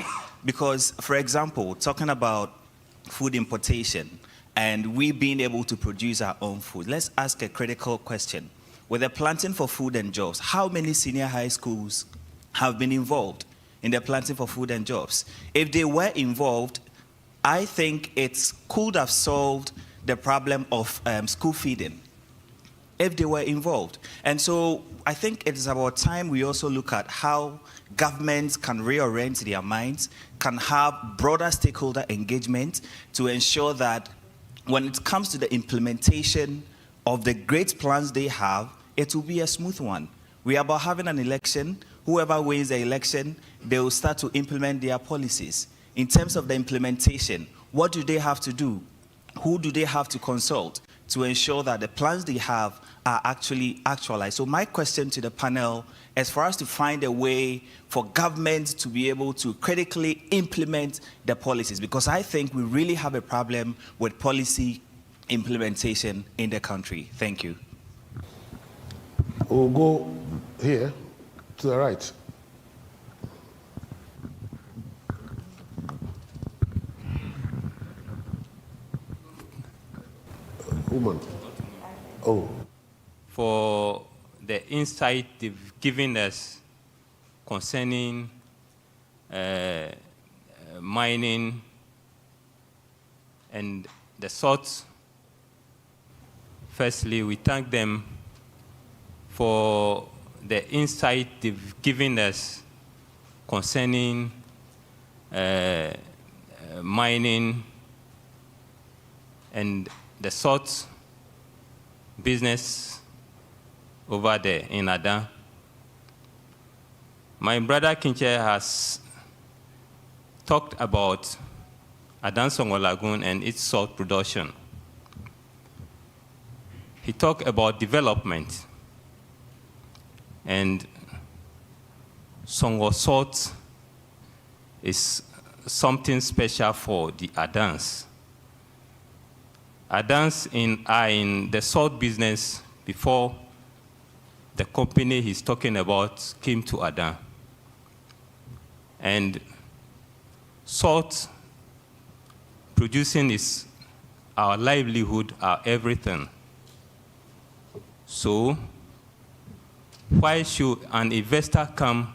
Because, for example, talking about food importation and we being able to produce our own food, let's ask a critical question. With the planting for food and jobs, how many senior high schools have been involved in the planting for food and jobs? If they were involved, I think it could have solved the problem of school feeding if they were involved. And so I think it is about time we also look at how governments can reorient their minds, can have broader stakeholder engagement to ensure that when it comes to the implementation of the great plans they have, it will be a smooth one. We are about having an election. Whoever wins the election, they will start to implement their policies. In terms of the implementation, what do they have to do? Who do they have to consult to ensure that the plans they have are actually actualized? So my question to the panel is for us to find a way for government to be able to critically implement the policies, because I think we really have a problem with policy implementation in the country. Thank you. We'll go here to the right. Woman. Oh. For the insight they've given us concerning mining and the sorts. Firstly, we thank them for the insight they've given us concerning mining and the salt business over there in Adan. My brother Kinche has talked about Adan Songo Lagoon and its salt production. He talked about development, and Songo salt is something special for the Adans. Adans are in the salt business before the company he's talking about came to Adan. And salt producing is our livelihood, our everything. So why should an investor come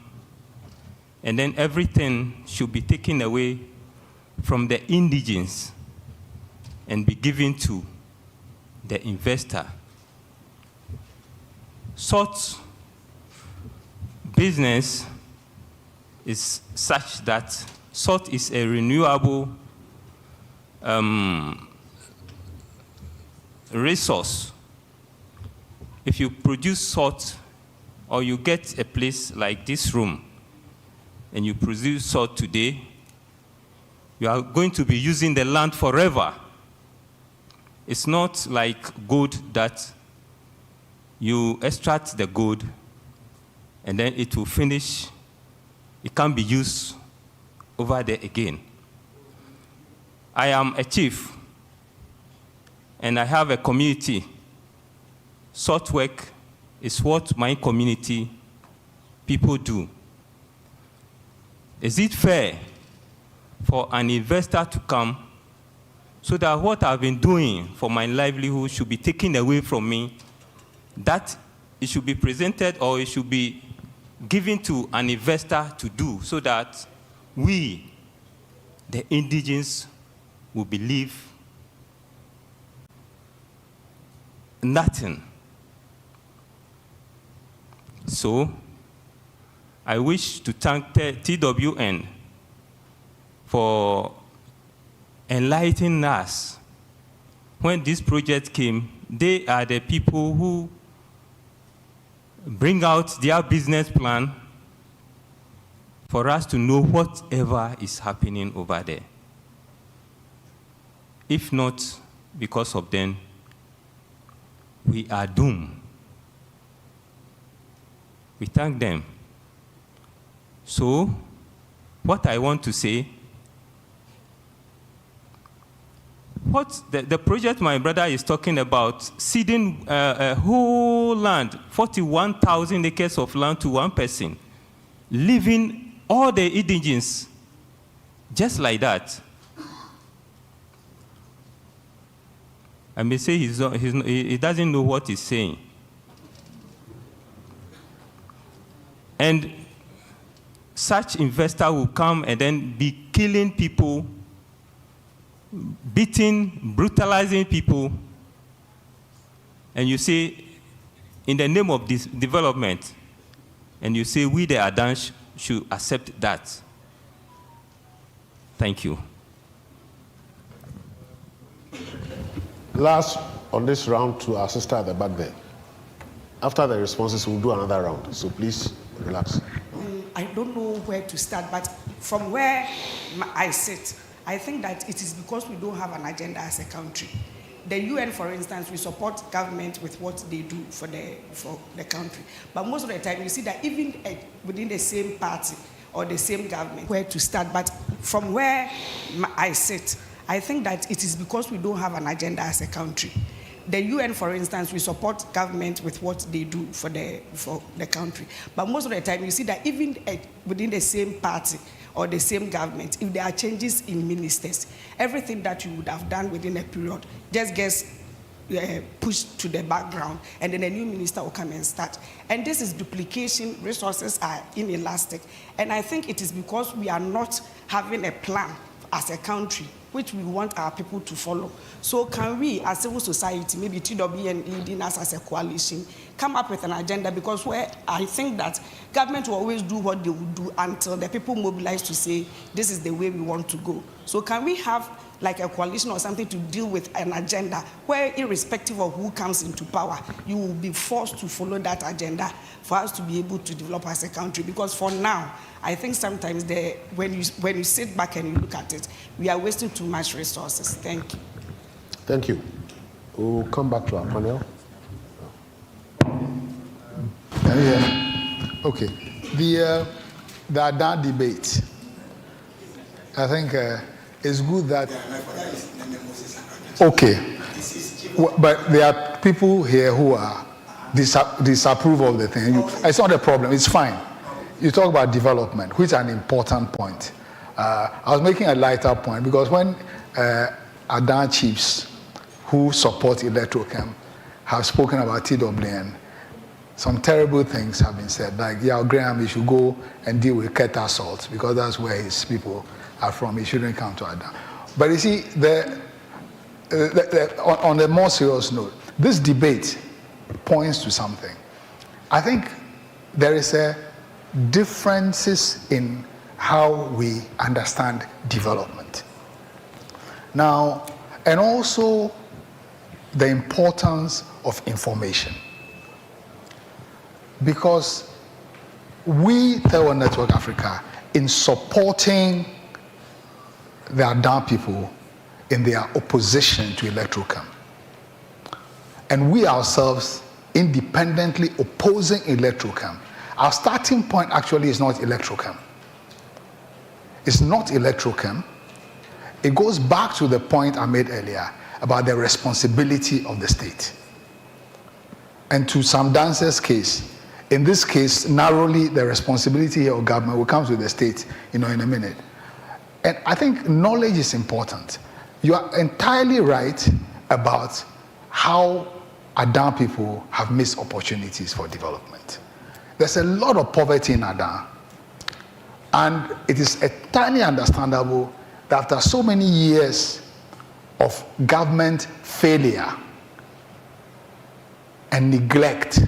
and then everything should be taken away from the indigents and be given to the investor? Salt business is such that salt is a renewable resource. If you produce salt, or you get a place like this room, and you produce salt today, you are going to be using the land forever. It's not like gold that you extract the gold and then it will finish. It can't be used over there again. I am a chief and I have a community. Salt work is what my community people do. Is it fair for an investor to come so that what I've been doing for my livelihood should be taken away from me, that it should be presented or it should be given to an investor to do so that we, the indigents, will believe nothing? So, I wish to thank TWN for enlightening us. When this project came, they are the people who bring out their business plan for us to know whatever is happening over there. If not because of them, we are doomed. We thank them. So, what I want to say, what the project my brother is talking about, ceding a whole land, 41,000 acres of land to one person, leaving all the indigens just like that. I may say he doesn't know what he's saying. And such investor will come and then be killing people, beating, brutalizing people, and you say, in the name of this development, and you say we the Adans should accept that. Thank you. Last on this round to our sister at the back there. After the responses, we'll do another round. So please relax. I don't know where to start, but from where I sit, I think that it is because we don't have an agenda as a country. The UN, for instance, we support government with what they do for the country. But most of the time, you see that even within the same party or the same government, where to start. But from where I sit, I think that it is because we don't have an agenda as a country. The UN, for instance, we support government with what they do for the country. But most of the time, you see that even within the same party or the same government, if there are changes in ministers, everything that you would have done within a period just gets pushed to the background, and then a new minister will come and start. And this is duplication, resources are inelastic. And I think it is because we are not having a plan as a country which we want our people to follow. So can we, as civil society, maybe TWN leading us as a coalition, come up with an agenda? Because where I think that government will always do what they will do until the people mobilize to say, this is the way we want to go. So can we have like a coalition or something to deal with an agenda where, irrespective of who comes into power, you will be forced to follow that agenda for us to be able to develop as a country? Because for now, I think sometimes when you sit back and you look at it, we are wasting too much resources. Thank you. Thank you. We'll come back to our panel. Okay. The Adan debate, I think it's good that. Okay. But there are people here who are disapprove of the thing. It's not a problem. It's fine. You talk about development, which is an important point. I was making a lighter point because when Adan chiefs who support Electrochem have spoken about TWN, some terrible things have been said. Like, yeah, Graham, he should go and deal with Keta Salt because that's where his people are from. He shouldn't come to Adan. But you see, on a more serious note, this debate points to something. I think there is differences in how we understand development. Now, and also the importance of information. Because we, TWN Africa, in supporting the Adan people in their opposition to Electrochem, and we ourselves independently opposing Electrochem, our starting point actually is not Electrochem. It's not Electrochem. It goes back to the point I made earlier about the responsibility of the state. And to Sam Dance's case, in this case, narrowly, the responsibility of government will come to the state, in a minute. And I think knowledge is important. You are entirely right about how Adan people have missed opportunities for development. There's a lot of poverty in Adan. And it is entirely understandable that after so many years of government failure and neglect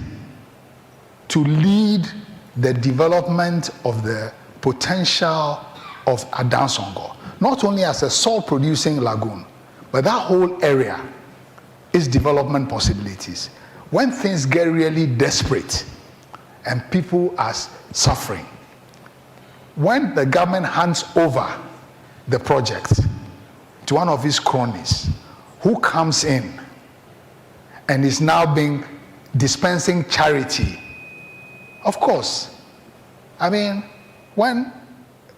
to lead the development of the potential of Adan Songo, not only as a salt-producing lagoon, but that whole area is development possibilities. When things get really desperate and people are suffering, when the government hands over the project to one of his cronies, who comes in and is now dispensing charity, of course, I mean, when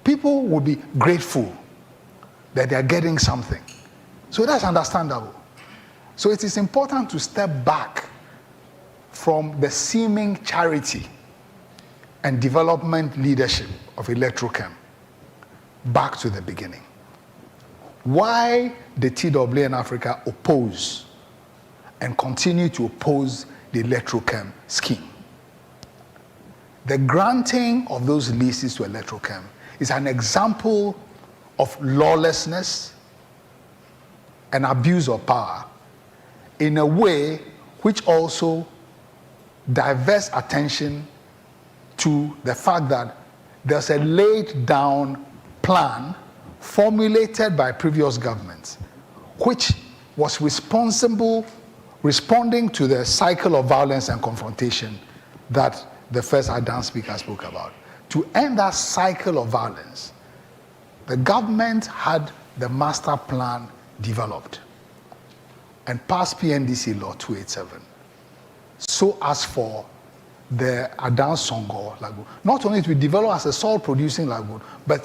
people will be grateful that they are getting something, So that's understandable. So it is important to step back from the seeming charity and development leadership of Electrochem back to the beginning. Why the TWN-Africa oppose and continue to oppose the Electrochem scheme? The granting of those leases to Electrochem is an example of lawlessness and abuse of power in a way which also diverts attention to the fact that there's a laid down plan formulated by previous governments, which was responding to the cycle of violence and confrontation that the first Adam speaker spoke about. To end that cycle of violence, the government had the master plan developed and passed PNDC Law 287, so as for the Adan Songo lagoon, not only to be developed as a salt producing lagoon, but